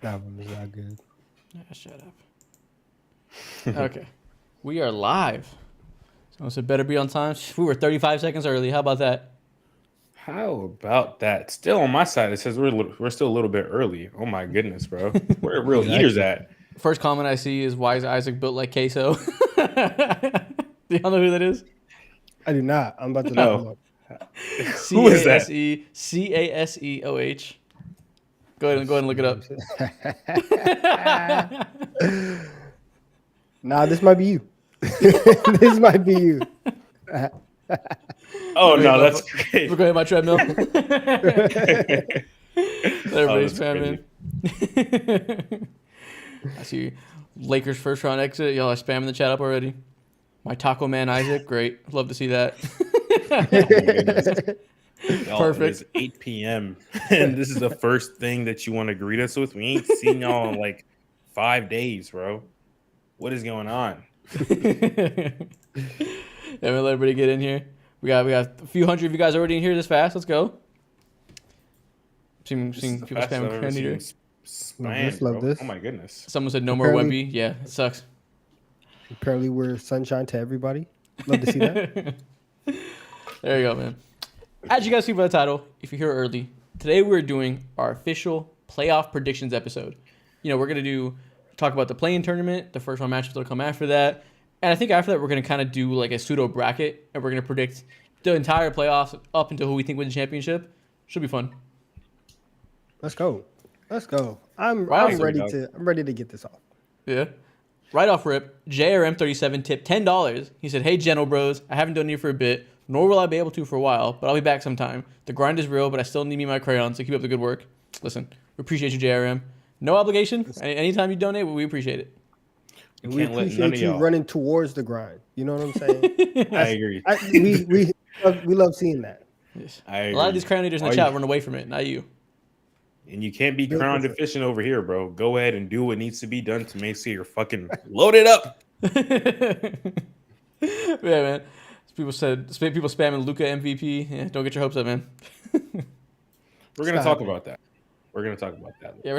That one was not good. Shut up. Okay. We are live. Someone said better be on time. We were 35 seconds early. How about that? How about that? Still on my side, it says we're still a little bit early. Oh my goodness, bro. Where are real eaters at? First comment I see is, why is Isaac built like queso? Do y'all know who that is? I do not. I'm about to know. Who is that? Caseoh. Go ahead and look it up. Nah, this might be you. This might be you. Oh no, that's great. We're going to my treadmill. Everybody's spamming. I see Lakers first round exit. Y'all are spamming the chat up already. My taco man Isaac, great. Love to see that. Perfect. It's 8 p.m. and this is the first thing that you want to greet us with. We ain't seen y'all in like 5 days, bro. What is going on? Yeah, we'll let everybody get in here. We got a few hundred of you guys already in here this fast. Let's go. Seeing people spamming Candy. Love this. Oh my goodness. Someone said no more Wemby. Yeah, it sucks. Apparently we're sunshine to everybody. Love to see that. There you go, man. As you guys see by the title, if you're here early, today we're doing our official playoff predictions episode. You know, we're going to talk about the play-in tournament, the first round matchups that'll come after that. And I think after that, we're going to kind of do like a pseudo bracket, and we're going to predict the entire playoffs up until who we think wins the championship. Should be fun. Let's go. I'm ready to get this off. Yeah. Right off rip, JRM37 tipped $10. He said, "Hey, Gentle Bros, I haven't done it for a bit, nor will I be able to for a while, but I'll be back sometime. The grind is real, but I still need me my crayons, so keep up the good work." Listen, we appreciate you, JRM. No obligation. Anytime you donate, we appreciate it. We appreciate you running towards the grind. You know what I'm saying? I agree. We love seeing that. Yes. A lot of these crown leaders in the chat run away from it, not you. And you can't be crown deficient over here, bro. Go ahead and do what needs to be done to make sure you're fucking loaded up. Yeah, man. People spamming Luka MVP. Yeah, don't get your hopes up, man. We're gonna talk about that. Yeah, we're talking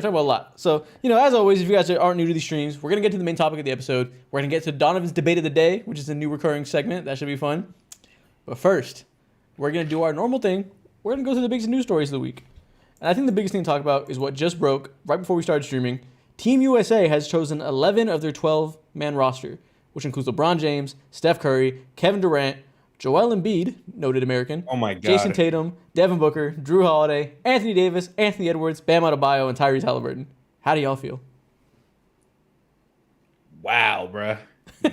about a lot. So, you know, as always, if you guys aren't new to these streams, we're gonna get to the main topic of the episode. We're gonna get to Donovan's debate of the day, which is a new recurring segment. That should be fun. But first, we're gonna do our normal thing. We're gonna go through the biggest news stories of the week. And I think the biggest thing to talk about is what just broke right before we started streaming. Team USA has chosen 11 of their 12-man roster, which includes LeBron James, Steph Curry, Kevin Durant, Joel Embiid, noted American, oh my God, Jason Tatum, Devin Booker, Jrue Holiday, Anthony Davis, Anthony Edwards, Bam Adebayo, and Tyrese Halliburton. How do y'all feel? Wow, bro. You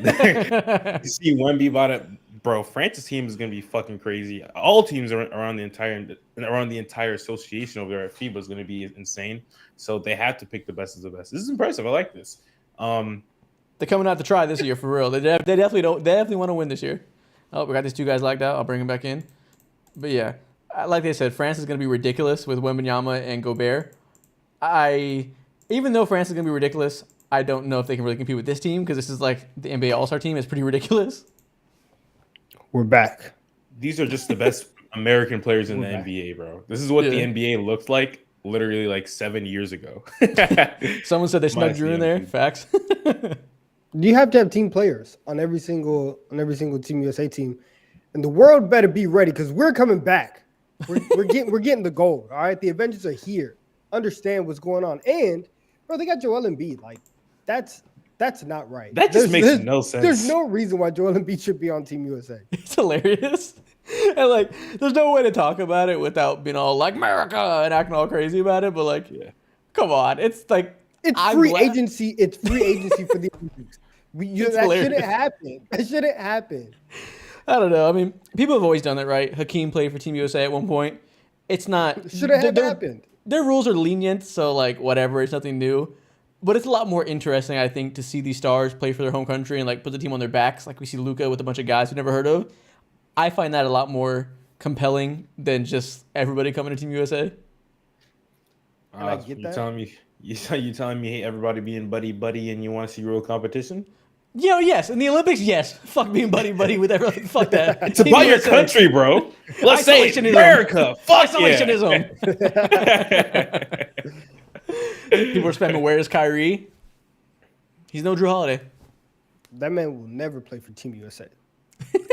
see Wemby bought it. Bro, France's team is gonna be fucking crazy. All teams around the entire association over there at FIBA is gonna be insane. So they have to pick the best of the best. This is impressive. I like this. They're coming out to try this year for real. They definitely don't. They definitely want to win this year. Oh, we got these two guys locked out. I'll bring them back in. But yeah, like they said, France is gonna be ridiculous with Wembanyama and Gobert. Even though France is gonna be ridiculous, I don't know if they can really compete with this team because this is like the NBA All-Star team. It's pretty ridiculous. We're back. These are just the best American players in the NBA, bro. This is what the NBA looked like literally like 7 years ago. Someone said they snuck Jrue in there. Facts. You have to have team players on every single Team USA team, and the world better be ready because we're coming back. We're getting the gold. All right, the Avengers are here. Understand what's going on, and bro, they got Joel Embiid. Like that's not right. That just makes no sense. There's no reason why Joel Embiid should be on Team USA. It's hilarious. And like, there's no way to talk about it without being all like America and acting all crazy about it. But like, come on, it's like free agency. It's free agency for the Olympics. Shouldn't happen. That shouldn't happen. I don't know. I mean, people have always done it, right? Hakeem played for Team USA at one point. It's not shouldn't have happened. Their rules are lenient, so like whatever. It's nothing new. But it's a lot more interesting, I think, to see these stars play for their home country and like put the team on their backs. Like we see Luka with a bunch of guys we've never heard of. I find that a lot more compelling than just everybody coming to Team USA. I get that. You telling me everybody being buddy and you want to see real competition? You know, yes. In the Olympics, yes. Fuck being buddy with everyone. Fuck that. It's about your country, bro. Let's say America. Fuck isolationism. People are spamming, where is Kyrie? He's no Jrue Holiday. That man will never play for Team USA.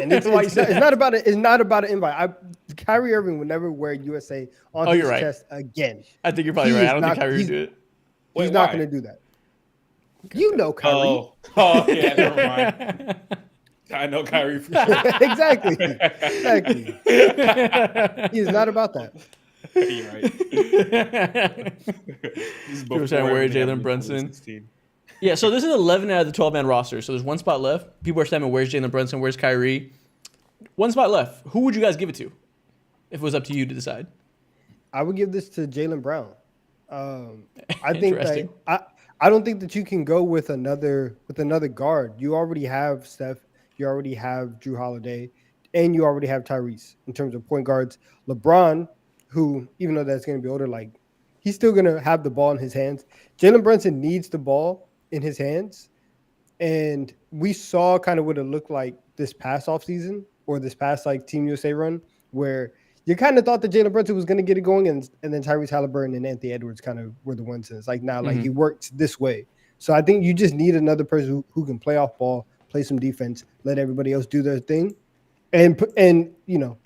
And it's not about it. It's not about an invite. Kyrie Irving will never wear USA on his chest again. I think you're probably right. I don't think Kyrie would do it. He's not going to do that. You know Kyrie. Oh yeah, never mind. I know Kyrie for sure. Exactly. He is not about that. You're right. People trying to wear Jalen Brunson. Yeah, so this is 11 out of the 12-man roster. So there's one spot left. People are saying, where's Jalen Brunson? Where's Kyrie? One spot left. Who would you guys give it to if it was up to you to decide? I would give this to Jaylen Brown. I think that I don't think that you can go with another guard. You already have Steph. You already have Jrue Holiday, and you already have Tyrese in terms of point guards. LeBron, who even though that's going to be older, like he's still going to have the ball in his hands. Jalen Brunson needs the ball in his hands, and we saw kind of what it looked like this past offseason or this past like Team USA run, where you kind of thought that Jalen Brunson was going to get it going, and then Tyrese Halliburton and Anthony Edwards kind of were the ones. And it's like now, like he worked this way. So I think you just need another person who can play off ball, play some defense, let everybody else do their thing, and you know,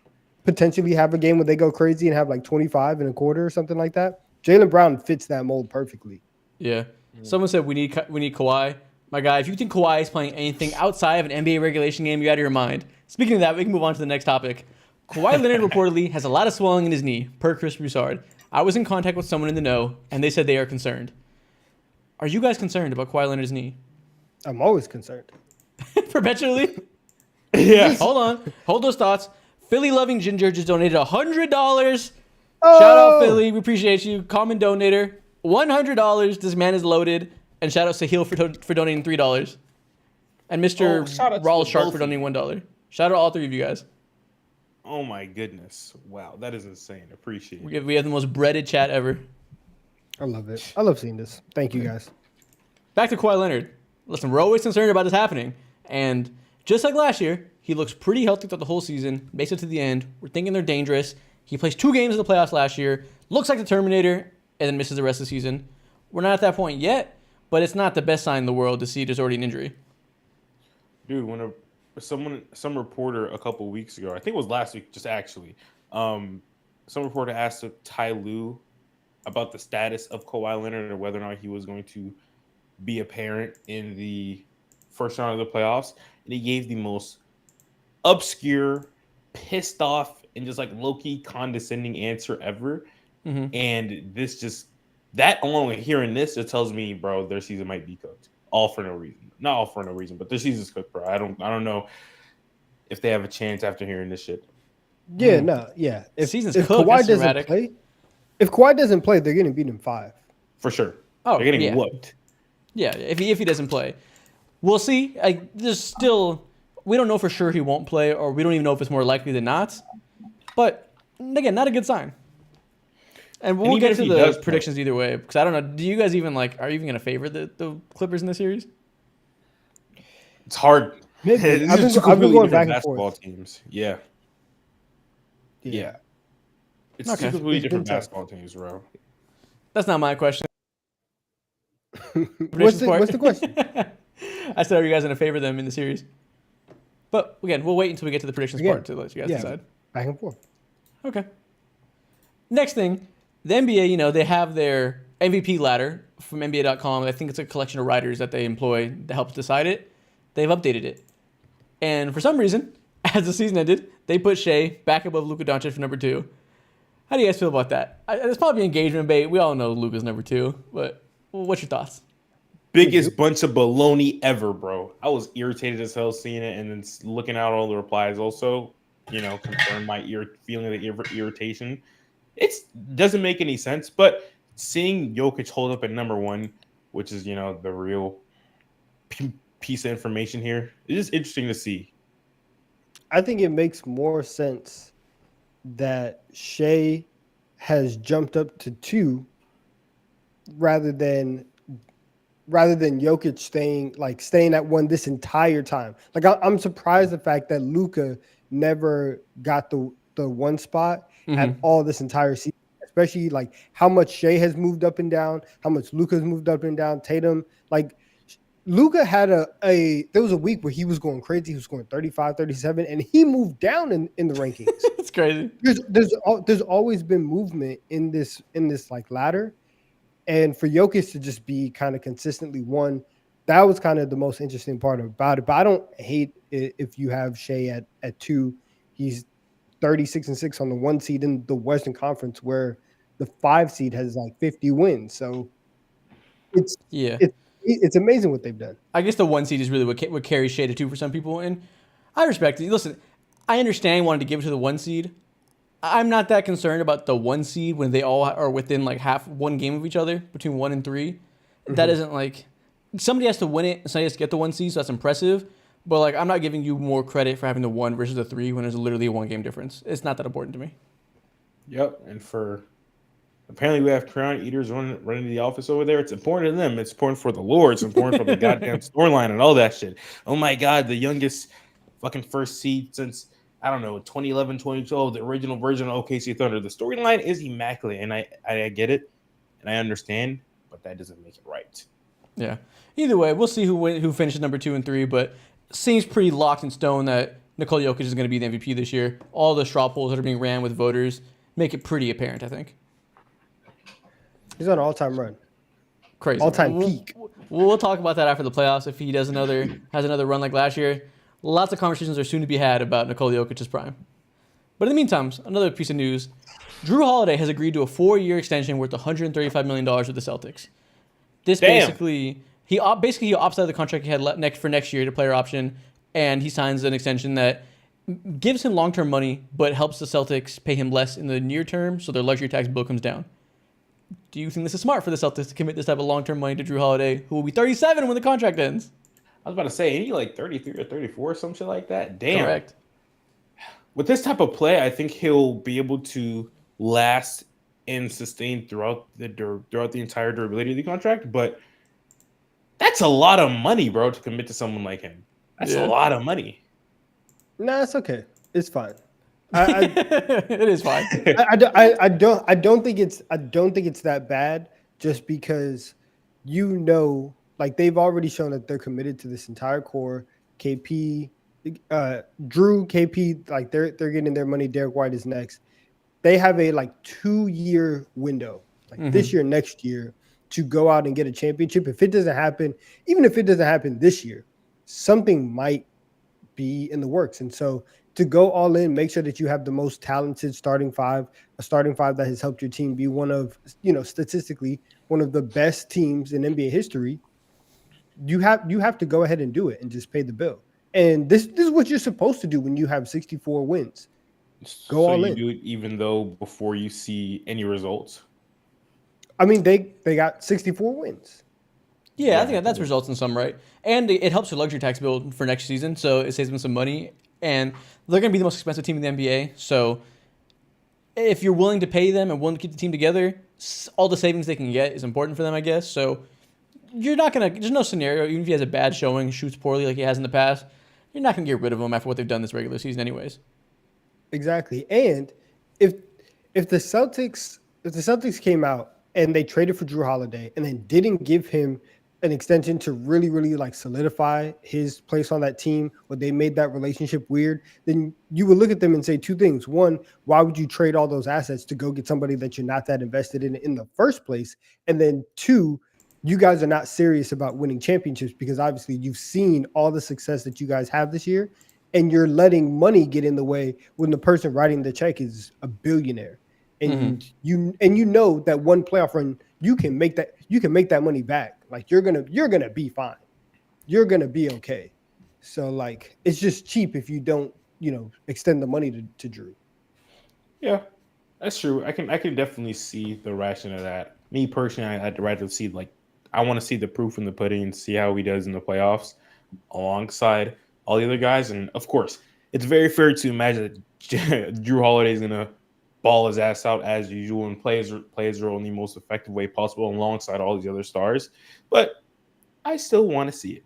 potentially have a game where they go crazy and have like 25 in a quarter or something like that. Jaylen Brown fits that mold perfectly. Yeah. Someone said we need Kawhi. My guy, if you think Kawhi is playing anything outside of an NBA regulation game, you're out of your mind. Speaking of that, we can move on to the next topic. Kawhi Leonard reportedly has a lot of swelling in his knee, per Chris Broussard. I was in contact with someone in the know, and they said they are concerned. Are you guys concerned about Kawhi Leonard's knee? I'm always concerned. Perpetually? Yes. Hold on. Hold those thoughts. Philly Loving Ginger just donated $100. Oh! Shout out, Philly. We appreciate you. Common donator. $100. This man is loaded. And shout out to Sahil for donating $3. And Mr. Raul Shark for donating $1. Shout out all three of you guys. Oh my goodness. Wow. That is insane. Appreciate it. We have the most breaded chat ever. I love it. I love seeing this. Thank you guys. Back to Kawhi Leonard. Listen, we're always concerned about this happening. And just like last year, he looks pretty healthy throughout the whole season. Makes it to the end. We're thinking they're dangerous. He plays 2 games in the playoffs last year. Looks like the Terminator. And then misses the rest of the season. We're not at that point yet. But it's not the best sign in the world to see there's already an injury. Dude, when some reporter a couple of weeks ago, I think it was last week, just actually, some reporter asked Ty Lue about the status of Kawhi Leonard and whether or not he was going to be a parent in the first round of the playoffs, and he gave the most obscure, pissed off, and just like low-key condescending answer ever. Mm-hmm. And this just that alone, hearing this, it tells me, bro, their season might be cooked. All for no reason. Not all for no reason, but their season's cooked, bro. I don't know if they have a chance after hearing this shit. Yeah, no, yeah. If Kawhi doesn't play, they're getting beat in 5. For sure. Oh, they're getting whooped. Yeah, if he doesn't play. We'll see. There's still we don't know for sure he won't play, or we don't even know if it's more likely than not. But again, not a good sign. And we'll get to the predictions either way, because I don't know. Do you guys even are you even going to favor the Clippers in this series? It's hard. I've been going back and basketball forth. Teams. Yeah. It's two completely different basketball teams, bro. That's not my question. What's the question? I said, are you guys going to favor them in the series? But again, we'll wait until we get to the predictions part to let you guys decide. Back and forth. Okay. Next thing. The NBA, they have their MVP ladder from NBA.com. I think it's a collection of writers that they employ to help decide it. They've updated it. And for some reason, as the season ended, they put Shea back above Luka Doncic for number 2. How do you guys feel about that? It's probably engagement bait. We all know Luka's number 2. But what's your thoughts? Biggest bunch of baloney ever, bro. I was irritated as hell seeing it and then looking out all the replies also, confirmed my feeling of irritation. It doesn't make any sense, but seeing Jokic hold up at number 1, which is, the real piece of information here, it is interesting to see. I think it makes more sense that Shea has jumped up to 2 rather than Jokic staying at 1 this entire time. Like I'm surprised the fact that Luka never got the 1 spot at all this entire season, especially like how much Shea has moved up and down, how much Luka's moved up and down, Tatum. Like Luka had there was a week where he was going crazy. He was going 35, 37, and he moved down in the rankings. It's crazy. There's always been movement in this like ladder. And for Jokic to just be kind of consistently one, that was kind of the most interesting part about it. But I don't hate it if you have Shea at 2. He's 36-6 on the 1 seed in the Western Conference, where the 5 seed has like 50 wins. So it's amazing what they've done. I guess the 1 seed is really what carries Shea to 2 for some people, and I respect it. Listen, I understand wanting to give it to the 1 seed. I'm not that concerned about the 1 seed when they all are within like one game of each other, between 1 and 3. Mm-hmm. That isn't like somebody has to win it, and somebody has to get the 1 seed, so that's impressive. But like, I'm not giving you more credit for having the 1 versus the 3 when there's literally a 1 game difference. It's not that important to me. Yep, and apparently we have crown eaters running the office over there. It's important to them. It's important for the Lord. It's important for the goddamn storyline and all that shit. Oh my God, the youngest fucking first seed since, I don't know, 2011, 2012, the original version of OKC Thunder. The storyline is immaculate, and I get it, and I understand, but that doesn't make it right. Yeah. Either way, we'll see who finishes number 2 and 3, but seems pretty locked in stone that Nikola Jokic is going to be the MVP this year. All the straw polls that are being ran with voters make it pretty apparent, I think. He's on an all-time run. Crazy. All-time peak. We'll talk about that after the playoffs if he has another run like last year. Lots of conversations are soon to be had about Nikola Jokic's prime. But in the meantime, another piece of news. Jrue Holiday has agreed to a 4-year extension worth $135 million with the Celtics. This basically he opts out of the contract he had for next year, to player option, and he signs an extension that gives him long-term money, but helps the Celtics pay him less in the near term, so their luxury tax bill comes down. Do you think this is smart for the Celtics to commit this type of long-term money to Jrue Holiday, who will be 37 when the contract ends? I was about to say, ain't he like 33 or 34 or some shit like that? Damn. Correct. With this type of play, I think he'll be able to last and sustain throughout the entire durability of the contract, but that's a lot of money, bro, to commit to someone like him. That's a lot of money. Nah, it's okay. It's fine. It is fine. I don't think it's that bad, just because like they've already shown that they're committed to this entire core. KP, Jrue, KP, like they're getting their money. Derek White is next. They have a like 2-year window, like this year, next year, to go out and get a championship. If it doesn't happen, even if it doesn't happen this year, something might be in the works. And so to go all in, make sure that you have the most talented starting 5, a starting 5 that has helped your team be one of, statistically, one of the best teams in NBA history. You have to go ahead and do it and just pay the bill. And this is what you're supposed to do when you have 64 wins. Go all in. Do it even though before you see any results. I mean, they got 64 wins. Yeah, I think that's results in some, right? And it helps your luxury tax bill for next season, so it saves them some money. And they're going to be the most expensive team in the NBA. So if you're willing to pay them and willing to keep the team together, all the savings they can get is important for them, I guess. So you're not going to – there's no scenario, even if he has a bad showing, shoots poorly like he has in the past, you're not going to get rid of him after what they've done this regular season anyways. Exactly. And if the Celtics came out and they traded for Jrue Holiday and then didn't give him an extension to really, really like solidify his place on that team, or they made that relationship weird, then you would look at them and say 2 things. 1, why would you trade all those assets to go get somebody that you're not that invested in the first place? And then 2, you guys are not serious about winning championships, because obviously you've seen all the success that you guys have this year, and you're letting money get in the way when the person writing the check is a billionaire. And you know that one playoff run, you can make that money back. Like you're gonna be fine. You're gonna be okay. So like it's just cheap if you don't, extend the money to Jrue. Yeah, that's true. I can definitely see the rationale of that. Me personally, I'd rather see I want to see the proof in the pudding and see how he does in the playoffs alongside all the other guys. And of course, it's very fair to imagine that Jrue Holiday is gonna ball his ass out as usual and play his role in the most effective way possible alongside all these other stars. But I still want to see it.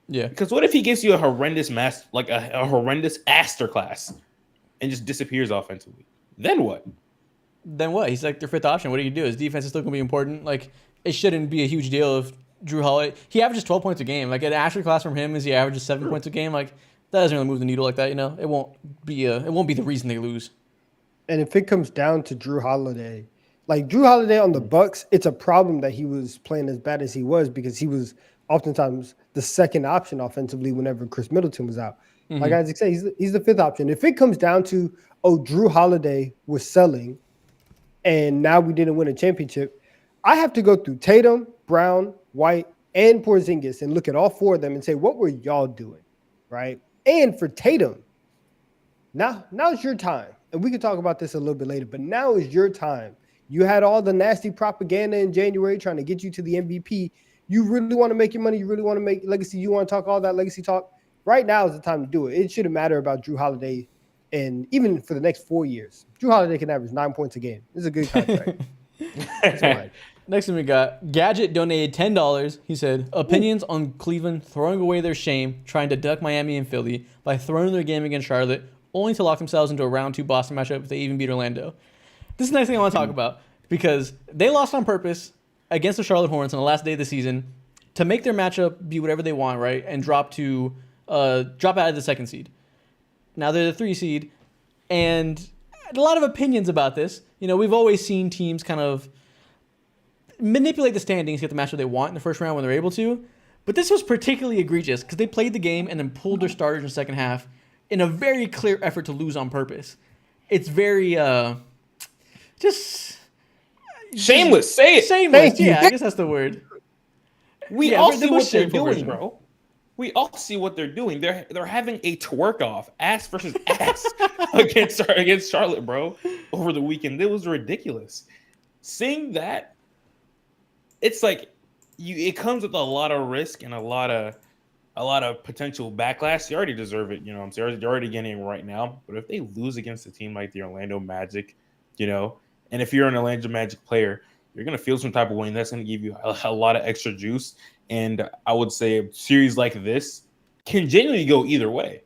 Yeah. Because what if he gives you a horrendous a horrendous masterclass and just disappears offensively? Then what? then what? He's like their fifth option. What do you do? His defense is still gonna be important. Like it shouldn't be a huge deal if Jrue Holiday. He averages 12 points a game. Like an Ashley class from him is he averages 7 points a game. Like that doesn't really move the needle like that. You know, it won't be the reason they lose. And if it comes down to Jrue Holiday, like Jrue Holiday on the Bucks, it's a problem that he was playing as bad as he was because he was oftentimes the second option offensively whenever Chris Middleton was out. Like Isaac said, he's the fifth option. If it comes down to, Jrue Holiday was selling and now we didn't win a championship, I have to go through Tatum, Brown, White, and Porzingis and look at all four of them and say, what were y'all doing, right? And for Tatum, now's your time. And we can talk about this a little bit later, but now is your time. You had all the nasty propaganda in January trying to get you to the MVP. You really want to make your money. You really want to make legacy. You want to talk all that legacy talk. Right now is the time to do it. It shouldn't matter about Jrue Holiday. And even for the next 4 years, Jrue Holiday can average 9 points a game. This is a good contract. Next one we got Gadget donated $10. He said, opinions on Cleveland throwing away their shame, trying to duck Miami and Philly by throwing their game against Charlotte, only to lock themselves into a round 2 Boston matchup if they even beat Orlando. This is the next thing I want to talk about because they lost on purpose against the Charlotte Hornets on the last day of the season to make their matchup be whatever they want, right? And drop out of the 2nd seed. Now they're the 3 seed, and a lot of opinions about this. You know, we've always seen teams kind of manipulate the standings, get the matchup they want in the first round when they're able to. But this was particularly egregious because they played the game and then pulled their starters in the second half in a very clear effort to lose on purpose. It's very just shameless. Say it. Shameless. Yeah, I guess that's the word. We all see what they're doing, bro. We all see what they're doing. They're having a twerk off, ass versus ass, against Charlotte, bro, over the weekend. It was ridiculous. Seeing that, it's like it comes with a lot of risk and a lot of potential backlash. You already deserve it, you know what I'm saying? They're already getting it right now. But if they lose against a team like the Orlando Magic, you know, and if you're an Orlando Magic player, you're going to feel some type of way, and that's going to give you a lot of extra juice. And I would say a series like this can genuinely go either way.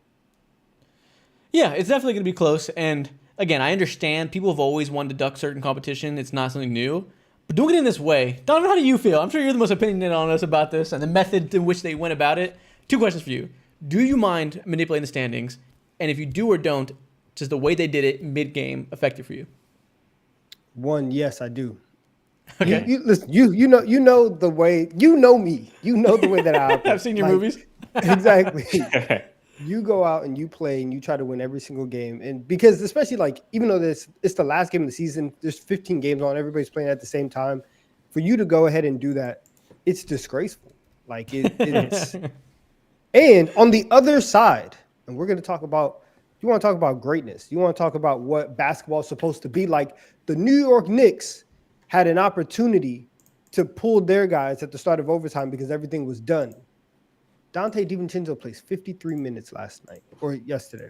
Yeah, it's definitely going to be close. And again, I understand people have always wanted to duck certain competition. It's not something new. But doing it in this way, Donovan, how do you feel? I'm sure you're the most opinionated on us about this and the method in which they went about it. 2 questions for you. Do you mind manipulating the standings? And if you do or don't, does the way they did it mid-game effective for you? 1, yes, I do. Okay. Listen, you know the way, you know me. You know the way that I operate. I've seen your movies. Exactly. You go out and you play and you try to win every single game. And because especially like, even though it's the last game of the season, there's 15 games on, everybody's playing at the same time. For you to go ahead and do that, it's disgraceful. Like it's and on the other side, and we're going to talk about, you want to talk about greatness. You want to talk about what basketball is supposed to be like. The New York Knicks had an opportunity to pull their guys at the start of overtime because everything was done. Dante DiVincenzo plays 53 minutes last night or yesterday,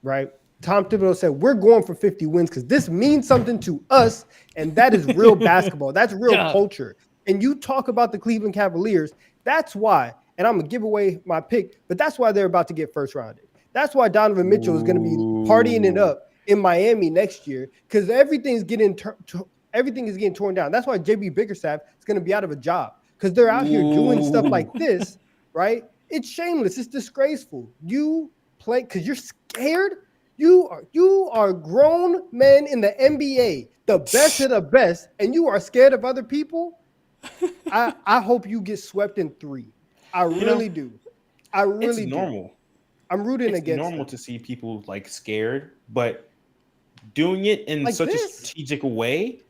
right? Tom Thibodeau said, we're going for 50 wins because this means something to us, and that is real basketball. That's real culture. And you talk about the Cleveland Cavaliers, that's why, and I'm going to give away my pick, but that's why they're about to get first rounded. That's why Donovan Mitchell is going to be partying it up in Miami next year because everything is getting torn down. That's why JB Bickerstaff is going to be out of a job because they're out here doing stuff like this, right? It's shameless. It's disgraceful. You play because you're scared. You are grown men in the NBA, the best of the best, and you are scared of other people. I hope you get swept in 3. I really do. I really do. Normal. I'm rooting against. It's normal to see people like scared, but doing it in like such a strategic way,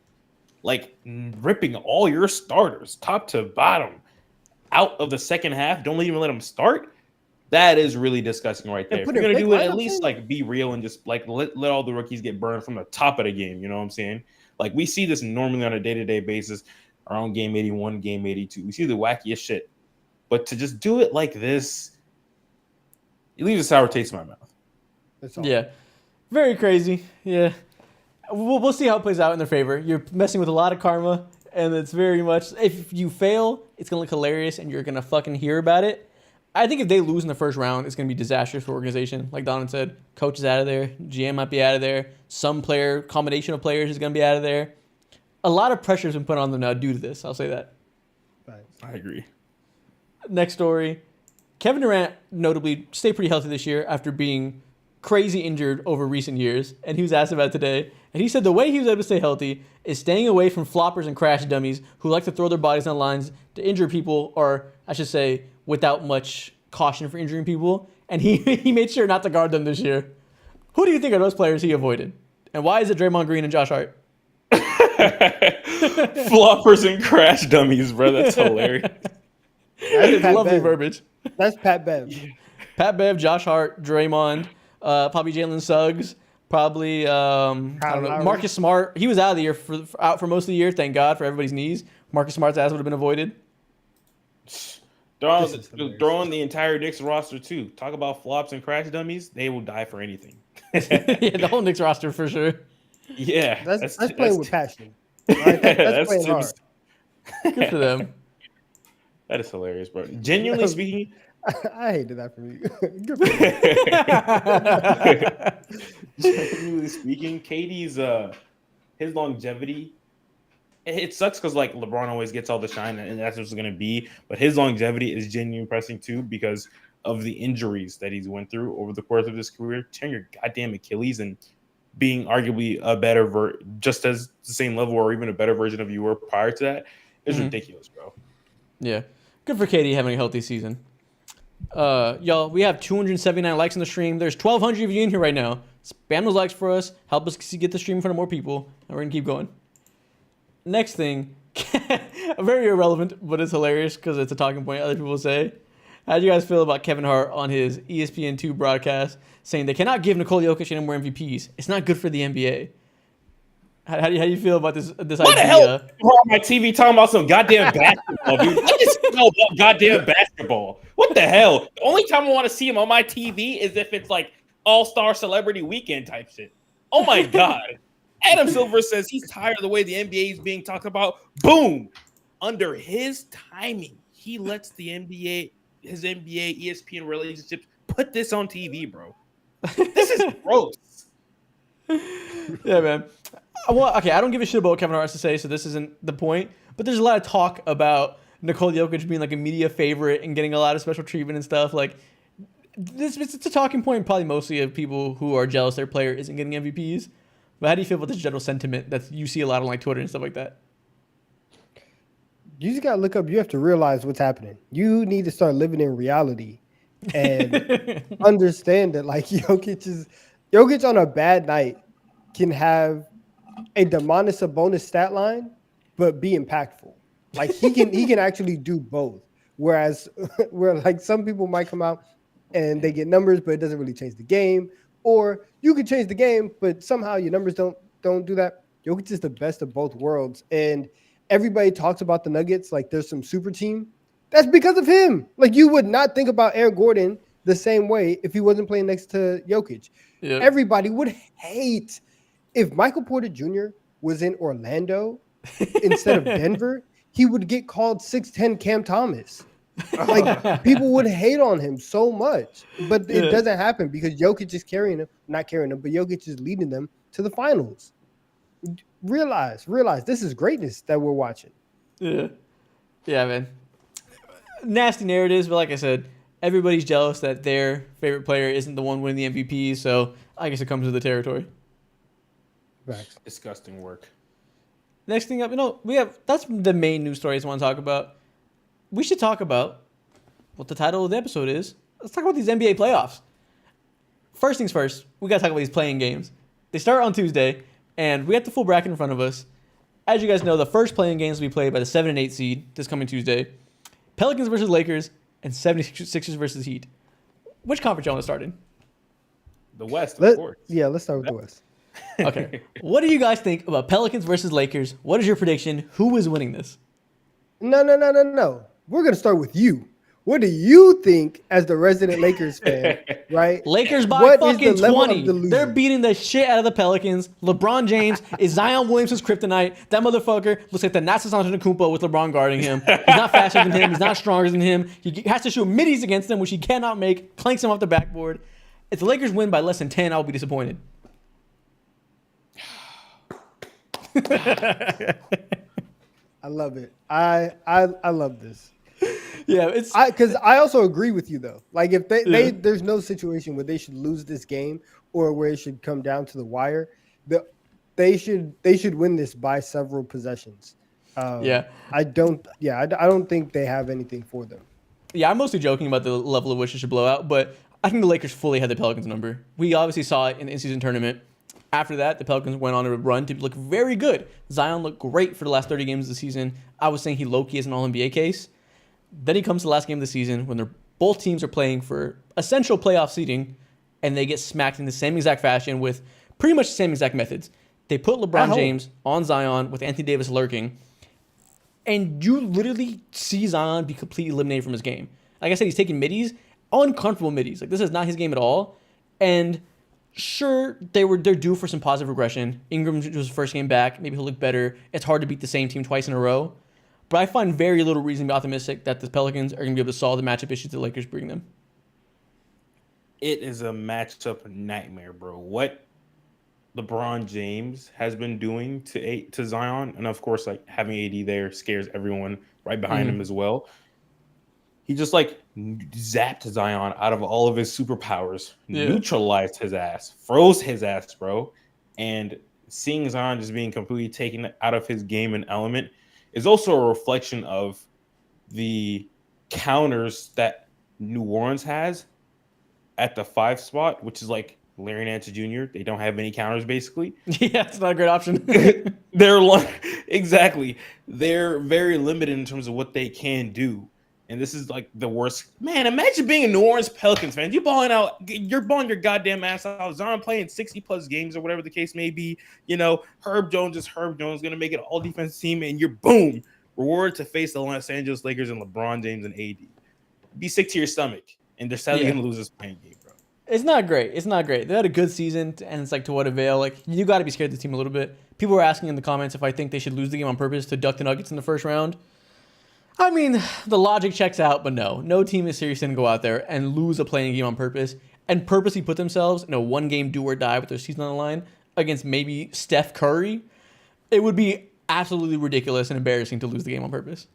like ripping all your starters top to bottom out of the second half, don't even let them start. That is really disgusting right there. If you're going to do it, at least like be real and just like let all the rookies get burned from the top of the game. You know what I'm saying? Like we see this normally on a day-to-day basis around game 81, game 82. We see the wackiest shit. But to just do it like this, it leaves a sour taste in my mouth. Yeah. Very crazy. Yeah. We'll see how it plays out in their favor. You're messing with a lot of karma, and it's very much, if you fail, it's going to look hilarious, and you're going to fucking hear about it. I think if they lose in the first round, it's going to be disastrous for organization. Like Donovan said, coach is out of there. GM might be out of there. Some combination of players is going to be out of there. A lot of pressure has been put on them now due to this. I'll say that. I agree. Next story. Kevin Durant notably stayed pretty healthy this year after being crazy injured over recent years. And he was asked about it today. And he said the way he was able to stay healthy is staying away from floppers and crash dummies who like to throw their bodies on lines to injure people, or I should say, without much caution for injuring people. And he made sure not to guard them this year. Who do you think are those players he avoided? And why is it Draymond Green and Josh Hart? Floppers and crash dummies, bro. That's hilarious. That's Lovely Bev. verbiage. That's Pat Bev. Yeah. Pat Bev, Josh Hart, Draymond, probably Jalen Suggs, probably I don't know, Lowry. Marcus Smart. He was out of the year out for most of the year. Thank God for everybody's knees. Marcus Smart's ass would have been avoided. Throwing the entire Knicks roster too. Talk about flops and crash dummies. They will die for anything. Yeah, the whole Knicks roster for sure. Yeah, That's playing with passion. Right? That's playing hard. Good for them. That is hilarious, bro. Genuinely speaking, I hated that from you. Good for you. genuinely speaking, KD's his longevity. It sucks because like LeBron always gets all the shine, and that's what it's gonna be. But his longevity is genuinely impressive too because of the injuries that he's went through over the course of his career. Tearing your goddamn Achilles and being arguably a better just as the same level or even a better version of you were prior to that is ridiculous, bro. Yeah. Good for KD having a healthy season. Y'all, we have 279 likes on the stream. There's 1,200 of you in here right now. Spam those likes for us. Help us get the stream in front of more people. And we're going to keep going. Next thing. Very irrelevant, but it's hilarious because it's a talking point other people say. How do you guys feel about Kevin Hart on his ESPN2 broadcast saying they cannot give Nikola Jokic any more MVPs? It's not good for the NBA. How do you feel about this What idea? the hell? You're on my TV talking about some goddamn basketball, dude. I just know about goddamn basketball. What the hell? The only time I want to see him on my TV is if it's like All-Star Celebrity Weekend type shit. Oh my God. Adam Silver says he's tired of the way the NBA is being talked about. Boom. Under his timing, he lets the NBA, his NBA, ESPN relationships put this on TV, bro. This is gross. Yeah, man. Well, okay, I don't give a shit about what Kevin Hart has to say, so this isn't the point. But there's a lot of talk about Nikola Jokic being like a media favorite and getting a lot of special treatment and stuff. Like, it's a talking point probably mostly of people who are jealous their player isn't getting MVPs. But how do you feel about this general sentiment that you see a lot on like Twitter and stuff like that? You just gotta look up. You have to realize what's happening. You need to start living in reality and understand that like Jokic on a bad night can have a Domantas Sabonis stat line, but be impactful. Like he can actually do both. Whereas where like some people might come out and they get numbers, but it doesn't really change the game. Or you can change the game, but somehow your numbers don't do that. Jokic is the best of both worlds. And everybody talks about the Nuggets like there's some super team. That's because of him. Like you would not think about Aaron Gordon the same way if he wasn't playing next to Jokic. Yeah. Everybody would hate if Michael Porter Jr. was in Orlando instead of Denver, he would get called 6'10" Cam Thomas. Like people would hate on him so much, but it doesn't happen because Jokic is not carrying them, but Jokic is leading them to the finals. Realize this is greatness that we're watching. Yeah, man. Nasty narratives, but like I said, everybody's jealous that their favorite player isn't the one winning the MVP, so I guess it comes with the territory. Facts. Disgusting work. Next thing up, that's the main news stories I want to talk about. We should talk about what the title of the episode is. Let's talk about these NBA playoffs. First things first, we got to talk about these playing games. They start on Tuesday, and we have the full bracket in front of us. As you guys know, the first playing games will be played by the 7 and 8 seed this coming Tuesday. Pelicans versus Lakers, and 76ers versus Heat. Which conference y'all want to start in? The West, of course. Yeah, let's start with the West. Okay. What do you guys think about Pelicans versus Lakers? What is your prediction? Who is winning this? No. We're going to start with you. What do you think as the resident Lakers fan, right? Lakers by What is fucking the level of 20. delusion? They're beating the shit out of the Pelicans. LeBron James is Zion Williamson's kryptonite. That motherfucker looks like the Nasa Antetokounmpo with LeBron guarding him. He's not faster than him. He's not stronger than him. He has to shoot middies against him, which he cannot make. Clanks him off the backboard. If the Lakers win by less than 10, I'll be disappointed. I love it. I love this. Yeah, it's because I also agree with you though. Like if they there's no situation where they should lose this game or where it should come down to the wire. They should win this by several possessions. I don't think they have anything for them. Yeah, I'm mostly joking about the level of which it should blow out, but I think the Lakers fully had the Pelicans number. We obviously saw it in the in-season tournament. After that, the Pelicans went on a run to look very good. Zion looked great for the last 30 games of the season. I was saying he low-key is an All-NBA case. Then he comes to the last game of the season when both teams are playing for essential playoff seeding, and they get smacked in the same exact fashion with pretty much the same exact methods. They put LeBron James on Zion with Anthony Davis lurking, and you literally see Zion be completely eliminated from his game. Like I said, he's taking middies, uncomfortable middies. Like this is not his game at all. And sure, they're due for some positive regression. Ingram was his first game back. Maybe he'll look better. It's hard to beat the same team twice in a row. But I find very little reason to be optimistic that the Pelicans are going to be able to solve the matchup issues the Lakers bring them. It is a matchup nightmare, bro. What LeBron James has been doing to Zion, and of course, like having AD there scares everyone right behind him as well. He just like zapped Zion out of all of his superpowers, neutralized his ass, froze his ass, bro. And seeing Zion just being completely taken out of his game and element is also a reflection of the counters that New Orleans has at the 5 spot, which is like Larry Nance Jr. They don't have any counters, basically. Yeah, it's not a great option. Exactly. They're very limited in terms of what they can do. And this is like the worst. Man, imagine being a New Orleans Pelicans fan. You're balling your goddamn ass out. Zion playing 60+ games or whatever the case may be. You know, Herb Jones is Herb Jones, going to make it all defense team, and you're boom, rewarded to face the Los Angeles Lakers and LeBron James and AD. Be sick to your stomach, and they're sadly going to lose this playing game, bro. It's not great. It's not great. They had a good season, and it's like to what avail? Like you got to be scared of the team a little bit. People were asking in the comments if I think they should lose the game on purpose to duck the Nuggets in the first round. I mean, the logic checks out, but no team is serious going to go out there and lose a playing game on purpose and purposely put themselves in a one-game do-or-die with their season on the line against maybe Steph Curry. It would be absolutely ridiculous and embarrassing to lose the game on purpose.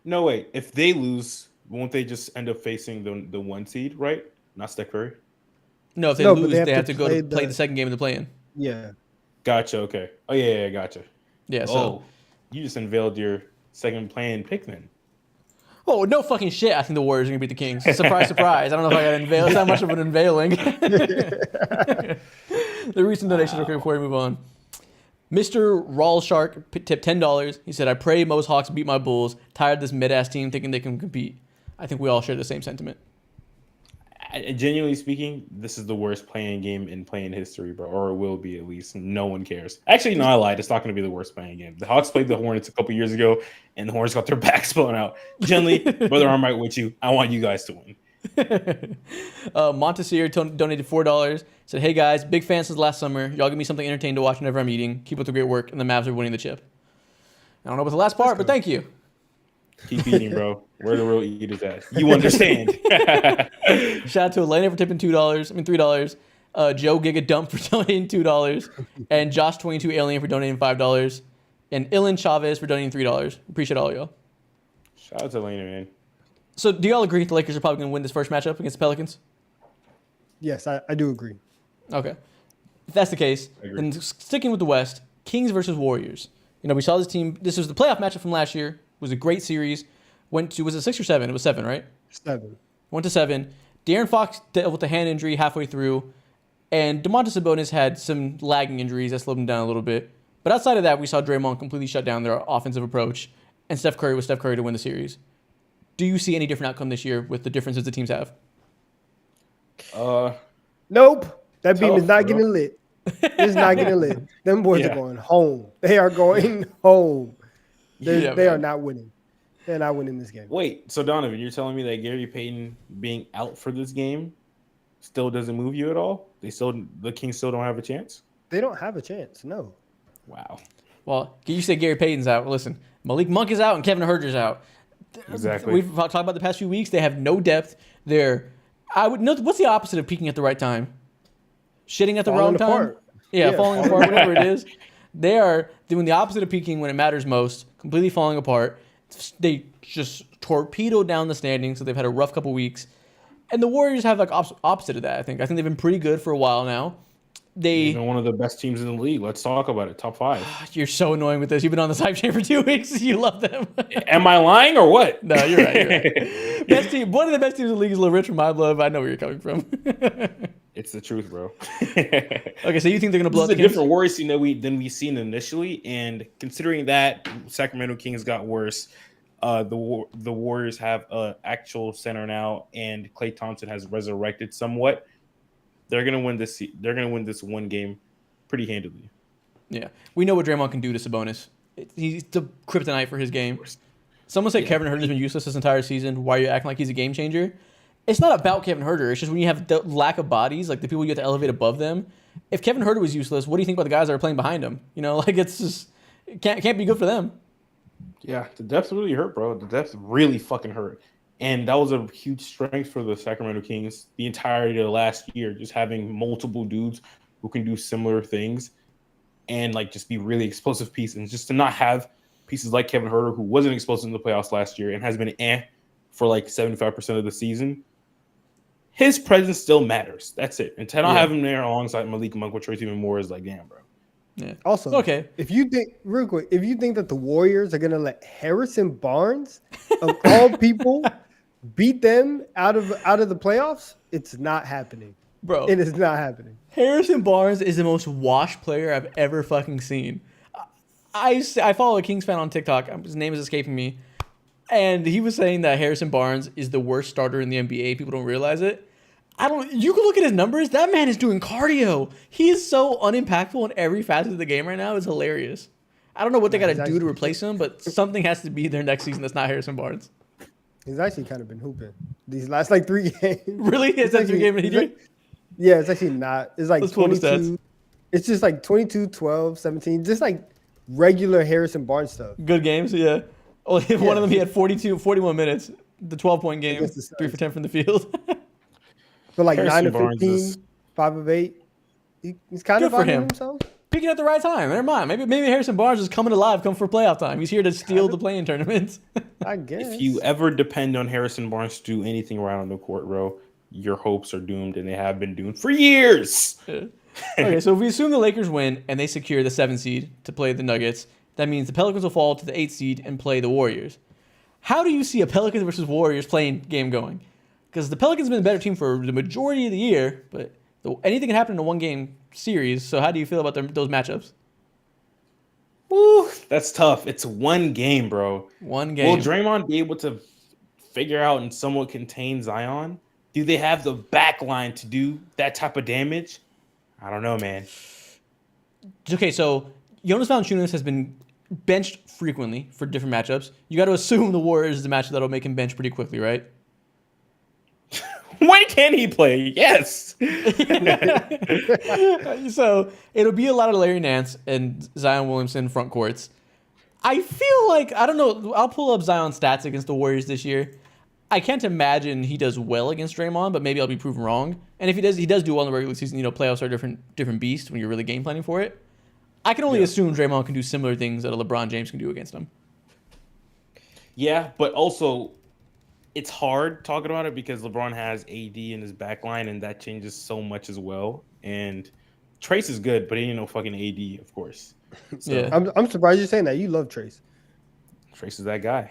No, wait. If they lose, won't they just end up facing the 1 seed, right? Not Steph Curry? No, if they lose, they have to go to play the second game of the play-in. Yeah. Gotcha, okay. Oh, yeah, gotcha. Yeah, so you just unveiled your second play-in pick then. Oh, no fucking shit. I think the Warriors are going to beat the Kings. Surprise, surprise. I don't know if I got to unveil. It's not much of an unveiling. The recent donations are quick before we move on. Mr. Rawl Shark tipped $10. He said, I pray most Hawks beat my Bulls. Tired of this mid-ass team thinking they can compete. I think we all share the same sentiment. Genuinely speaking, this is the worst playing game in playing history, bro. Or it will be, at least. No one cares. Actually, no, I lied. It's not going to be the worst playing game. The Hawks played the Hornets a couple years ago, and the Hornets got their backs blown out. Generally, brother, I'm right with you. I want you guys to win. Montesir donated $4. Said, hey guys, big fan since last summer. Y'all give me something entertaining to watch whenever I'm eating. Keep up the great work, and the Mavs are winning the chip. I don't know about the last part, but thank you. Keep eating, bro. Where the real eaters at? You understand. Shout out to Elena for tipping $3. Joe Giga Dump for donating $2. And Josh22 Alien for donating $5. And Ilan Chavez for donating $3. Appreciate all y'all. Shout out to Elena, man. So do y'all agree the Lakers are probably going to win this first matchup against the Pelicans? Yes, I do agree. Okay. If that's the case, then sticking with the West, Kings versus Warriors. You know, we saw this team. This was the playoff matchup from last year. It was a great series. Was it 6 or 7? It was 7, right? 7. Went to 7. De'Aaron Fox dealt with a hand injury halfway through, and Domantas Sabonis had some lagging injuries that slowed him down a little bit. But outside of that, we saw Draymond completely shut down their offensive approach, and Steph Curry was Steph Curry to win the series. Do you see any different outcome this year with the differences the teams have? Nope. That beam is not getting lit. It's not getting lit. Them boys are going home. They are going home. They are not winning. they're not winning this game. Wait, so Donovan, you're telling me that Gary Payton being out for this game still doesn't move you at all? The Kings still don't have a chance? They don't have a chance. No. Wow. Well, you say Gary Payton's out. Listen, Malik Monk is out and Kevin Huerter's out. Exactly. We've talked about the past few weeks. They have no depth. What's the opposite of peaking at the right time? Shitting at the wrong time? Apart. Yeah, falling apart, whatever it is. They are doing the opposite of peaking when it matters most, completely falling apart. They just torpedoed down the standings, so they've had a rough couple weeks. And the Warriors have like opposite of that, I think. I think they've been pretty good for a while now. They've been one of the best teams in the league. Let's talk about it. Top 5. You're so annoying with this. You've been on the hype chain for 2 weeks. You love them. Am I lying or what? No, you're right. You're right. Best team. One of the best teams in the league is a little rich from my love. I know where you're coming from. It's the truth, bro. Okay, so you think they're going to blow up the the Kings? different Warriors team than we seen initially, and considering that Sacramento Kings got worse, the Warriors have an actual center now, and Klay Thompson has resurrected somewhat. They're gonna win this. They're gonna win this one game pretty handily. Yeah, we know what Draymond can do to Sabonis. He's the kryptonite for his game. Someone said Kevin Huerter's been useless this entire season. Why are you acting like he's a game changer? It's not about Kevin Huerter. It's just when you have the lack of bodies, like the people you have to elevate above them. If Kevin Huerter was useless, what do you think about the guys that are playing behind him? You know, like it's just it can't be good for them. Yeah, the depth really hurt, bro. The depth really fucking hurt. And that was a huge strength for the Sacramento Kings the entirety of the last year, just having multiple dudes who can do similar things and like just be really explosive pieces. And just to not have pieces like Kevin Huerter, who wasn't explosive in the playoffs last year and has been for like 75% of the season, his presence still matters. That's it. And to not have him there alongside Malik Monk, which hurts even more, is like, damn, bro. Yeah. Also, okay. If you think that the Warriors are gonna let Harrison Barnes, of all people, beat them out of the playoffs, it's not happening, bro. It is not happening. Harrison Barnes is the most washed player I've ever fucking seen. I follow a Kings fan on TikTok. His name is escaping me, and he was saying that Harrison Barnes is the worst starter in the NBA. People don't realize it. You can look at his numbers. That man is doing cardio. He is so unimpactful in every facet of the game right now. It's hilarious. I don't know what they got to do to replace him, but something has to be there next season that's not Harrison Barnes. He's actually kind of been hooping these last like 3 games. Really? Is that 3 games he did? Yeah, it's actually not. It's like Let's pull the 22. It's just like 22, 12, 17. Just like regular Harrison Barnes stuff. Good games, yeah. Only one of them he had 41 minutes. The 12-point game, 3 for 10 from the field. But like Harrison 9 of 15, 5 of 8. He's kind of finding himself. Picking at the right time. Never mind. Maybe Harrison Barnes is coming alive, come for playoff time. He's here to steal the play-in tournaments. I guess. If you ever depend on Harrison Barnes to do anything around the court, bro, your hopes are doomed, and they have been doomed for years. Yeah. Okay, so if we assume the Lakers win and they secure the 7th seed to play the Nuggets, that means the Pelicans will fall to the 8th seed and play the Warriors. How do you see a Pelicans versus Warriors playing game going? Because the Pelicans have been a better team for the majority of the year, but anything can happen in a one-game series. So how do you feel about those matchups? Ooh, that's tough. It's one game, bro. One game. Will Draymond be able to figure out and somewhat contain Zion? Do they have the back line to do that type of damage? I don't know, man. Okay, so Jonas Valanciunas has been benched frequently for different matchups. You got to assume the Warriors is the matchup that'll make him bench pretty quickly, right? When can he play? Yes. So it'll be a lot of Larry Nance and Zion Williamson front courts. I feel like, I don't know, I'll pull up Zion's stats against the Warriors this year. I can't imagine he does well against Draymond, but maybe I'll be proven wrong. And if he does do well in the regular season. You know, playoffs are a different beast when you're really game planning for it. I can only assume Draymond can do similar things that a LeBron James can do against him. Yeah, but also it's hard talking about it because LeBron has AD in his back line, and that changes so much as well. And Trace is good, but he ain't no fucking AD, of course. So, Yeah. I'm surprised you're saying that. You love Trace. Trace is that guy.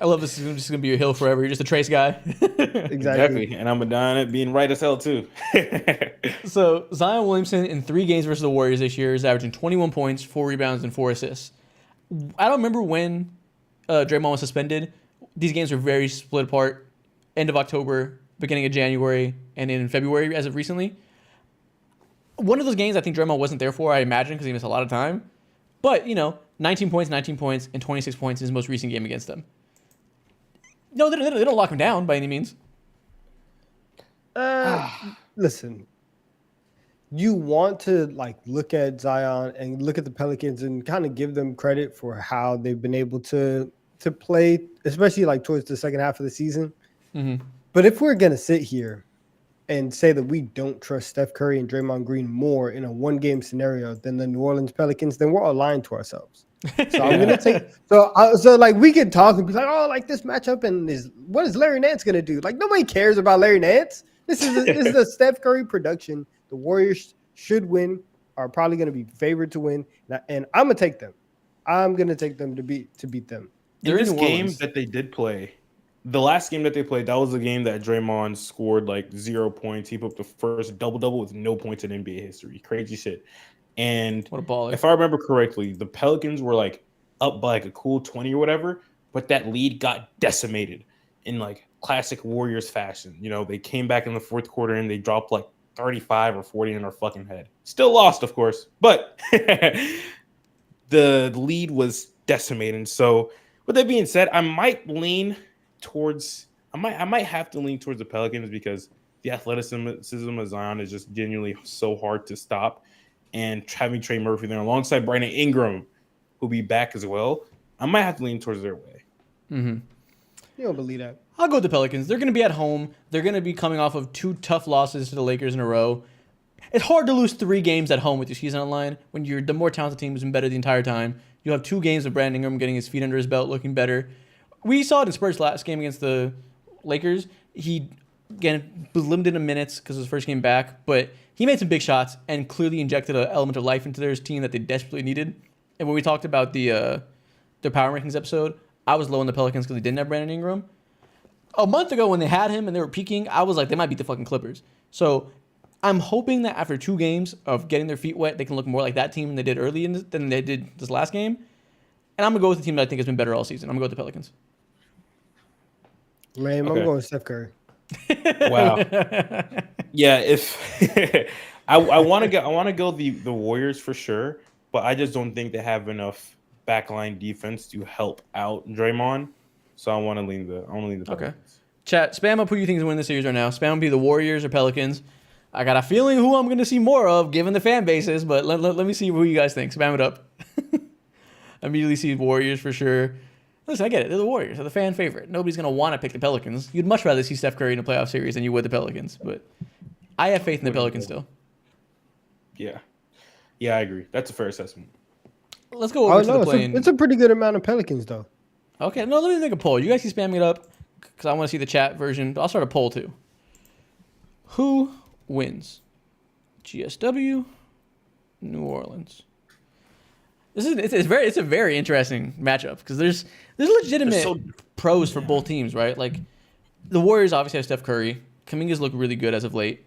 I love this. Is just going to be your hill forever. You're just a Trace guy. Exactly. And I'm a dying at being right as hell, too. So Zion Williamson in 3 games versus the Warriors this year is averaging 21 points, 4 rebounds, and 4 assists. I don't remember when Draymond was suspended. These games were very split apart. End of October, beginning of January, and in February as of recently. One of those games I think Draymond wasn't there for, I imagine, because he missed a lot of time. But, you know, 19 points, and 26 points in his most recent game against them. No, they don't lock him down by any means. Listen, you want to like look at Zion and look at the Pelicans and kind of give them credit for how they've been able to play, especially like towards the second half of the season. Mm-hmm. But if we're gonna sit here and say that we don't trust Steph Curry and Draymond Green more in a one-game scenario than the New Orleans Pelicans, then we're all lying to ourselves. So I'm gonna take so like we can talk and be like, oh, like this matchup and what is Larry Nance gonna do? Like nobody cares about Larry Nance. This is a Steph Curry production. The Warriors should win, are probably gonna be favored to win, and I'm gonna take them. I'm gonna take them to beat them. In this game that they did play, the last game that they played, that was the game that Draymond scored like 0 points. He put up the first double-double with no points in NBA history. Crazy shit. And what a baller. If I remember correctly, the Pelicans were like up by like a cool 20 or whatever, but that lead got decimated in like classic Warriors fashion. You know, they came back in the fourth quarter and they dropped like 35 or 40 in our fucking head. Still lost, of course, but the lead was decimated. So with that being said, I might have to lean towards the Pelicans because the athleticism of Zion is just genuinely so hard to stop. And having Trey Murphy there alongside Brandon Ingram, who'll be back as well, I might have to lean towards their way. Mm-hmm. You don't believe that? I'll go with the Pelicans. They're going to be at home. They're going to be coming off of 2 tough losses to the Lakers in a row. It's hard to lose 3 games at home with your season on the line when you're the more talented team who's been better the entire time. You have 2 games of Brandon Ingram getting his feet under his belt, looking better. We saw it in Spurs' last game against the Lakers. He, again, was limited in minutes because it was his first game back, but he made some big shots and clearly injected an element of life into their team that they desperately needed. And when we talked about the Power Rankings episode, I was low on the Pelicans because they didn't have Brandon Ingram. A month ago when they had him and they were peaking, I was like, they might beat the fucking Clippers. So I'm hoping that after 2 games of getting their feet wet, they can look more like that team than they did than they did this last game. And I'm going to go with the team that I think has been better all season. I'm going to go with the Pelicans. Man, I'm going with Steph Curry. Wow. Yeah, if I want to go the Warriors for sure, but I just don't think they have enough backline defense to help out Draymond. So I want to lean the Pelicans. Okay. Chat, spam up who you think is winning the series right now. Spam be the Warriors or Pelicans. I got a feeling who I'm going to see more of given the fan bases, but let me see who you guys think. Spam it up. I immediately see Warriors for sure. Listen, I get it. They're the Warriors. They're the fan favorite. Nobody's going to want to pick the Pelicans. You'd much rather see Steph Curry in a playoff series than you would the Pelicans. But I have faith in the Pelicans still. Yeah. Yeah, I agree. That's a fair assessment. Let's go over to the play-in. It's a pretty good amount of Pelicans, though. Okay. No, let me make a poll. You guys keep spamming it up because I want to see the chat version. I'll start a poll, too. Who wins? GSW, New Orleans. It's a very interesting matchup because there's legitimate pros for both teams, right? Like the Warriors obviously have Steph Curry. Kuminga's look really good as of late,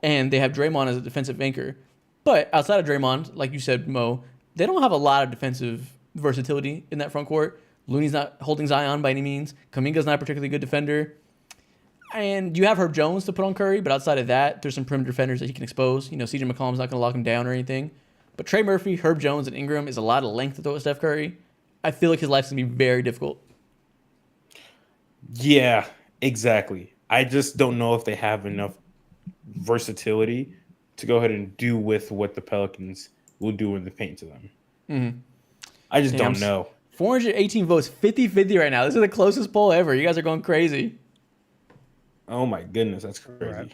and they have Draymond as a defensive anchor. But outside of Draymond, like you said, Mo, they don't have a lot of defensive versatility in that front court. Looney's not holding Zion by any means. Kuminga's not a particularly good defender. And you have Herb Jones to put on Curry, but outside of that, there's some perimeter defenders that he can expose. You know, CJ McCollum's not going to lock him down or anything. But Trey Murphy, Herb Jones, and Ingram is a lot of length to throw at Steph Curry. I feel like his life's going to be very difficult. Yeah, exactly. I just don't know if they have enough versatility to go ahead and do with what the Pelicans will do in the paint to them. Mm-hmm. I just don't know. 418 votes, 50-50 right now. This is the closest poll ever. You guys are going crazy. Oh, my goodness. That's crazy. Right.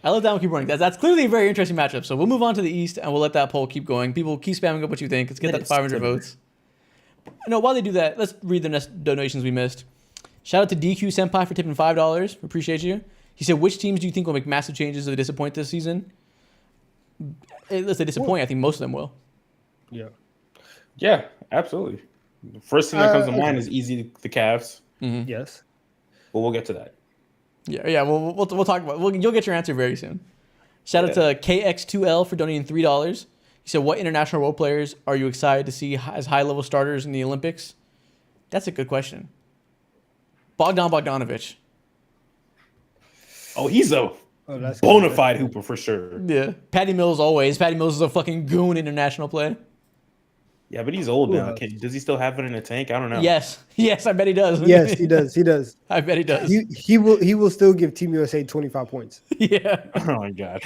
I let that one keep running. That's clearly a very interesting matchup. So we'll move on to the East, and we'll let that poll keep going. People keep spamming up what you think. Let's get that 500 votes. No, while they do that, let's read the next donations we missed. Shout out to DQ Senpai for tipping $5. Appreciate you. He said, which teams do you think will make massive changes or disappoint this season? Let's say disappoint. I think most of them will. Yeah. Yeah, absolutely. The first thing that comes to mind is easy the Cavs. Mm-hmm. Yes. But we'll get to that. Yeah. We'll talk about it. You'll get your answer very soon. Shout out to KX2L for donating $3. He said, what international role players are you excited to see as high-level starters in the Olympics? That's a good question. Bogdanovic. Oh, he's a bona fide hooper for sure. Yeah. Patty Mills always. Patty Mills is a fucking goon international play. Yeah, but he's old Who now. else? Does he still have it in a tank? I don't know. Yes, I bet he does. Yes, he does. He does. I bet he does. He will still give Team USA 25 points. Yeah. Oh my god.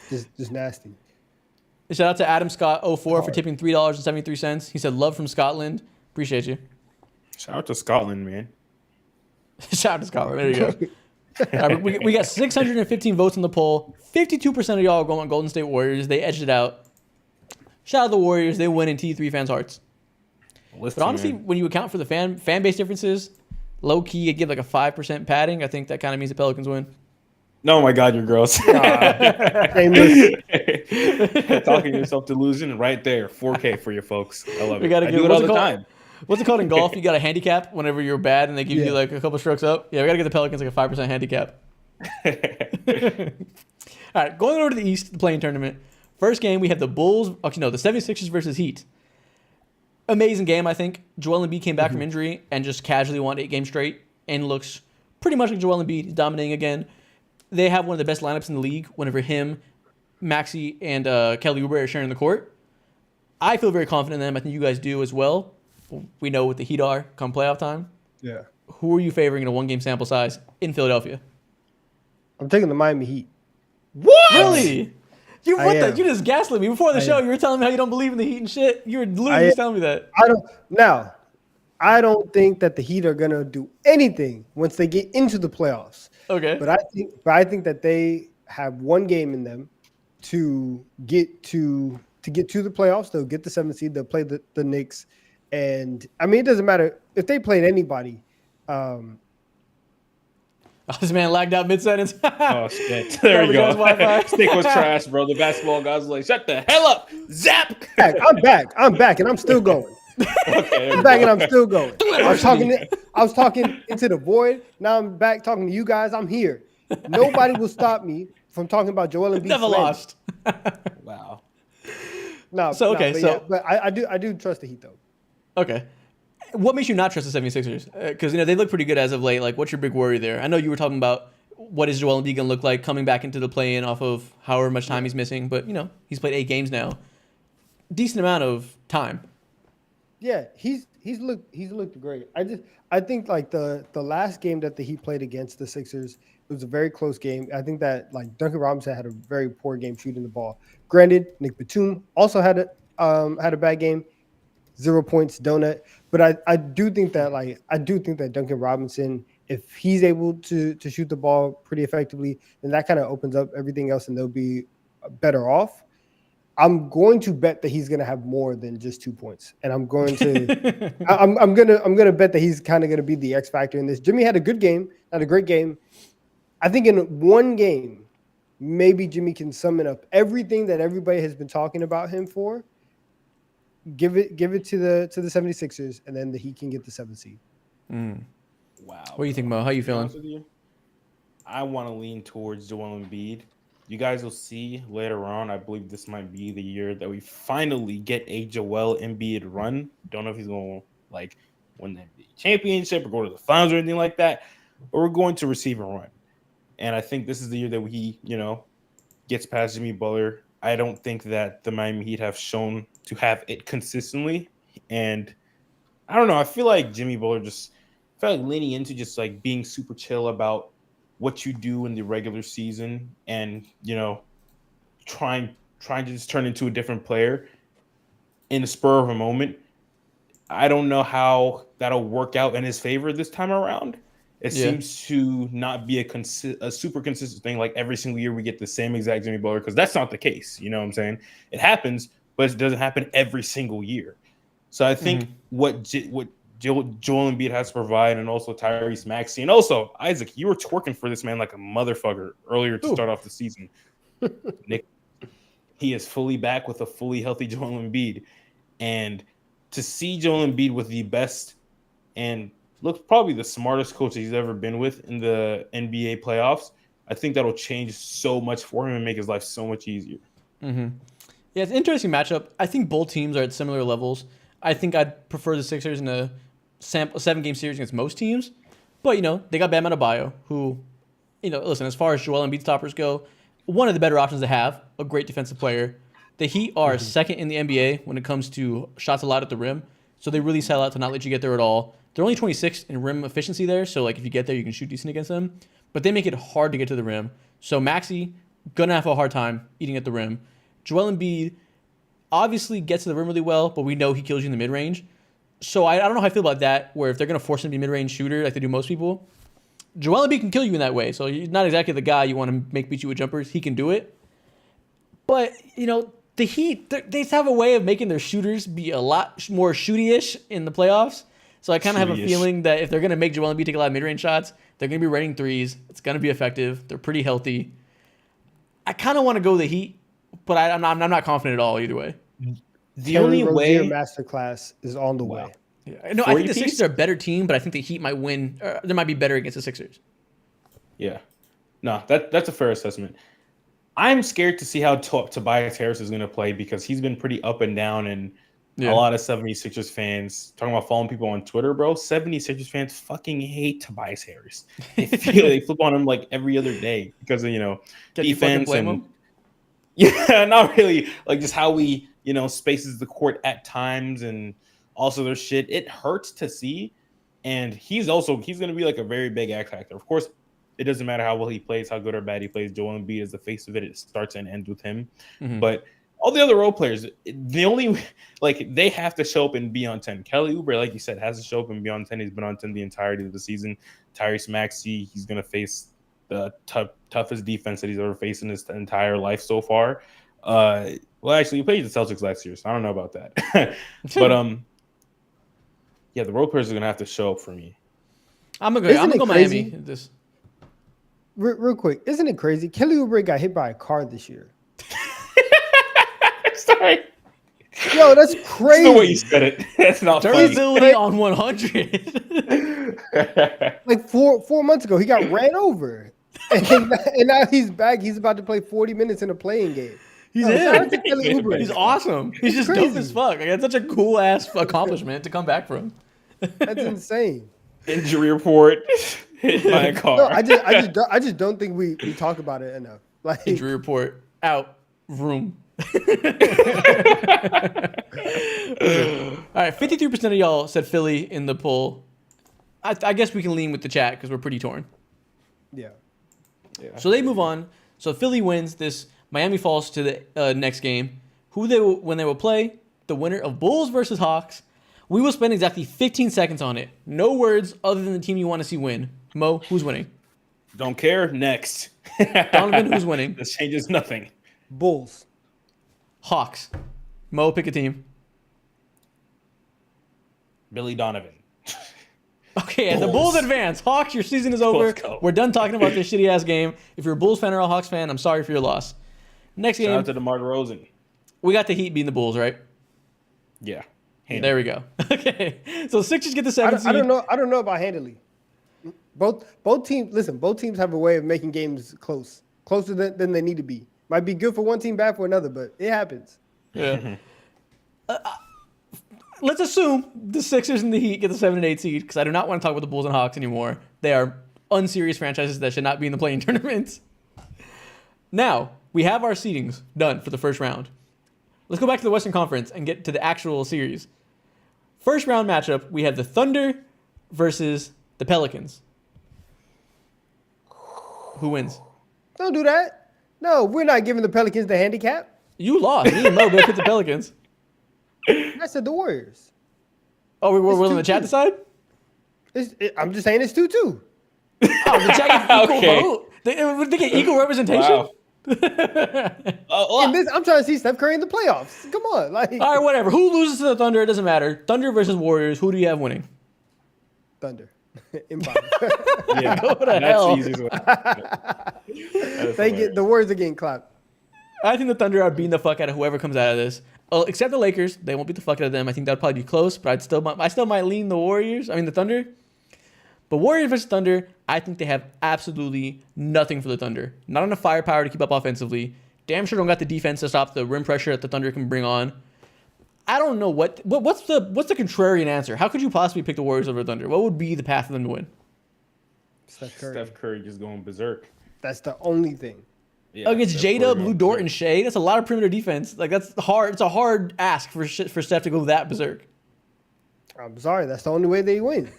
Just nasty. Shout out to Adam Scott 04 for tipping $3.73. He said, "Love from Scotland. Appreciate you." Shout out to Scotland, man. Shout out to Scotland. There you go. All right, we got 615 votes in the poll. 52% of y'all are going Golden State Warriors. They edged it out. Shout out to the Warriors. They win in T3 fans' hearts. Listen, But honestly, man. when you account for the fan base differences, low key, you give like a 5% padding. I think that kind of means the Pelicans win. Oh my god, you're gross. Shameless. Talking yourself delusion right there. 4K for you folks. I love We it. gotta I give do it what's all it the called? time. What's it called in golf? You got a handicap whenever you're bad, and they give Yeah. you like a couple strokes up. Yeah, we gotta get the Pelicans like a 5% handicap. All right, going over to the East, the playing tournament. First game, we have the Bulls. Actually, no, the 76ers versus Heat. Amazing game, I think. Joel Embiid came back from injury and just casually won 8 games straight and looks pretty much like Joel Embiid. He's dominating again. They have one of the best lineups in the league whenever him, Maxey, and Kelly Oubre are sharing the court. I feel very confident in them. I think you guys do as well. We know what the Heat are come playoff time. Yeah. Who are you favoring in a 1-game sample size in Philadelphia? I'm taking the Miami Heat. What? Really? You I what the? am. You just gaslit me before the I show. am. You were telling me how you don't believe in the Heat and shit. You were literally just telling me that. I don't think that the Heat are gonna do anything once they get into the playoffs. Okay. But I think that they have one game in them to get to the playoffs. They'll get the 7th seed. They'll play the Knicks, and I mean it doesn't matter if they played anybody. Oh, this man lagged out mid-sentence. Oh shit! There we Probably got go. his Wi-Fi. Stick was trash, bro. The basketball guys was like, "Shut the hell up, Zap." I'm back, and I'm still going. Okay, I'm back, and I'm still going. I was talking into the void. Now I'm back talking to you guys. I'm here. Nobody will stop me from talking about Joel Embiid. Never lost. Wow. But I do trust the Heat though. Okay. What makes you not trust the 76ers? Because they look pretty good as of late. Like, what's your big worry there? I know you were talking about what is Joel Embiid going to look like coming back into the play-in off of however much time he's missing. But, he's played 8 games now. Decent amount of time. Yeah, he's looked great. I think like the last game that the Heat played against the Sixers, it was a very close game. I think that like Duncan Robinson had a very poor game shooting the ball. Granted, Nick Batum also had a bad game, 0 points, donut. But I do think that Duncan Robinson, if he's able to shoot the ball pretty effectively, then that kind of opens up everything else, and they'll be better off. I'm going to bet that he's going to have more than just 2 points, and I'm going to I'm gonna bet that he's kind of going to be the X factor in this. Jimmy had a good game, not a great game. I think in one game, maybe Jimmy can summon up everything that everybody has been talking about him for. Give it to the 76ers, and then the Heat can get the 7th seed. Wow. What do you think, Mo? How you feeling? I want to lean towards Joel Embiid. You guys will see later on. I believe this might be the year that we finally get a Joel Embiid run. Don't know if he's going to like win the NBA championship or go to the finals or anything like that, but we're going to receive a run. And I think this is the year that he, gets past Jimmy Butler. I don't think that the Miami Heat have shown to have it consistently. And I don't know. I feel like Jimmy Butler just felt like leaning into just like being super chill about what you do in the regular season and, trying to just turn into a different player in the spur of a moment. I don't know how that'll work out in his favor this time around. It seems to not be a super consistent thing. Like every single year we get the same exact Jimmy Butler, because that's not the case. You know what I'm saying? It happens, but it doesn't happen every single year. So I think what Joel Embiid has to provide, and also Tyrese Maxey, and also Isaac, you were twerking for this man like a motherfucker earlier to start off the season. Nick, he is fully back with a fully healthy Joel Embiid, and to see Joel Embiid with the best and looks probably the smartest coach he's ever been with in the NBA playoffs, I think that'll change so much for him and make his life so much easier. Mm-hmm. Yeah, it's an interesting matchup. I think both teams are at similar levels. I think I'd prefer the Sixers in a 7-game series against most teams. But, they got Bam Adebayo, who, listen, as far as Joel Embiid stoppers go, one of the better options to have, a great defensive player. The Heat are second in the NBA when it comes to shots allowed at the rim. So they really sell out to not let you get there at all. They're only 26th in rim efficiency there. So like if you get there, you can shoot decent against them. But they make it hard to get to the rim. So Maxey, gonna have a hard time eating at the rim. Joel Embiid obviously gets to the rim really well, but we know he kills you in the mid-range. So I don't know how I feel about that, where if they're going to force him to be a mid-range shooter like they do most people, Joel Embiid can kill you in that way. So he's not exactly the guy you want to make beat you with jumpers. He can do it. But, the Heat, they have a way of making their shooters be a lot more shooty-ish in the playoffs. So I kind of have a feeling that if they're going to make Joel Embiid take a lot of mid-range shots, they're going to be raining threes. It's going to be effective. They're pretty healthy. I kind of want to go the Heat, but I'm not confident at all either way. The only way masterclass is on the way. Yeah. No, I think the Sixers are a better team, but I think the Heat might win. They might be better against the Sixers. Yeah. No, that's a fair assessment. I'm scared to see how Tobias Harris is going to play because he's been pretty up and down, and a lot of 76ers fans, talking about following people on Twitter, bro, 76ers fans fucking hate Tobias Harris. They flip on him like every other day because of, defense and yeah, not really. Like just how we, spaces the court at times and also their shit. It hurts to see. And he's going to be like a very big X factor. Of course, it doesn't matter how well he plays, how good or bad he plays. Joel Embiid is the face of it. It starts and ends with him. Mm-hmm. But all the other role players, they have to show up and be on 10. Kelly Oubre, like you said, has to show up and be on 10. He's been on 10 the entirety of the season. Tyrese Maxey, he's going to face the toughest defense that he's ever faced in his entire life so far. Actually, he played the Celtics last year, so I don't know about that. But the role players are gonna have to show up for me. I'm gonna go Miami. This real quick, isn't it crazy? Kelly Oubre got hit by a car this year. Sorry. Yo, that's crazy. That's the way you said it. That's not durability on 100. Like four months ago, he got ran over. And now he's back. He's about to play 40 minutes in a playing game. He's awesome. He's just crazy. Dope as fuck. Like, that's such a cool ass accomplishment to come back from. That's insane. Injury report. Hit by a car. No, I just don't think we talk about it enough. Like injury report out room. All right, 53% of y'all said Philly in the poll. I guess we can lean with the chat because we're pretty torn. Yeah. So they move on. So Philly wins this. Miami falls to the next game. When they will play, the winner of Bulls versus Hawks. We will spend exactly 15 seconds on it. No words other than the team you want to see win. Mo, who's winning? Don't care. Next. Donovan, who's winning? This changes nothing. Bulls. Hawks. Mo, pick a team. Billy Donovan. Okay, and the Bulls advance. Hawks, your season is over. We're done talking about this shitty ass game. If you're a Bulls fan or a Hawks fan, I'm sorry for your loss. Next game. Shout out to DeMar DeRozan. We got the Heat beating the Bulls, right? Yeah. There we go. Okay, so Sixers get the 7th seed. I don't know about handily. Both teams have a way of making games closer than they need to be. Might be good for one team, bad for another, but it happens. Yeah. Let's assume the Sixers and the Heat get the 7 and 8 seed because I do not want to talk about the Bulls and Hawks anymore. They are unserious franchises that should not be in the playing tournaments. Now, we have our seedings done for the first round. Let's go back to the Western Conference and get to the actual series. First round matchup, we have the Thunder versus the Pelicans. Who wins? Don't do that. No, we're not giving the Pelicans the handicap. You lost. Me and Mo both picked the Pelicans. I said the Warriors. Oh, we're willing to chat decide? I'm just saying it's 2-2. Oh, the chat gets equal vote? They get equal representation? Wow. In this, I'm trying to see Steph Curry in the playoffs. Come on. All right, whatever. Who loses to the Thunder? It doesn't matter. Thunder versus Warriors. Who do you have winning? Thunder. Yeah, go to hell. Easy the Warriors are getting clapped. I think the Thunder are beating the fuck out of whoever comes out of this. Except the Lakers. They won't beat the fuck out of them. I think that'd probably be close, but I still might lean the Thunder. But Warriors versus Thunder, I think they have absolutely nothing for the Thunder. Not enough firepower to keep up offensively. Damn sure don't got the defense to stop the rim pressure that the Thunder can bring on. I don't know what's the contrarian answer. How could you possibly pick the Warriors over the Thunder? What would be the path for them to win? Steph Curry. Steph Curry just going berserk. That's the only thing. Yeah, against J-Dub, Lou Dort, good. and Shea. That's a lot of perimeter defense. Like that's hard. It's a hard ask for Steph to go that berserk. I'm sorry. That's the only way they win.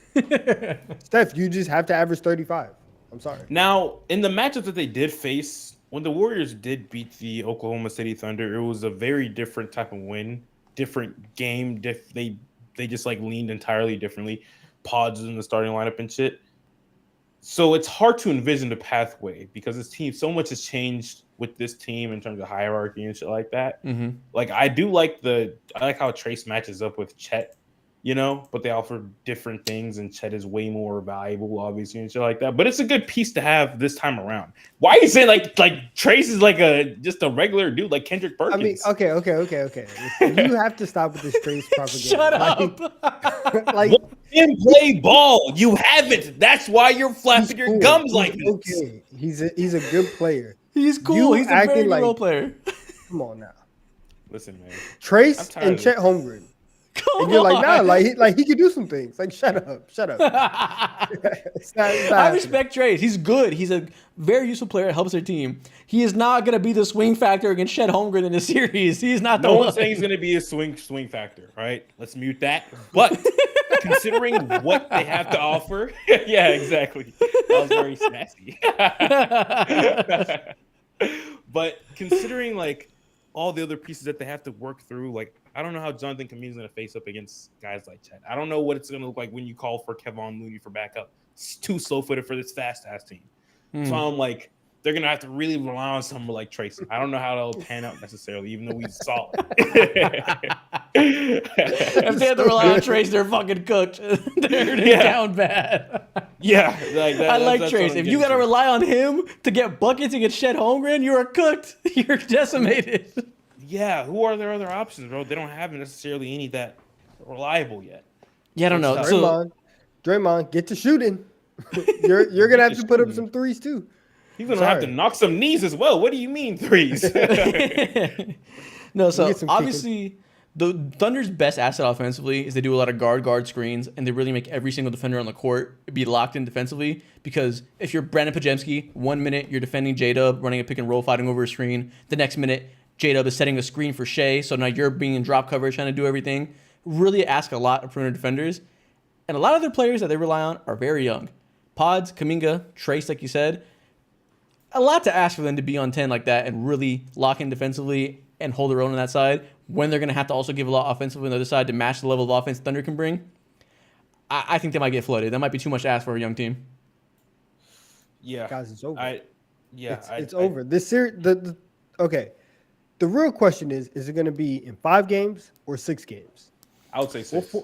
Steph, you just have to average 35. I'm sorry. Now, in the matchup that they did face, when the Warriors did beat the Oklahoma City Thunder, it was a very different type of win, different game. They just like leaned entirely differently. Pods in the starting lineup and shit. So it's hard to envision the pathway because this team, so much has changed with this team in terms of hierarchy and shit like that. Mm-hmm. Like I like how Trace matches up with Chet, but they offer different things and Chet is way more valuable, obviously, and shit like that. But it's a good piece to have this time around. Why are you saying like Trace is like just a regular dude like Kendrick Perkins? I mean, okay. You have to stop with this Trace propaganda. Shut up. Like him play ball. You haven't. That's why you're flapping your gums like this. Okay, he's a good player. He's cool. You He's a very acting good like- role player. Come on now, Listen, man. Trace tired and of Chet Holmgren. Come And you're like, on. nah, he could do some things. Like, shut up. It's not I happening. respect Trace. He's good. He's a very useful player. Helps their team. He is not going to be the swing factor against Chet Holmgren in the series. He's not the No one. one's saying he's going to be a swing factor, right? Let's mute that. But considering what they have to offer, yeah, exactly. That was very sassy. But considering like all the other pieces that they have to work through, like I don't know how Jonathan Kaminga is going to face up against guys like Chet. I don't know what it's going to look like when you call for Kevon Looney for backup. It's too slow-footed for this fast-ass team. So I'm like, they're going to have to really rely on someone like Tracy. I don't know how that'll pan out necessarily, even though we saw it. If they have to rely on Trace, they're fucking cooked. They're down bad. Yeah. Like that, I like that's Trace. what I'm If you got to getting rely on him to get buckets against Chet Holmgren, you are cooked. You're decimated. Yeah, who are their other options, bro? They don't have necessarily any that reliable yet. Yeah, I don't know. So, Draymond, get to shooting. You're gonna have to put up some threes too. He's gonna have to knock some knees as well. What do you mean threes? no, so Get some obviously the Thunder's best asset offensively is they do a lot of guard screens and they really make every single defender on the court be locked in defensively because if you're Brandon Pajemski, 1 minute you're defending J-Dub, running a pick and roll, fighting over a screen. The next minute, J-Dub is setting a screen for Shea, so now you're being in drop coverage trying to do everything. Really ask a lot of perimeter defenders. And a lot of their players that they rely on are very young. Pods, Kaminga, Trace, like you said. A lot to ask for them to be on 10 like that and really lock in defensively and hold their own on that side when they're going to have to also give a lot offensively on the other side to match the level of offense Thunder can bring. I think they might get flooded. That might be too much to ask for a young team. Yeah. Guys, it's over. It's over. This series, okay. The real question is it going to be in 5 games or 6 games? I would say 6.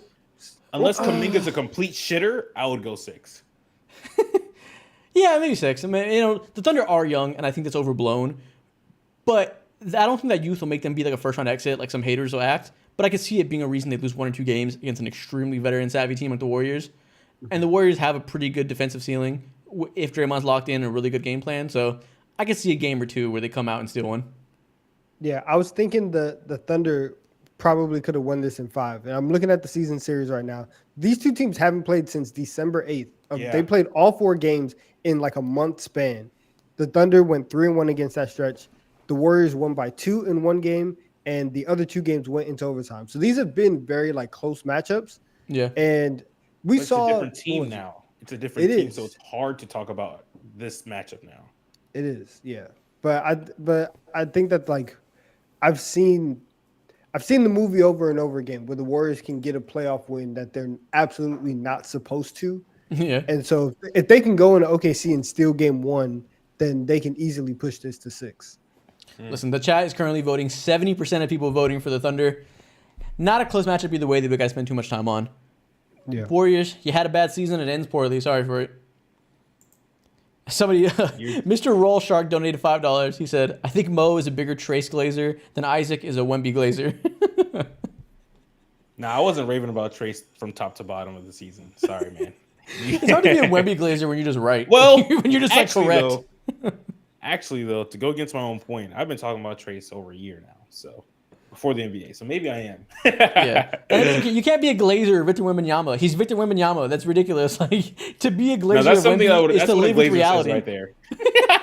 Unless Kaminga's a complete shitter, I would go 6. Yeah, maybe 6. I mean, the Thunder are young, and I think that's overblown. But I don't think that youth will make them be like a first-round exit, like some haters will act. But I could see it being a reason they lose 1 or 2 games against an extremely veteran-savvy team like the Warriors. And the Warriors have a pretty good defensive ceiling if Draymond's locked in a really good game plan. So I could see a game or 2 where they come out and steal one. Yeah, I was thinking the Thunder probably could have won this in 5. And I'm looking at the season series right now. These two teams haven't played since December 8th. They played all 4 games in like a month span. The Thunder went 3-1 against that stretch. The Warriors won by 2 in 1 game, and the other 2 games went into overtime. So these have been very like close matchups. Yeah. And we saw a different team now. It's a different team, so it's hard to talk about this matchup now. It is, yeah. But I think that like I've seen the movie over and over again where the Warriors can get a playoff win that they're absolutely not supposed to. Yeah. And so if they can go into OKC and steal game 1, then they can easily push this to 6. Listen, the chat is currently voting. 70% of people voting for the Thunder. Not a close matchup either way that we guys spend too much time on. Yeah. Warriors, you had a bad season. It ends poorly. Sorry for it. Somebody, Mr. Roll Shark donated $5. He said, I think Mo is a bigger Trace Glazer than Isaac is a Wemby Glazer. Nah, I wasn't raving about Trace from top to bottom of the season. Sorry, man. It's hard to be a Wemby Glazer when you're just right. Well, when you're just like correct. Actually, though, to go against my own point, I've been talking about Trace over a year now. So before the NBA. So maybe I am. Yeah, and you can't be a Glazer, Victor Wembanyama. He's Victor Wembanyama. That's ridiculous. Like to be a Glazer, No, that's something is to live with reality. right there.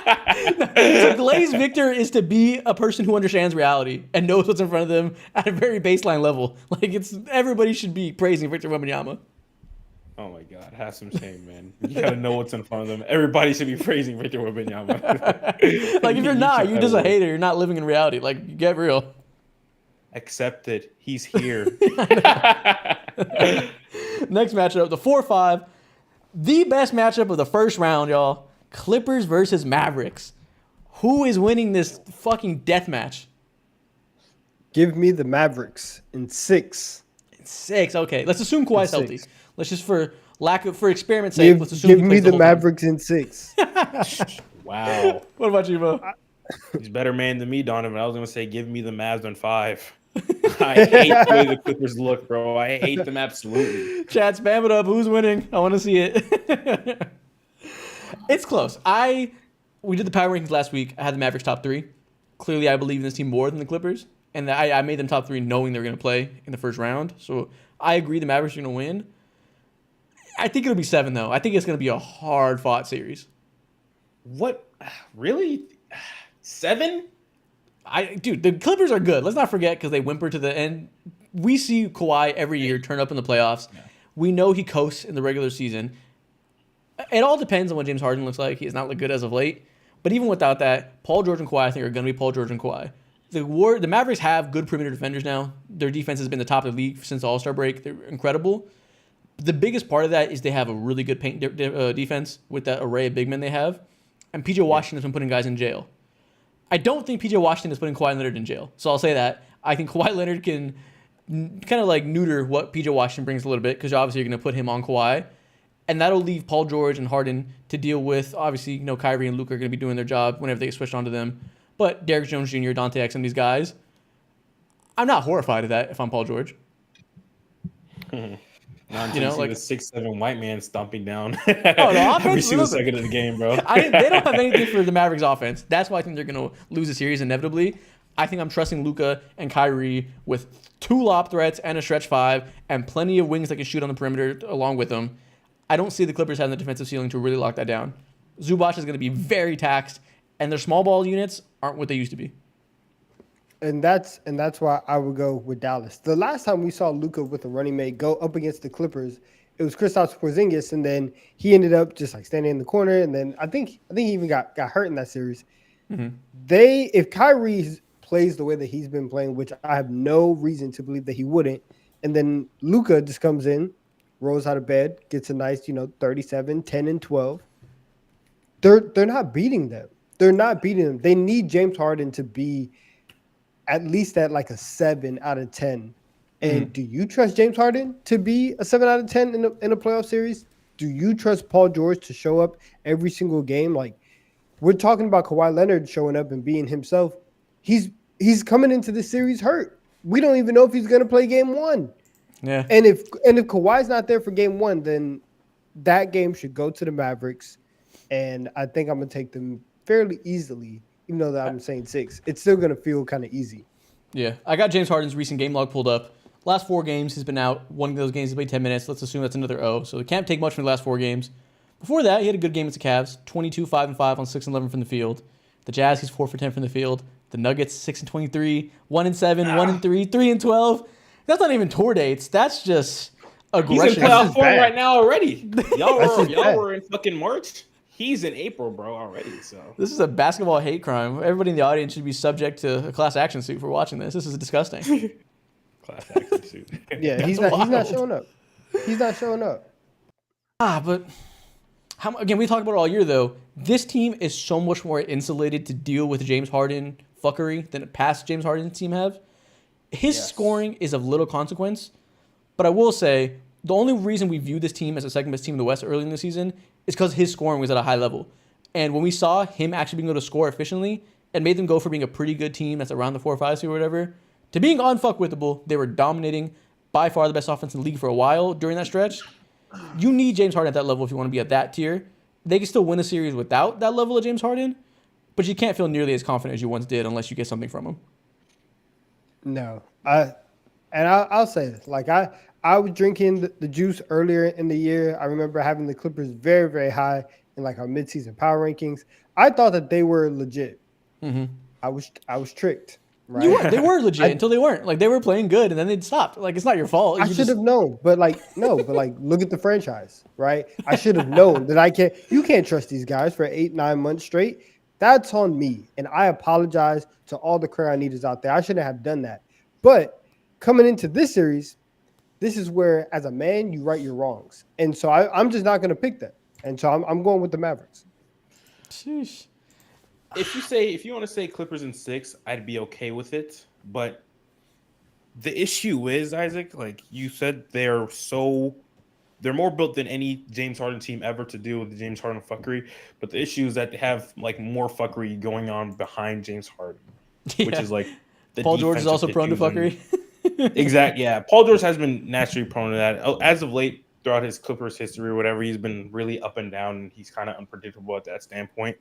To glaze Victor is to be a person who understands reality and knows what's in front of them at a very baseline level. Like everybody should be praising Victor Wembanyama. Oh my God, have some shame, man. You gotta know what's in front of them. Everybody should be praising Victor Wembanyama. Like if you're not, you're just a hater. You're not living in reality. Like get real. Accept it. He's here. Next matchup, the 4-5, the best matchup of the first round, y'all. Clippers versus Mavericks. Who is winning this fucking death match? Give me the Mavericks in 6. In 6, okay. Let's assume Kawhi's healthy. Let's just for experiment's sake, let's assume give me the Mavericks in 6. Wow. What about you, Mo? He's a better man than me, Donovan. I was gonna say give me the Mavs on 5. I hate the way the Clippers look, bro. I hate them absolutely. Chat, spam it up. Who's winning? I want to see it. It's close. We did the power rankings last week. I had the Mavericks top 3. Clearly, I believe in this team more than the Clippers, and I made them top 3 knowing they were going to play in the first round. So I agree the Mavericks are going to win. I think it'll be 7 though. I think it's going to be a hard fought series. What? Really? 7? Dude, the Clippers are good. Let's not forget because they whimper to the end. We see Kawhi every year turn up in the playoffs. Yeah. We know he coasts in the regular season. It all depends on what James Harden looks like. He has not looked good as of late. But even without that, Paul George and Kawhi, I think, are going to be Paul George and Kawhi. The Mavericks have good perimeter defenders now. Their defense has been the top of the league since the All-Star break. They're incredible. The biggest part of that is they have a really good paint defense with that array of big men they have. And P.J. Washington has been putting guys in jail. I don't think P.J. Washington is putting Kawhi Leonard in jail. So I'll say that. I think Kawhi Leonard can kind of like neuter what P.J. Washington brings a little bit because obviously you're going to put him on Kawhi. And that'll leave Paul George and Harden to deal with. Obviously, Kyrie and Luka are going to be doing their job whenever they get switched onto them. But Derrick Jones Jr., Dante Exum, these guys, I'm not horrified of that if I'm Paul George. Like the 6'7" white man stomping down the every single second of the game, bro. They don't have anything for the Mavericks offense. That's why I think they're going to lose the series inevitably. I think I'm trusting Luka and Kyrie with 2 lob threats and a stretch 5 and plenty of wings that can shoot on the perimeter along with them. I don't see the Clippers having the defensive ceiling to really lock that down. Zubac is going to be very taxed, and their small ball units aren't what they used to be. And that's why I would go with Dallas. The last time we saw Luka with a running mate go up against the Clippers, it was Kristaps Porzingis, and then he ended up just like standing in the corner. And then I think he even got hurt in that series. Mm-hmm. If Kyrie plays the way that he's been playing, which I have no reason to believe that he wouldn't, and then Luka just comes in, rolls out of bed, gets a nice 37, 10, and 12. They're not beating them. They're not beating them. They need James Harden to be at least at like a 7 out of 10. And do you trust James Harden to be a 7 out of 10 in a playoff series? Do you trust Paul George to show up every single game? Like, we're talking about Kawhi Leonard showing up and being himself. He's coming into this series hurt. We don't even know if he's going to play game 1. Yeah. And if Kawhi's not there for game 1, then that game should go to the Mavericks. And I think I'm going to take them fairly easily. Even though that I'm saying 6, it's still going to feel kind of easy. Yeah. I got James Harden's recent game log pulled up. Last 4 games, he's been out. One of those games, he played 10 minutes. Let's assume that's another O. So it can't take much from the last 4 games. Before that, he had a good game against the Cavs. 22, 5-5 on 6-11 from the field. The Jazz, he's 4 for 10 from the field. The Nuggets, 6-23, 1-7, 1-3, 3-12. That's not even tour dates. That's just aggression. He's in playoff form right now already. Y'all were in fucking March. He's in April, bro, already. So this is a basketball hate crime. Everybody in the audience should be subject to a class action suit for watching this. This is disgusting. Class action suit. Yeah, he's not showing up. He's not showing up. But again, we talked about it all year though. This team is so much more insulated to deal with James Harden fuckery than past James Harden team have. His scoring is of little consequence, but I will say the only reason we view this team as the second best team in the West early in the season is because his scoring was at a high level. And when we saw him actually being able to score efficiently, it made them go from being a pretty good team that's around the 4-5 seed or whatever to being unfuckwittable. They were dominating by far the best offense in the league for a while during that stretch. You need James Harden at that level if you want to be at that tier. They can still win a series without that level of James Harden, but you can't feel nearly as confident as you once did unless you get something from him. No, I'll say this. Like I was drinking the juice earlier in the year. I remember having the Clippers very, very high in like our midseason power rankings. I thought that they were legit. Mm-hmm. I was tricked, You right? were. They were legit I until they weren't. Like they were playing good, and then they'd stopped. Like it's not your fault. I You should just have known, but like no, but like look at the franchise, right? I should have known that I can't. You can't trust these guys for 8-9 months straight. That's on me, and I apologize to all the Carolinians out there. I shouldn't have done that. But coming into this series, this is where, as a man, you right your wrongs, and so I'm just not going to pick that, and so I'm going with the Mavericks. Sheesh. If you want to say Clippers in 6, I'd be okay with it. But the issue is, Isaac, like you said, they're more built than any James Harden team ever to deal with the James Harden fuckery. But the issue is that they have like more fuckery going on behind James Harden, which is like the Paul George is also prone to fuckery. Exactly. Yeah. Paul George has been naturally prone to that. As of late, throughout his Clippers history or whatever, he's been really up and down, and he's kind of unpredictable at that standpoint.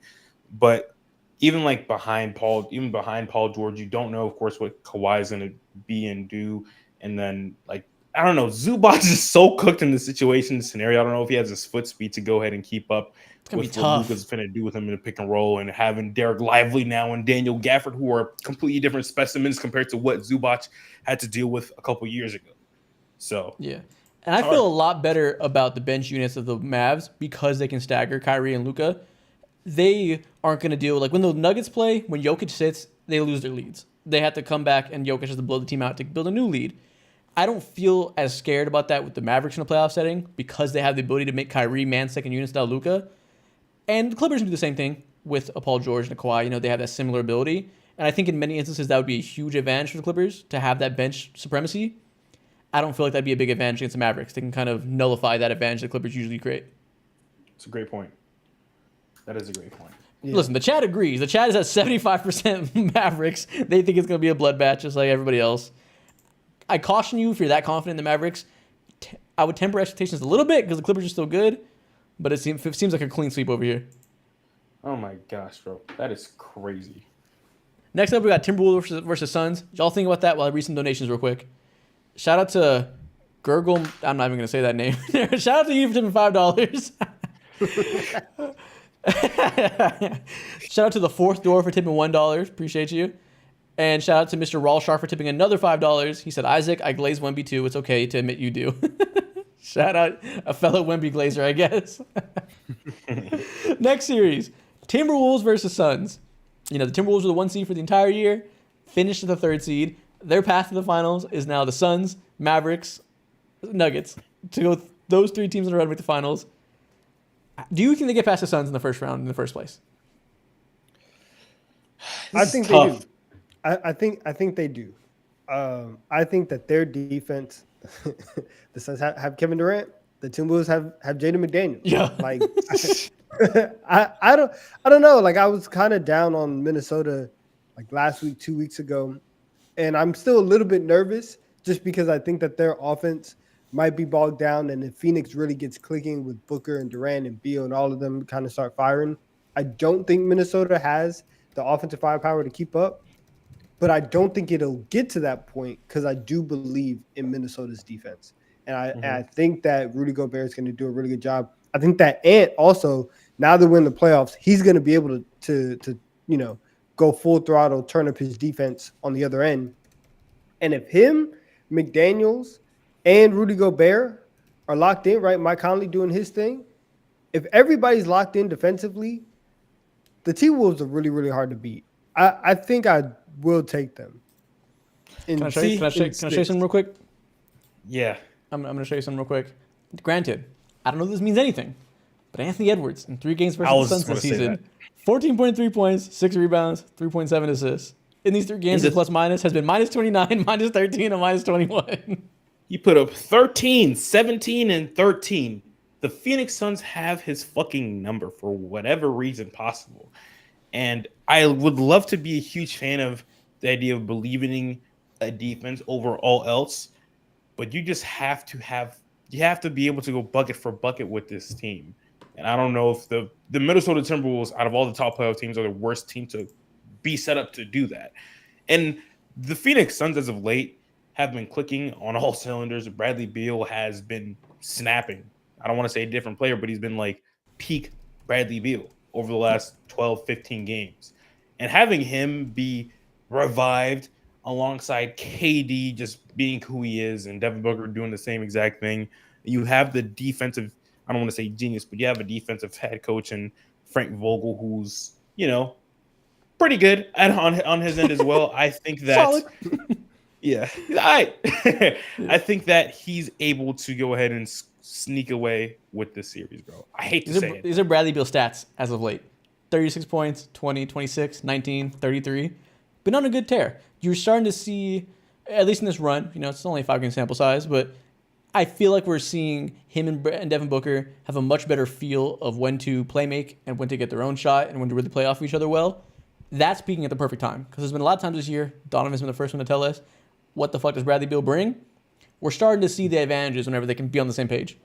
But even behind Paul George, you don't know, of course, what Kawhi is going to be and do. And then, I don't know, Zubac is so cooked in the situation, scenario. I don't know if he has his foot speed to go ahead and keep up with what Luka's going to do with him in the pick and roll, and having Derek Lively now and Daniel Gafford, who are completely different specimens compared to what Zubac had to deal with a couple years ago. So yeah. And I feel a lot better about the bench units of the Mavs because they can stagger Kyrie and Luka. They aren't going to deal when the Nuggets play, when Jokic sits, they lose their leads. They have to come back, and Jokic has to blow the team out to build a new lead. I don't feel as scared about that with the Mavericks in a playoff setting because they have the ability to make Kyrie man second unit style Luka. And the Clippers do the same thing with a Paul George and a Kawhi. They have that similar ability. And I think in many instances that would be a huge advantage for the Clippers to have that bench supremacy. I don't feel like that'd be a big advantage against the Mavericks. They can kind of nullify that advantage the Clippers usually create. It's a great point. That is a great point. Yeah. Listen, the chat agrees. The chat is at 75% Mavericks. They think it's going to be a bloodbath just like everybody else. I caution you if you're that confident in the Mavericks. I would temper expectations a little bit because the Clippers are still good, but it seems like a clean sweep over here. Oh my gosh, bro. That is crazy. Next up, we got Timberwolves versus Suns. Y'all think about that while I read some donations real quick. Shout out to Gurgle. I'm not even going to say that name. Shout out to you for tipping $5. Shout out to the fourth door for tipping $1. Appreciate you. And shout out to Mr. Rawlsharp for tipping another $5. He said, Isaac, I glaze Wemby too. It's okay to admit you do. Shout out a fellow Wemby glazer, I guess. Next series, Timberwolves versus Suns. The Timberwolves were the 1 seed for the entire year, finished at the 3rd seed. Their path to the finals is now the Suns, Mavericks, Nuggets. To go those 3 teams in a row to make the finals. Do you think they get past the Suns in the first round in the first place? I think they do. I think they do. I think that their defense, the Suns have Kevin Durant, the Timberwolves have Jaden McDaniels. Yeah. I don't know. I was kind of down on Minnesota last week, 2 weeks ago, and I'm still a little bit nervous just because I think that their offense might be bogged down, and if Phoenix really gets clicking with Booker and Durant and Beal and all of them kind of start firing, I don't think Minnesota has the offensive firepower to keep up. But I don't think it'll get to that point because I do believe in Minnesota's defense. And I think that Rudy Gobert is going to do a really good job. I think that Ant also, now that we're in the playoffs, he's going to be able to go full throttle, turn up his defense on the other end. And if him, McDaniels, and Rudy Gobert are locked in, right? Mike Conley doing his thing. If everybody's locked in defensively, the T-Wolves are really, really hard to beat. I think I will take them. Can I show you something real quick? Yeah. I'm going to show you something real quick. Granted, I don't know if this means anything, but Anthony Edwards in 3 games versus the Suns this season, 14.3 points, 6 rebounds, 3.7 assists. In these 3 games, his plus minus has been minus 29, minus 13, and minus 21. He put up 13, 17, and 13. The Phoenix Suns have his fucking number for whatever reason possible. And I would love to be a huge fan of the idea of believing a defense over all else, but you just have to be able to go bucket for bucket with this team. And I don't know if the Minnesota Timberwolves, out of all the top playoff teams, are the worst team to be set up to do that. And the Phoenix Suns as of late have been clicking on all cylinders. Bradley Beal has been snapping. I don't want to say a different player, but he's been like peak Bradley Beal over the last 12, 15 games. And having him be revived alongside KD just being who he is and Devin Booker doing the same exact thing. You have the defensive, I don't want to say genius, but you have a defensive head coach and Frank Vogel who's, pretty good on his end as well. I think that yeah, I think that he's able to go ahead and sneak away with this series, bro. I hate to say it. These are Bradley Beal stats as of late. 36 points, 20, 26, 19, 33. Been on a good tear. You're starting to see, at least in this run, it's only a 5-game sample size, but I feel like we're seeing him and Devin Booker have a much better feel of when to play make and when to get their own shot and when to really play off of each other well. That's peaking at the perfect time because there's been a lot of times this year, Donovan's been the first one to tell us, what the fuck does Bradley Beal bring? We're starting to see the advantages whenever they can be on the same page.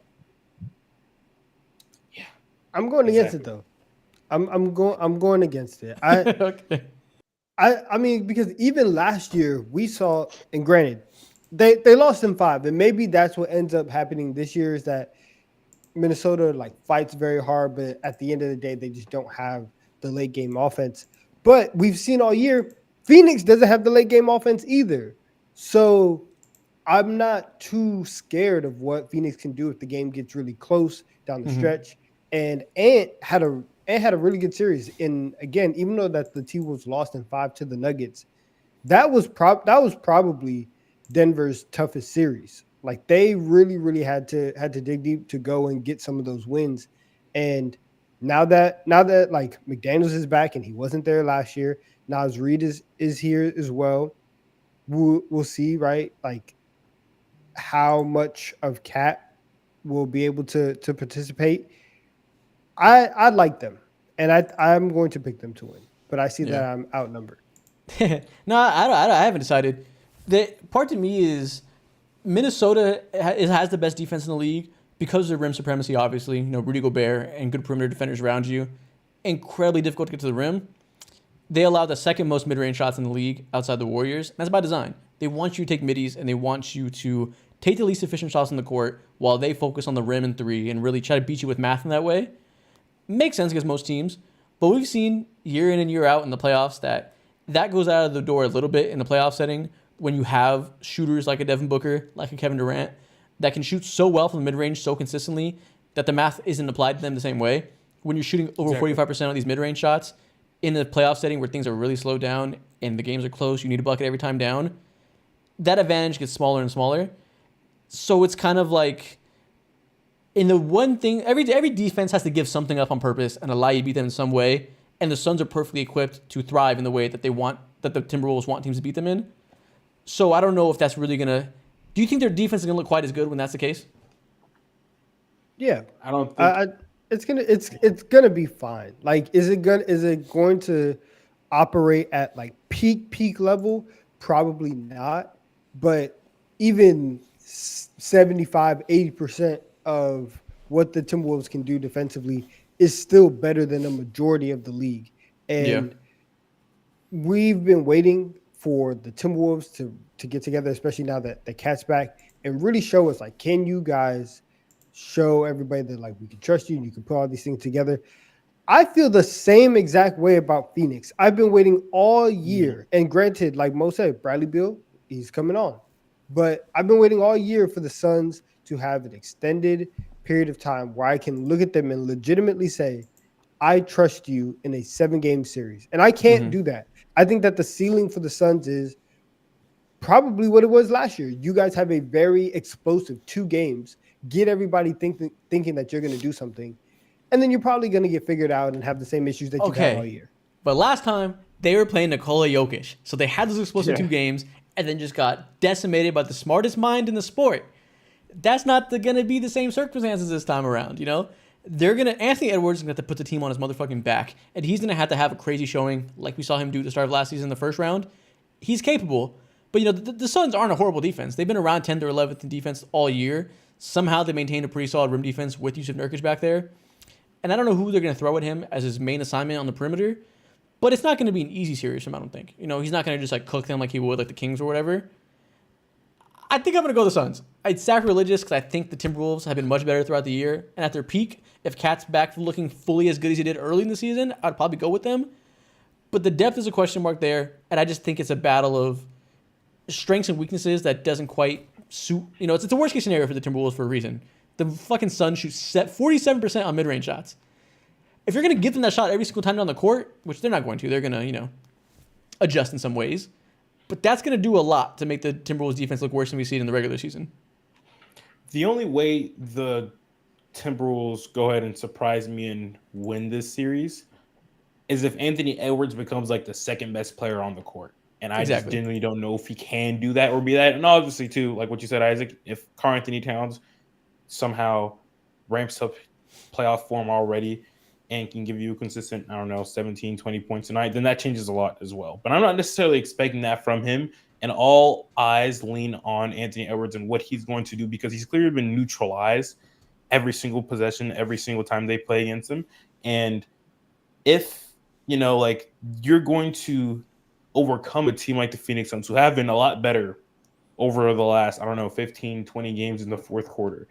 Yeah, I'm going against it though. I'm going against it. Okay. I mean, because even last year we saw, and granted, they lost in 5, and maybe that's what ends up happening this year is that Minnesota fights very hard, but at the end of the day, they just don't have the late game offense. But we've seen all year, Phoenix doesn't have the late game offense either. So I'm not too scared of what Phoenix can do if the game gets really close down the stretch. And Ant had a really good series. And again, even though that the T-Wolves lost in 5 to the Nuggets, that was probably Denver's toughest series. They really, really had to dig deep to go and get some of those wins. And now that McDaniels is back and he wasn't there last year, Naz Reid is here as well. We'll see, right? How much of Cat will be able to participate. I like them, and I'm going to pick them to win, but I see that I'm outnumbered. No, I haven't decided. The part to me is Minnesota has the best defense in the league because of their rim supremacy, obviously. Rudy Gobert and good perimeter defenders around you. Incredibly difficult to get to the rim. They allow the second most mid-range shots in the league outside the Warriors. That's by design. They want you to take middies, and they want you to take the least efficient shots on the court while they focus on the rim and 3 and really try to beat you with math in that way. Makes sense against most teams, but we've seen year in and year out in the playoffs that goes out of the door a little bit in the playoff setting when you have shooters like a Devin Booker, like a Kevin Durant, that can shoot so well from the mid-range so consistently that the math isn't applied to them the same way. When you're shooting over 45% of these mid-range shots in a playoff setting where things are really slowed down and the games are close, you need a bucket every time down, that advantage gets smaller and smaller. So it's kind of like, in the one thing, every defense has to give something up on purpose and allow you to beat them in some way. And the Suns are perfectly equipped to thrive in the way that the Timberwolves want teams to beat them in. So I don't know if that's really gonna. Do you think their defense is gonna look quite as good when that's the case? Yeah, I don't think it's gonna be fine. Is it going to operate at peak level? Probably not. But even 75-80% of what the Timberwolves can do defensively is still better than the majority of the league. And we've been waiting for the Timberwolves to get together, especially now that the Cat's back, and really show us, can you guys show everybody that, we can trust you and you can put all these things together. I feel the same exact way about Phoenix. I've been waiting all year. And granted, like Mo said, Bradley Beal, he's coming on. But I've been waiting all year for the Suns to have an extended period of time where I can look at them and legitimately say, I trust you in a 7-game series. And I can't do that. I think that the ceiling for the Suns is probably what it was last year. You guys have a very explosive 2 games, get everybody thinking that you're going to do something, and then you're probably going to get figured out and have the same issues that you've had all year. But last time, they were playing Nikola Jokic. So they had those explosive 2 games and then just got decimated by the smartest mind in the sport. That's not going to be the same circumstances this time around, They're going to, Anthony Edwards is going to have to put the team on his motherfucking back, and he's going to have a crazy showing like we saw him do at the start of last season in the first round. He's capable, but the Suns aren't a horrible defense. They've been around 10th or 11th in defense all year. Somehow they maintained a pretty solid rim defense with Jusuf Nurkic back there. And I don't know who they're going to throw at him as his main assignment on the perimeter, But it's not going to be an easy series for him, I don't think. He's not going to just like cook them like he would like the Kings or whatever. I think I'm going to go the Suns. It's sacrilegious because I think the Timberwolves have been much better throughout the year. And at their peak, if Cat's back looking fully as good as he did early in the season, I'd probably go with them. But the depth is a question mark there. And I just think it's a battle of strengths and weaknesses that doesn't quite suit. It's a worst case scenario for the Timberwolves for a reason. The fucking Suns shoot 47% on mid-range shots. If you're going to give them that shot every single time down the court, which they're not going to, they're going to, adjust in some ways. But that's going to do a lot to make the Timberwolves defense look worse than we see it in the regular season. The only way the Timberwolves go ahead and surprise me and win this series is if Anthony Edwards becomes like the second best player on the court. And I just genuinely don't know if he can do that or be that. And obviously, too, like what you said, Isaac, if Karl Anthony Towns somehow ramps up playoff form already and can give you a consistent, 17, 20 points a night, then that changes a lot as well. But I'm not necessarily expecting that from him. And all eyes lean on Anthony Edwards and what he's going to do because he's clearly been neutralized every single possession, every single time they play against him. And if, you're going to overcome a team like the Phoenix Suns, who have been a lot better over the last, 15, 20 games in the fourth quarter,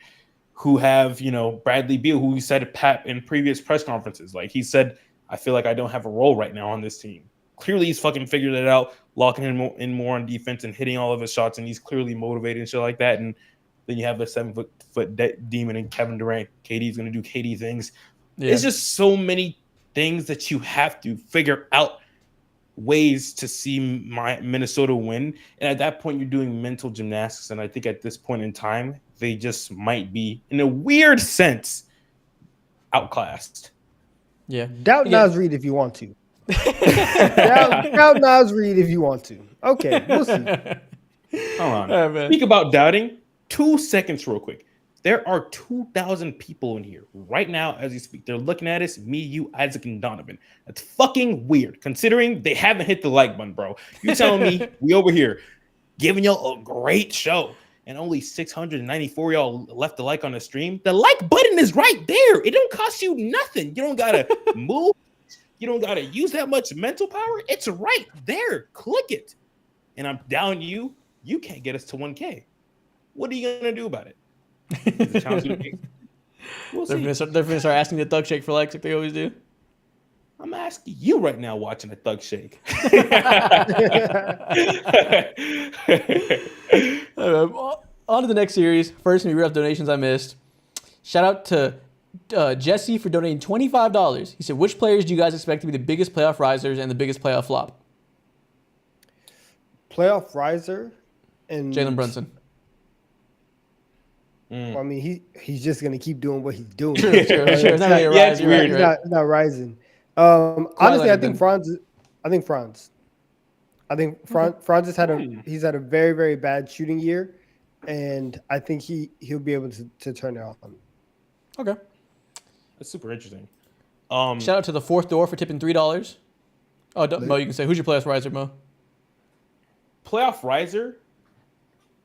who have, Bradley Beal, who he said in previous press conferences, like he said, I feel like I don't have a role right now on this team. Clearly, he's fucking figured it out, locking him in more on defense and hitting all of his shots, and he's clearly motivated and shit like that. And then you have the 7-foot demon and Kevin Durant. KD's going to do KD things. Yeah. It's just so many things that you have to figure out ways to see Minnesota win. And at that point, you're doing mental gymnastics. And I think at this point in time, they just might be, in a weird sense, outclassed. Yeah. Doubt Nas Reed if you want to. doubt Nas Reed if you want to. Okay, we'll see. Hold on. Right, speak about doubting. 2 seconds real quick. There are 2,000 people in here right now as you speak. They're looking at us, me, you, Isaac, and Donovan. That's fucking weird, considering they haven't hit the like button, bro. You telling me we over here giving y'all a great show, and only 694 y'all left the like on the stream? The like button is right there. It don't cost you nothing. You don't got to move. You don't got to use that much mental power. It's right there. Click it. And I'm down you. You can't get us to 1K. What are you going to do about it? We'll they're going to start asking the Thug Shake for likes like they always do. I'm asking you right now watching a Thug Shake. On to the next series. First, we read off donations I missed. Shout out to Jesse for donating $25. He said, which players do you guys expect to be the biggest playoff risers and the biggest playoff flop? Playoff riser and Jalen Brunson. Well, I mean, he's just gonna keep doing what he's doing. Sure. It's not really a rise. He's not rising. Honestly, I think Franz. Franz has had a very, very bad shooting year, and I think he'll be able to turn it on. Okay, that's super interesting. Shout out to the fourth door for tipping $3. Oh, Mo, you can say who's your playoff riser, Mo? Playoff riser.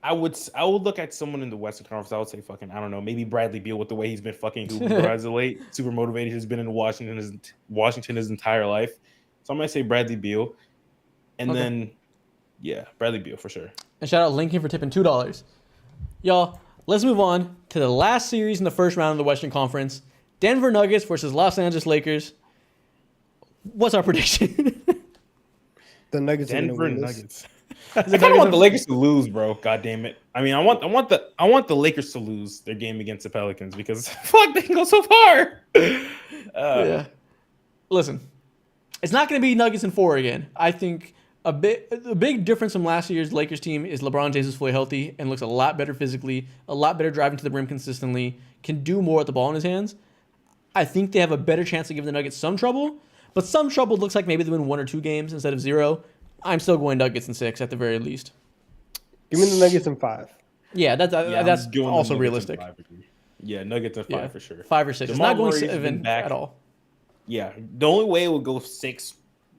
I would look at someone in the Western Conference. I would say fucking, I don't know, maybe Bradley Beal with the way he's been fucking hooping as of late. Super motivated. He's been in Washington his entire life. So I'm going to say Bradley Beal. And then, yeah, Bradley Beal for sure. And shout out Lincoln for tipping $2. Y'all, let's move on to the last series in the first round of the Western Conference. Denver Nuggets versus Los Angeles Lakers. What's our prediction? The Nuggets. Denver Nuggets. I kind of want the Lakers to lose, bro. God damn it. I mean, I want the Lakers to lose their game against the Pelicans because fuck, they can go so far. Yeah. Listen, it's not going to be Nuggets in 4 again. I think a big difference from last year's Lakers team is LeBron James is fully healthy and looks a lot better physically, a lot better driving to the rim consistently, can do more with the ball in his hands. I think they have a better chance of giving the Nuggets some trouble, but some trouble looks like maybe they win 1 or 2 games instead of 0. I'm still going Nuggets in 6 at the very least. Give me the Nuggets in 5. Yeah, that's also realistic. Yeah, Nuggets in 5 for sure. 5 or 6. It's not going 7 at all. Yeah, the only way it would go 6,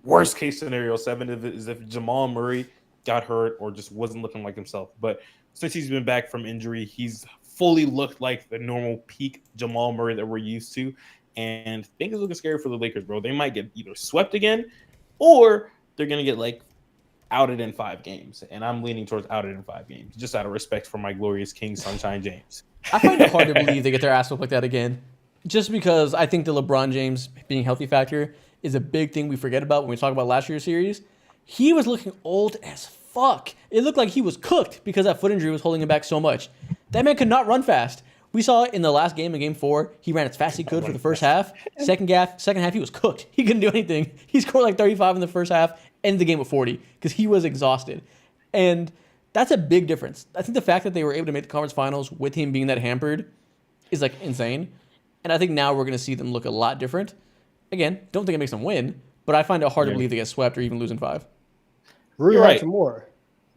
worst case scenario 7, is if Jamal Murray got hurt or just wasn't looking like himself. But since he's been back from injury, he's fully looked like the normal peak Jamal Murray that we're used to. And things are looking scary for the Lakers, bro. They might get either swept again or they're gonna get like outed in 5 games, and I'm leaning towards outed in 5 games, just out of respect for my glorious King Sunshine James. I find it hard to believe they get their ass whooped like that again, just because I think the LeBron James being healthy factor is a big thing we forget about when we talk about last year's series. He was looking old as fuck. It looked like he was cooked because that foot injury was holding him back so much. That man could not run fast. We saw it in the last game, in Game 4. He ran as fast as he could for the first half. Second half, he was cooked. He couldn't do anything. He scored like 35 in the first half, ended the game with 40 because he was exhausted. And that's a big difference. I think the fact that they were able to make the conference finals with him being that hampered is like insane. And I think now we're going to see them look a lot different. Again, don't think it makes them win, but I find it hard to believe they get swept or even lose in 5. Rui Hachimura,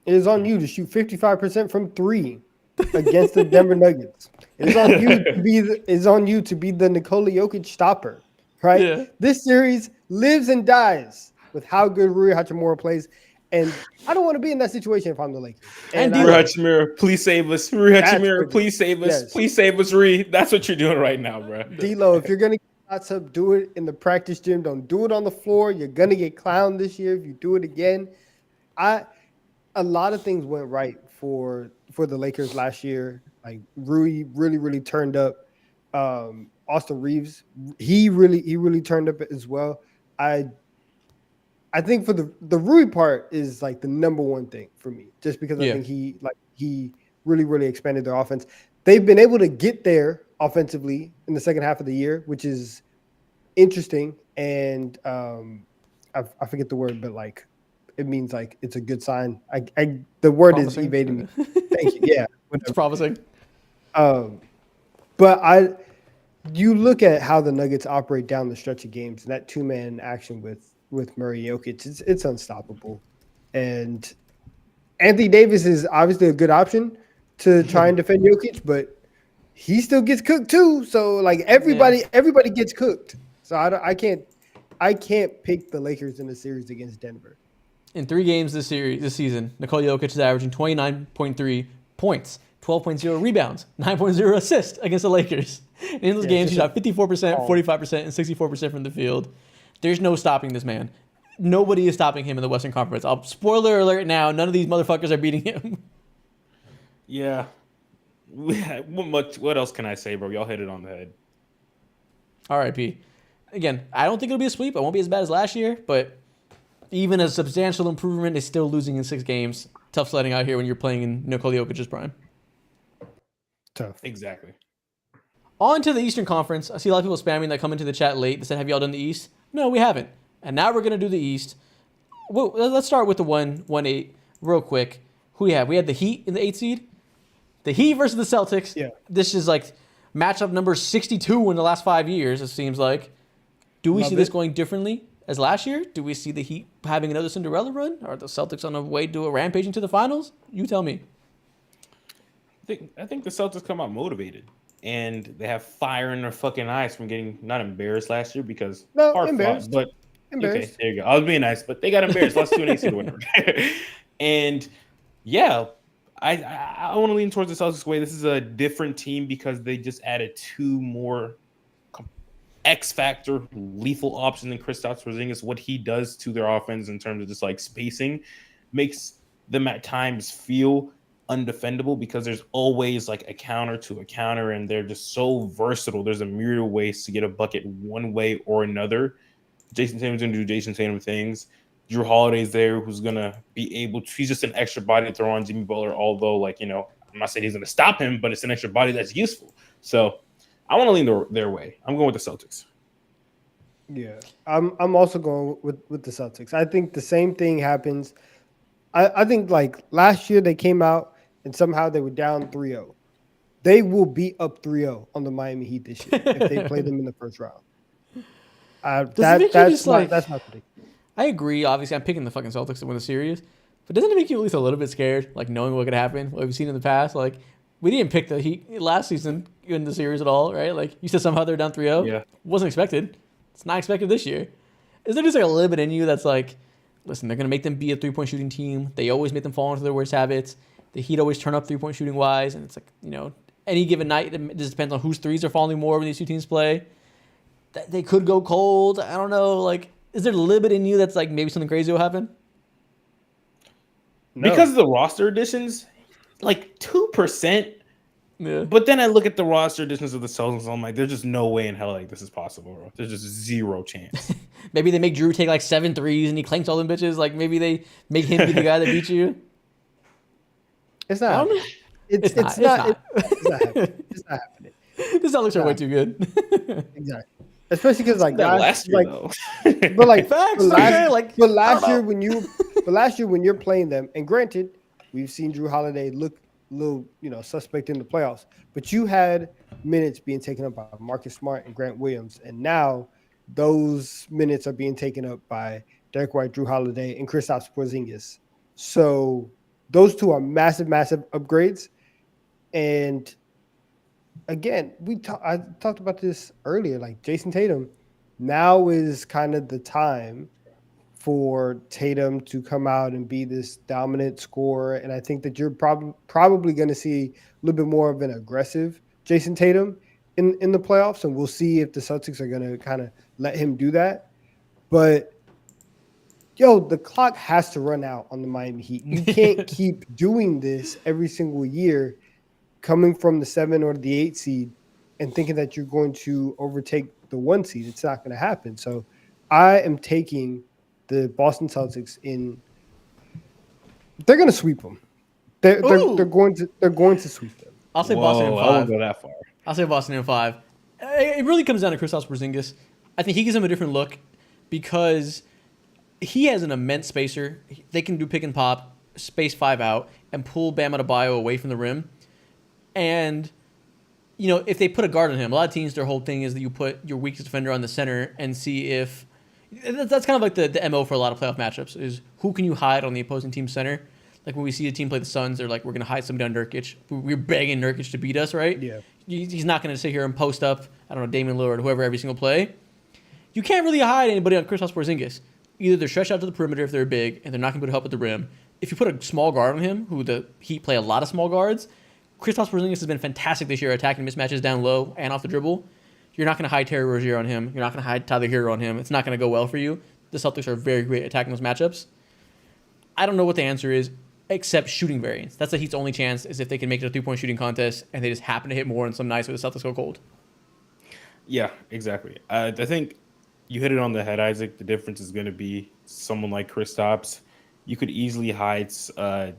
it is on you to shoot 55% from 3 against the Denver Nuggets. It's on you to be the Nikola Jokic stopper, right? Yeah. This series lives and dies with how good Rui Hachimura plays, and I don't want to be in that situation if I'm the Lakers. And Rui Hachimura, please save us. Rui Hachimura, please save us. Yes. Please save us, Rui. That's what you're doing right now, bro. D'Lo, if you're gonna get shots up, do it in the practice gym. Don't do it on the floor. You're gonna get clowned this year if you do it again. A lot of things went right for the Lakers last year. Like Rui really turned up. Austin Reeves, he really turned up as well. I think for the Rui part is like the number one thing for me, just because I think he really expanded their offense. They've been able to get there offensively in the second half of the year, which is interesting. And I forget the word, but like it means like it's a good sign. The word promising. Is evading me. Thank you. Yeah, it's promising. But you look at how the Nuggets operate down the stretch of games, and that 2-man action with Murray Jokic, it's unstoppable. And Anthony Davis is obviously a good option to try and defend Jokic, but he still gets cooked too. So like everybody gets cooked. So I can't pick the Lakers in the series against Denver. In 3 games this season, Nikola Jokic is averaging 29.3 points, 12.0 rebounds, 9.0 assists against the Lakers. And in those games, he shot 54%, 45%, and 64% from the field. There's no stopping this man. Nobody is stopping him in the Western Conference. Spoiler alert now, none of these motherfuckers are beating him. Yeah. What else can I say, bro? Y'all hit it on the head. R.I.P. Again, I don't think it'll be a sweep. It won't be as bad as last year, but even a substantial improvement is still losing in 6 games. Tough sledding out here when you're playing in Nikola Jokic's prime. Tough. Exactly. On to the Eastern Conference. I see a lot of people spamming that come into the chat late. They said, have y'all done the East? No, we haven't. And now we're going to do the East. Well, let's start with the 1-8 real quick. Who we have? We had the Heat in the 8th seed. The Heat versus the Celtics. Yeah. This is like matchup number 62 in the last 5 years, it seems like. Do we see this going differently as last year? Do we see the Heat having another Cinderella run? Are the Celtics on the way to a rampage into the finals? You tell me. I think the Celtics come out motivated. And they have fire in their fucking eyes from getting not embarrassed last year because embarrassed. But embarrassed. Okay, there you go. I was being nice, but they got embarrassed. Lost 2 8 or whatever. And yeah, I want to lean towards the Celtics way. This is a different team because they just added 2 more X factor lethal options than Kristaps Porzingis. What he does to their offense in terms of just like spacing makes them at times feel undefendable because there's always like a counter to a counter, and they're just so versatile. There's a myriad of ways to get a bucket one way or another. Jason Tatum's gonna do Jason Tatum things. Jrue Holiday's there, who's gonna be able to. He's just an extra body to throw on Jimmy Butler. Although, like I'm not saying he's gonna stop him, but it's an extra body that's useful. So I want to lean their way. I'm going with the Celtics. Yeah, I'm also going with the Celtics. I think the same thing happens. I think like last year they came out and somehow they were down 3-0. They will be up 3-0 on the Miami Heat this year if they play them in the first round. That's my prediction. I agree. Obviously, I'm picking the fucking Celtics to win the series. But doesn't it make you at least a little bit scared, like knowing what could happen, what we've seen in the past? Like, we didn't pick the Heat last season in the series at all, right? Like, you said somehow they're down 3-0. Yeah. Wasn't expected. It's not expected this year. Is there just like a little bit in you that's like, listen, they're going to make them be a 3-point shooting team. They always make them fall into their worst habits. The Heat always turn up 3-point shooting wise, and it's like, any given night, it just depends on whose threes are falling more when these 2 teams play. They could go cold. I don't know. Like, Is there a little bit in you that's like maybe something crazy will happen? No. Because of the roster additions, like 2%. Yeah. But then I look at the roster additions of the Celtics, and I'm like, there's just no way in hell like this is possible, bro. There's just zero chance. Maybe they make Jrue take like 7 threes and he clanks all them bitches. Like maybe they make him be the guy that beats you. It's not. It's not happening. It's not happening. The Celtics are way too good. Exactly. Especially because like last year, like, though. but like Facts, but last year when you're playing them, and granted, we've seen Jrue Holiday look a little, suspect in the playoffs, but you had minutes being taken up by Marcus Smart and Grant Williams, and now those minutes are being taken up by Derek White, Jrue Holiday, and Kristaps Porzingis. So those two are massive, massive upgrades. And again, I talked about this earlier. Like Jason Tatum, now is kind of the time for Tatum to come out and be this dominant scorer. And I think that you're probably going to see a little bit more of an aggressive Jason Tatum in the playoffs. And we'll see if the Celtics are going to kind of let him do that. But, the clock has to run out on the Miami Heat. You can't keep doing this every single year, coming from the 7 or the 8 seed and thinking that you're going to overtake the 1 seed. It's not going to happen. So I am taking the Boston Celtics they're going to sweep them. They're going to sweep them. I'll say Boston in 5. I won't go that far. I'll say Boston in 5. It really comes down to Kristaps Porzingis. I think he gives them a different look because he has an immense spacer. They can do pick and pop, space 5 out, and pull Bam Adebayo away from the rim. And, if they put a guard on him, a lot of teams, their whole thing is that you put your weakest defender on the center and see if that's kind of like the MO for a lot of playoff matchups is who can you hide on the opposing team's center? Like when we see a team play the Suns, they're like, we're going to hide somebody on Nurkic. We're begging Nurkic to beat us, right? Yeah. He's not going to sit here and post up, I don't know, Damian Lillard, whoever, every single play. You can't really hide anybody on Kristaps Porzingis. Either they're stretched out to the perimeter if they're big and they're not going to be able to help at the rim. If you put a small guard on him, who the Heat play a lot of small guards, Kristaps Porzingis has been fantastic this year attacking mismatches down low and off the dribble. You're not going to hide Terry Rozier on him. You're not going to hide Tyler Hero on him. It's not going to go well for you. The Celtics are very great attacking those matchups. I don't know what the answer is, except shooting variance. That's the Heat's only chance is if they can make it a 3-point shooting contest and they just happen to hit more on some nights where the Celtics go cold. Yeah, exactly. I think you hit it on the head, Isaac. The difference is going to be someone like Kristaps. You could easily hide Bam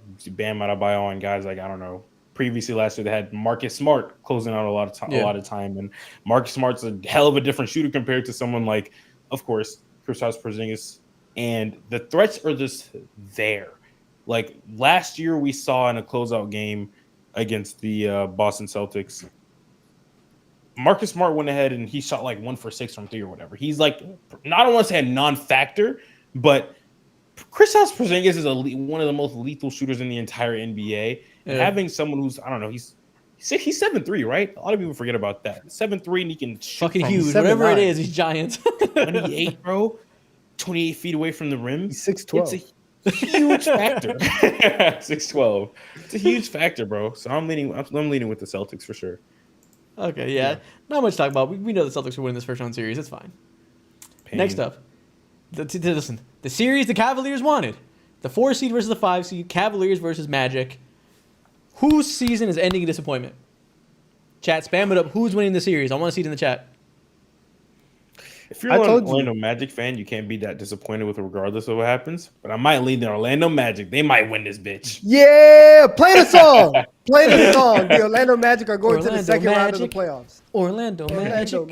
Adebayo on guys like, I don't know, previously last year they had Marcus Smart closing out a lot of time, and Marcus Smart's a hell of a different shooter compared to someone like, of course, Kristaps Porzingis. And the threats are just there. Like last year, we saw in a closeout game against the Boston Celtics, Marcus Smart went ahead and he shot like 1 for 6 from 3 or whatever. He's like, not want to say a non-factor, but Kristaps Porzingis is one of the most lethal shooters in the entire NBA. And having someone who's, I don't know, he's 7'3", right? A lot of people forget about that. 7'3", and he can shoot fucking huge. Whatever it is, he's giant. 28, bro. 28 feet away from the rim. He's 6'12". It's a huge factor. 6'12". It's a huge factor, bro. So I'm leaning with the Celtics for sure. Okay, yeah. Not much to talk about. We know the Celtics are winning this first round series. It's fine. Pain. Next up, listen, the series the Cavaliers wanted. The 4 seed versus the 5 seed. Cavaliers versus Magic. Whose season is ending in disappointment? Chat, spam it up. Who's winning the series? I want to see it in the chat. If you're an Orlando Magic fan, you can't be that disappointed with it regardless of what happens. But I might lead the Orlando Magic. They might win this bitch. Yeah, play the song. Play the song. The Orlando Magic are going to the second round of the playoffs. Orlando Magic.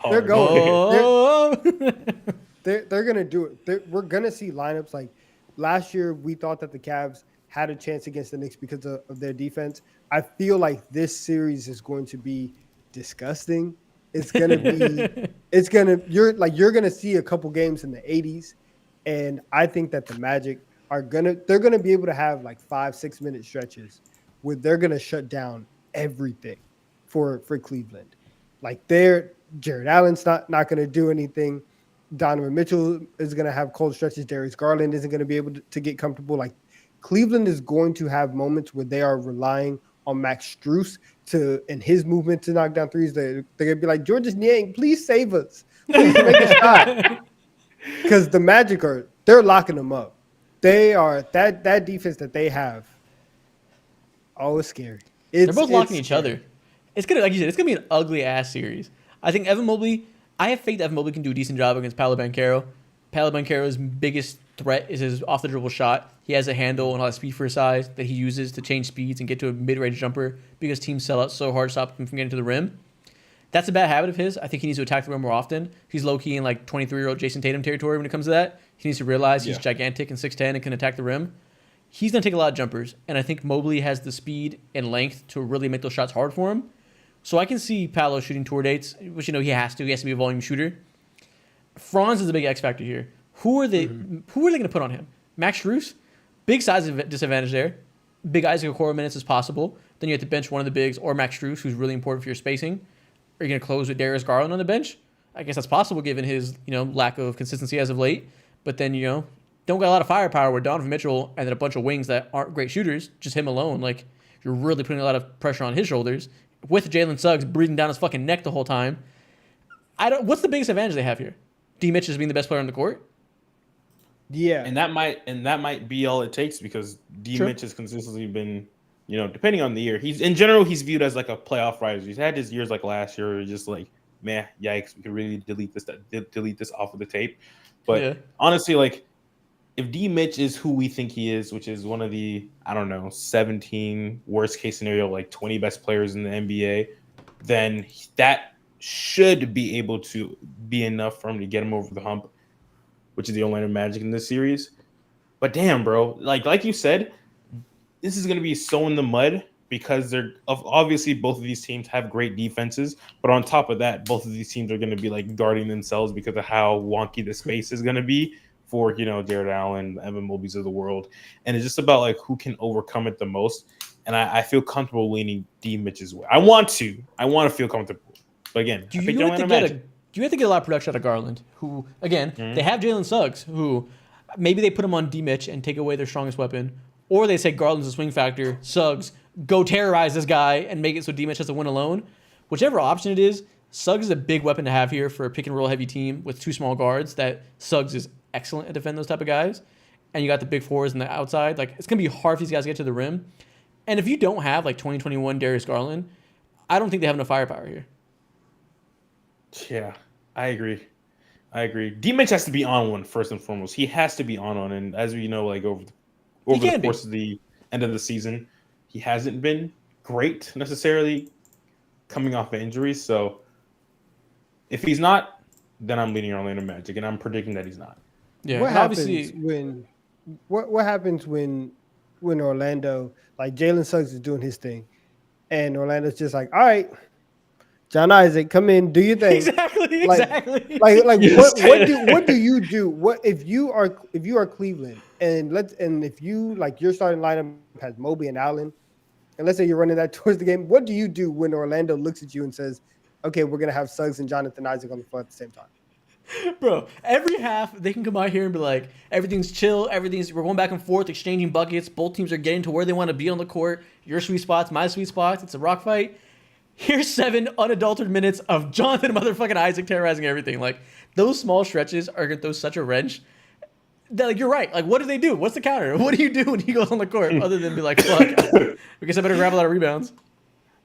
They're going. Oh. They're going to do it. We're going to see lineups like last year. We thought that the Cavs had a chance against the Knicks because of their defense. I feel like this series is going to be disgusting. It's gonna be. You're gonna see a couple games in the 80s, and I think that the Magic they're gonna be able to have like 5-6 minute stretches where they're gonna shut down everything for Cleveland. Like Jared Allen's not gonna do anything. Donovan Mitchell is gonna have cold stretches. Darius Garland isn't gonna be able to get comfortable. Like Cleveland is going to have moments where they are relying on Max Strus and his movement to knock down threes. They're gonna be like, Georges Niang, please save us. Please make a shot. Because the Magic they're locking them up. They are that defense that they have. Oh, it's scary. They're both locking each scary. other. It's gonna, like you said, it's gonna be an ugly ass series. I think Evan Mobley. I have faith that Evan Mobley can do a decent job against Paolo Banchero. Paolo Banchero's biggest threat is his off the dribble shot. He has a handle and a lot of speed for his size that he uses to change speeds and get to a mid range jumper because teams sell out so hard to stop him from getting to the rim. That's a bad habit of his. I think he needs to attack the rim more often. He's low key in like 23-year-old Jason Tatum territory when it comes to that. He needs to realize he's gigantic and 6'10" and can attack the rim. He's gonna take a lot of jumpers, and I think Mobley has the speed and length to really make those shots hard for him. So I can see Paolo shooting tour dates, which he has to. He has to be a volume shooter. Franz is a big X factor here. Who are they going to put on him? Max Strus, big size disadvantage there. Big Isaac Okoro minutes as possible. Then you have to bench one of the bigs or Max Strus, who's really important for your spacing. Are you going to close with Darius Garland on the bench? I guess that's possible given his lack of consistency as of late. But then don't got a lot of firepower with Donovan Mitchell and then a bunch of wings that aren't great shooters. Just him alone. Like you're really putting a lot of pressure on his shoulders with Jalen Suggs breathing down his fucking neck the whole time. What's the biggest advantage they have here? D. Mitch is being the best player on the court. Yeah, and that might be all it takes because D. Mitch has consistently been, depending on the year, he's viewed as like a playoff riser. He's had his years like last year, where just like, meh, yikes, we could really delete this off of the tape. But honestly, like, if D. Mitch is who we think he is, which is one of the 17 worst case scenario, like 20 best players in the NBA, then that should be able to be enough for him to get him over the hump, which is the Orlando Magic in this series. But damn, bro, like you said, this is going to be so in the mud because obviously both of these teams have great defenses, but on top of that, both of these teams are going to be like guarding themselves because of how wonky the space is going to be for Jared Allen, Evan Mobley's of the world, and it's just about like who can overcome it the most. And I feel comfortable leaning D. Mitch's way. I want to feel comfortable, but again, do you have to get a lot of production out of Garland, who, again, they have Jalen Suggs, who maybe they put him on D. Mitch and take away their strongest weapon, or they say Garland's a swing factor, Suggs, go terrorize this guy and make it so D. Mitch has to win alone. Whichever option it is, Suggs is a big weapon to have here for a pick-and-roll heavy team with two small guards that Suggs is excellent at defending those type of guys. And you got the big fours on the outside. Like, it's going to be hard for these guys to get to the rim. And if you don't have, like, 2021 Darius Garland, I don't think they have enough firepower here. Yeah, I agree. D. Mitch has to be on one first and foremost. He has to be on one, and as we know, like over the course of the end of the season, he hasn't been great necessarily coming off of injuries. So if he's not, then I'm leaning Orlando Magic, and I'm predicting that he's not. Yeah. What happens when Orlando, like Jalen Suggs is doing his thing, and Orlando's just like, all right, John Isaac, come in, do your thing. Exactly. Like what do you do? What if you are Cleveland and if you like your starting lineup has Mobley and Allen, and let's say you're running that towards the game, what do you do when Orlando looks at you and says, okay, we're gonna have Suggs and Jonathan Isaac on the floor at the same time? Bro, every half they can come out here and be like, everything's chill, we're going back and forth, exchanging buckets, both teams are getting to where they want to be on the court, your sweet spots, my sweet spots, it's a rock fight. Here's 7 unadulterated minutes of Jonathan motherfucking Isaac terrorizing everything. Like, those small stretches are going to throw such a wrench. That, like, you're right. Like, what do they do? What's the counter? What do you do when he goes on the court other than be like, fuck, I guess I better grab a lot of rebounds?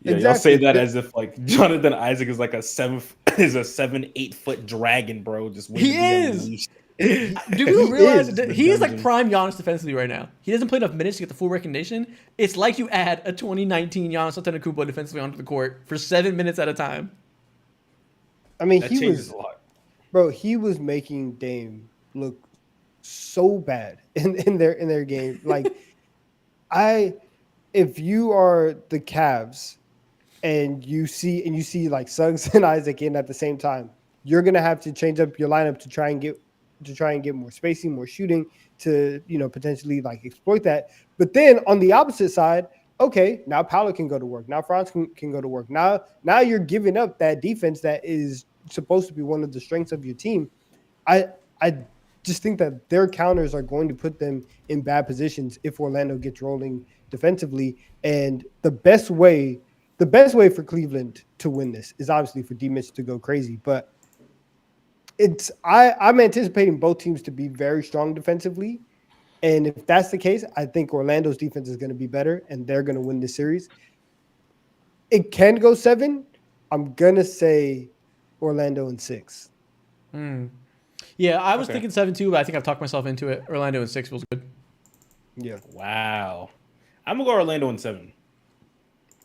Yeah, exactly. Y'all say that as if, like, Jonathan Isaac is like a 7-8 foot dragon, bro. Just he is. Do you realize he is like prime Giannis defensively right now? He doesn't play enough minutes to get the full recognition. It's like you add a 2019 Giannis Antetokounmpo defensively onto the court for 7 minutes at a time. I mean, that changes a lot. Bro, he was making Dame look so bad in their game. Like, if you are the Cavs and you see like Suggs and Isaac in at the same time, you're gonna have to change up your lineup to try and get more spacing, more shooting to, potentially like exploit that. But then on the opposite side, okay, now Paolo can go to work. Now Franz can go to work. Now you're giving up that defense that is supposed to be one of the strengths of your team. I just think that their counters are going to put them in bad positions if Orlando gets rolling defensively. And the best way for Cleveland to win this is obviously for D. Mitch to go crazy. But I'm anticipating both teams to be very strong defensively. And if that's the case, I think Orlando's defense is going to be better and they're going to win this series. It can go 7. I'm going to say Orlando in 6. Yeah, I was thinking 7 too, but I think I've talked myself into it. Orlando in 6 was good. Yeah. Wow. I'm going to go Orlando in 7.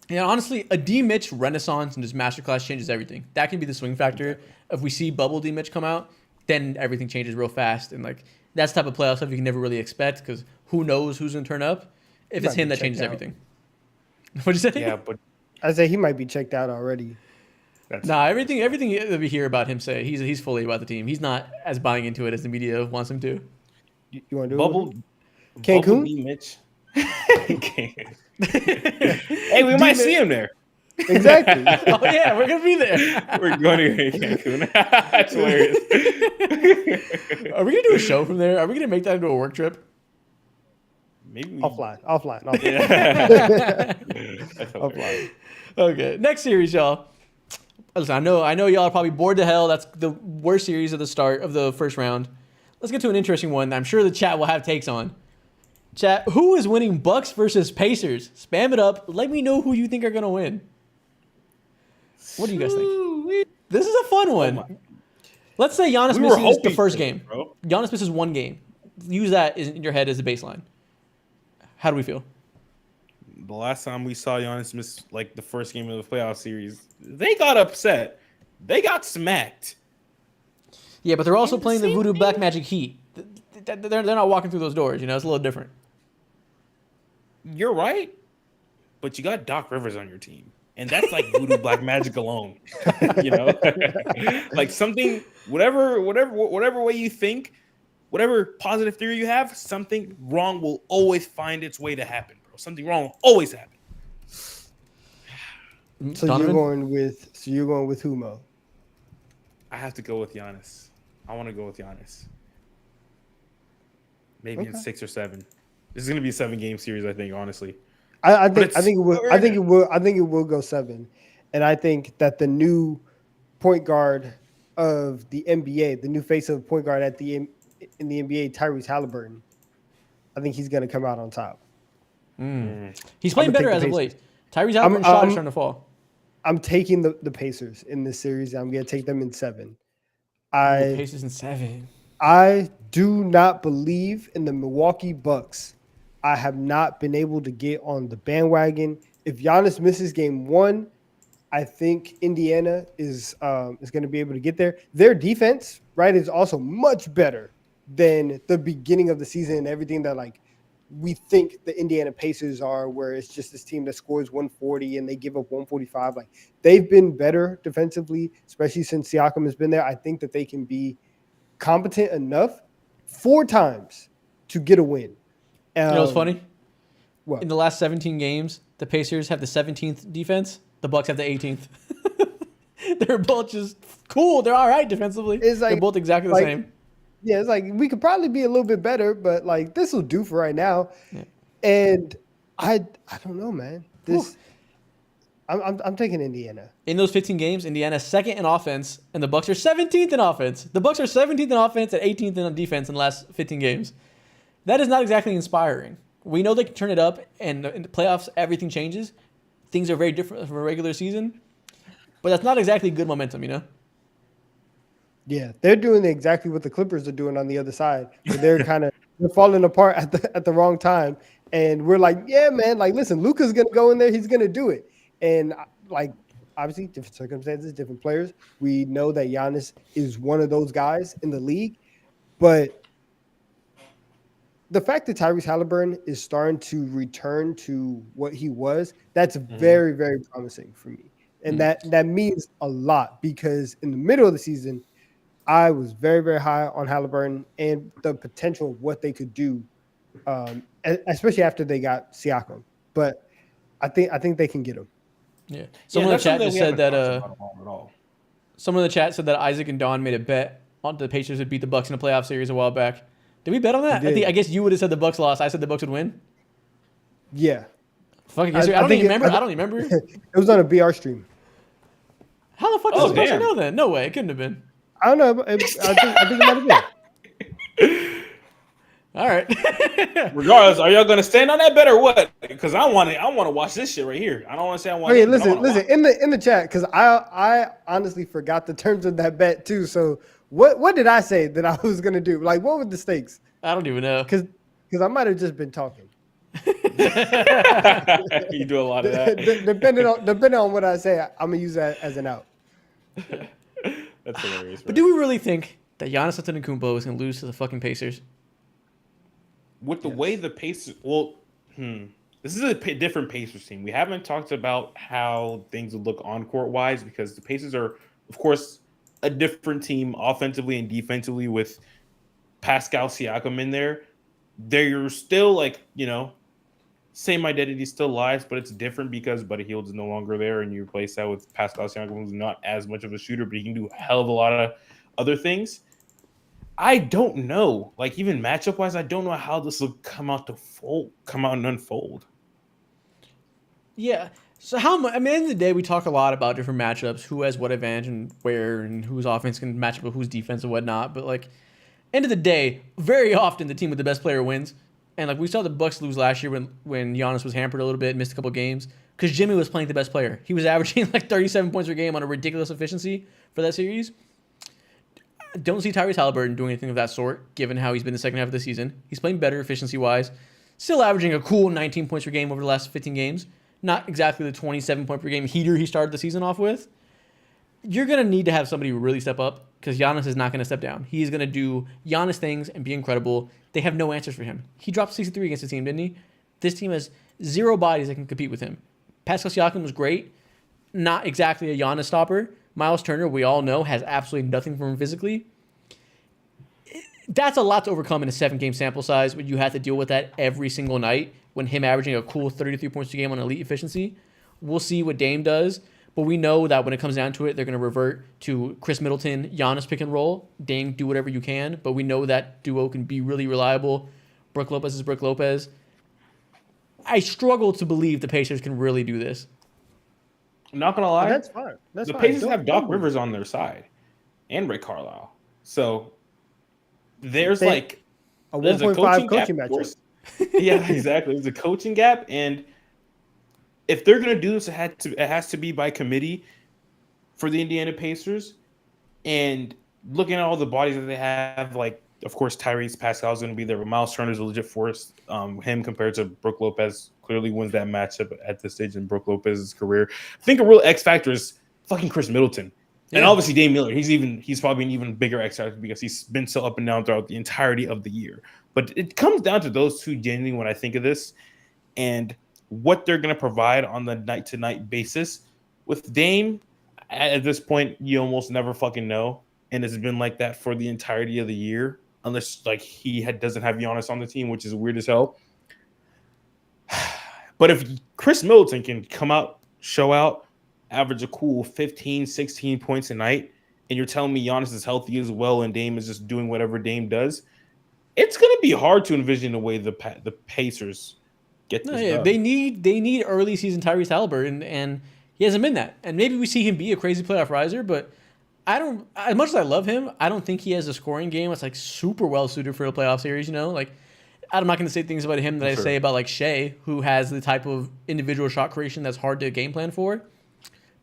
Yeah, honestly, a D Mitch renaissance and just masterclass changes everything. That can be the swing factor. Exactly. If we see bubble D Mitch come out, then everything changes real fast. And like that's the type of playoff stuff you can never really expect because who knows who's going to turn up. If it's him, that changes everything. What'd you say? Yeah, but I say he might be checked out already. Everything that we hear about him say he's fully about the team. He's not as buying into it as the media wants him to. You want to do bubble? Cancun? Bubble D Mitch. Hey, we might see him there. Exactly. Oh yeah, we're gonna be there. We're going to Cancun. That's hilarious. Are we gonna do a show from there? Are we gonna make that into a work trip? Maybe offline. Offline. Offline. Okay, next series, y'all. Listen, I know y'all are probably bored to hell. That's the worst series of the start of the first round. Let's get to an interesting one that I'm sure the chat will have takes on. Chat, who is winning Bucks versus Pacers? Spam it up. Let me know who you think are going to win. What do you guys think? This is a fun one. Let's say Giannis misses the first game. Giannis misses one game. Use that in your head as a baseline. How do we feel? The last time we saw Giannis miss like the first game of the playoff series, they got upset. They got smacked. Yeah, but they're also playing the Voodoo Black Magic Heat. They're not walking through those doors. You know, it's a little different. You're right, but you got Doc Rivers on your team, and that's like Voodoo Black Magic alone. You know, like something, whatever way you think, whatever positive theory you have, something wrong will always find its way to happen, bro. Something wrong will always happen. So you're going with who, Mo? I have to go with Giannis. I want to go with Giannis. Maybe in 6 or 7. This is going to be a 7-game series, I think. Honestly, I think it will go 7, and I think that the new point guard of the NBA, the new face of point guard in the NBA, Tyrese Halliburton, I think he's going to come out on top. He's playing better as of late. Tyrese Halliburton's shot is starting to fall. I'm taking the Pacers in this series. I'm going to take them in 7. Pacers in 7. I do not believe in the Milwaukee Bucks. I have not been able to get on the bandwagon. If Giannis misses game 1, I think Indiana is going to be able to get there. Their defense, right, is also much better than the beginning of the season and everything that like we think the Indiana Pacers are, where it's just this team that scores 140 and they give up 145. Like they've been better defensively, especially since Siakam has been there. I think that they can be competent enough 4 times to get a win. You know what's funny? What? In the last 17 games, the Pacers have the 17th defense. The Bucks have the 18th. They're both just cool. They're all right defensively. It's like, they're both exactly the same. Yeah, it's like we could probably be a little bit better, but like this will do for right now. Yeah. And I don't know, man. I'm taking Indiana. In those 15 games, Indiana's second in offense, and the Bucks are 17th in offense. The Bucks are 17th in offense and 18th in defense in the last 15 games. That is not exactly inspiring. We know they can turn it up, and in the playoffs, everything changes. Things are very different from a regular season, but that's not exactly good momentum, you know? Yeah, they're doing exactly what the Clippers are doing on the other side. They're falling apart at the wrong time, and we're like, yeah, man, like listen, Luka's gonna go in there, he's gonna do it, and like obviously different circumstances, different players. We know that Giannis is one of those guys in the league, but the fact that Tyrese Halliburton is starting to return to what he was, that's very, very promising for me. And that means a lot because in the middle of the season, I was very, very high on Halliburton and the potential of what they could do, especially after they got Siakam. But I think they can get him. Yeah. Someone in the chat just said that someone in the chat said that Isaac and Don made a bet on the Pacers would beat the Bucks in a playoff series a while back. Did we bet on that? I guess you would have said the Bucks lost. I said the Bucks would win. Yeah. Fucking I don't even remember. I don't even remember. It was on a BR stream. How the fuck does the person know then? No way. It couldn't have been. I don't know. I think it might have been. All right. Regardless, are y'all gonna stand on that bet or what? Because I want to watch this shit right here. I don't want to say I want. Okay, listen. In the chat, because I honestly forgot the terms of that bet too. So what did I say that I was gonna do? Like, what were the stakes? I don't even know. Because I might have just been talking. You do a lot of that. Depending on what I say, I'm gonna use that as an out. That's hilarious. But do we really think that Giannis Antetokounmpo is gonna lose to the fucking Pacers? With the way the Pacers, this is a different Pacers team. We haven't talked about how things would look on court wise because the Pacers are, of course, a different team offensively and defensively with Pascal Siakam in there. They're still like, same identity still lies, but it's different because Buddy Hield is no longer there, and you replace that with Pascal Siakam, who's not as much of a shooter, but he can do a hell of a lot of other things. I don't know. Like, even matchup wise, I don't know how this will come out and unfold. Yeah. So at the end of the day, we talk a lot about different matchups, who has what advantage and where, and whose offense can match up with whose defense and whatnot. But like, end of the day, very often the team with the best player wins. And like we saw the Bucks lose last year when Giannis was hampered a little bit, missed a couple games because Jimmy was playing the best player. He was averaging like 37 points per game on a ridiculous efficiency for that series. Don't see Tyrese Halliburton doing anything of that sort, given how he's been the second half of the season. He's playing better efficiency-wise. Still averaging a cool 19 points per game over the last 15 games. Not exactly the 27 point per game heater he started the season off with. You're going to need to have somebody really step up because Giannis is not going to step down. He's going to do Giannis things and be incredible. They have no answers for him. He dropped 63 against the team, didn't he? This team has zero bodies that can compete with him. Pascal Siakam was great. Not exactly a Giannis stopper. Miles Turner, we all know, has absolutely nothing for him physically. That's a lot to overcome in a 7-game sample size when you have to deal with that every single night when him averaging a cool 33 points a game on elite efficiency. We'll see what Dame does, but we know that when it comes down to it, they're going to revert to Chris Middleton, Giannis pick and roll. Dame, do whatever you can, but we know that duo can be really reliable. Brook Lopez is Brook Lopez. I struggle to believe the Pacers can really do this. I'm not gonna lie. That's fine. The Pacers have Doc Rivers on their side, and Ray Carlisle. So there's like a 1.5 coaching matchup. Yeah, exactly. There's a coaching gap, and if they're gonna do this, it has to be by committee for the Indiana Pacers. And looking at all the bodies that they have, like of course Tyrese Pascal is gonna be there, but Miles Turner is a legit force. Him compared to Brook Lopez clearly wins that matchup at this stage in Brook Lopez's career. I think a real X factor is fucking Chris Middleton. And obviously Dame Miller, he's probably an even bigger X factor because he's been so up and down throughout the entirety of the year. But it comes down to those two genuinely when I think of this and what they're going to provide on the night-to-night basis. With Dame, at this point, you almost never fucking know. And it's been like that for the entirety of the year, unless like he doesn't have Giannis on the team, which is weird as hell. But if Chris Middleton can come out, show out, average a cool 15, 16 points a night, and you're telling me Giannis is healthy as well and Dame is just doing whatever Dame does, it's going to be hard to envision the way the Pacers get this done. They need early season Tyrese Halliburton, and he hasn't been that. And maybe we see him be a crazy playoff riser, but as much as I love him, I don't think he has a scoring game that's like super well suited for a playoff series, Like, I'm not going to say things about him that I say about like Shea, who has the type of individual shot creation that's hard to game plan for.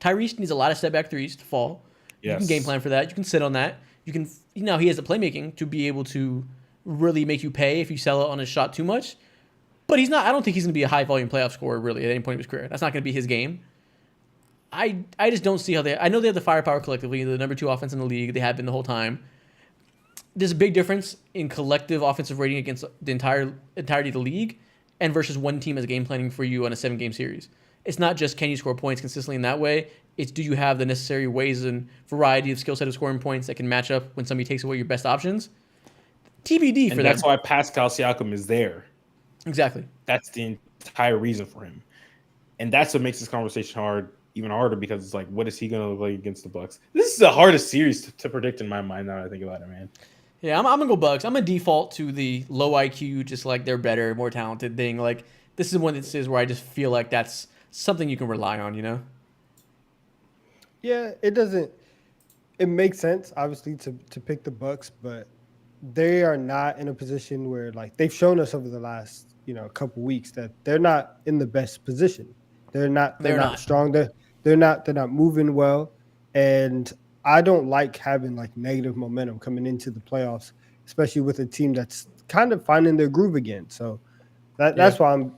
Tyrese needs a lot of step back threes to fall. Yes. You can game plan for that. You can sit on that. You can, he has the playmaking to be able to really make you pay if you sell it on his shot too much. But he's not. I don't think he's going to be a high volume playoff scorer really at any point in his career. That's not going to be his game. I just don't see how I know they have the firepower collectively, the number 2 offense in the league. They have been the whole time. There's a big difference in collective offensive rating against the entirety of the league and versus one team as game planning for you on a 7-game series. It's not just can you score points consistently in that way. It's do you have the necessary ways and variety of skill set of scoring points that can match up when somebody takes away your best options. TBD for that. That's why Pascal Siakam is there. Exactly. That's the entire reason for him. And that's what makes this conversation even harder because it's like, what is he going to look like against the Bucks? This is the hardest series to predict in my mind now that I think about it, man. Yeah, I'm going to go Bucks. I'm going to default to the low IQ, just like they're better, more talented thing. Like, this is one that says where I just feel like that's something you can rely on, Yeah, it doesn't. it makes sense, obviously, to pick the Bucks, but they are not in a position where like they've shown us over the last couple weeks that they're not in the best position. They're not strong. They're not moving well, and I don't like having like negative momentum coming into the playoffs, especially with a team that's kind of finding their groove again. So that's why I'm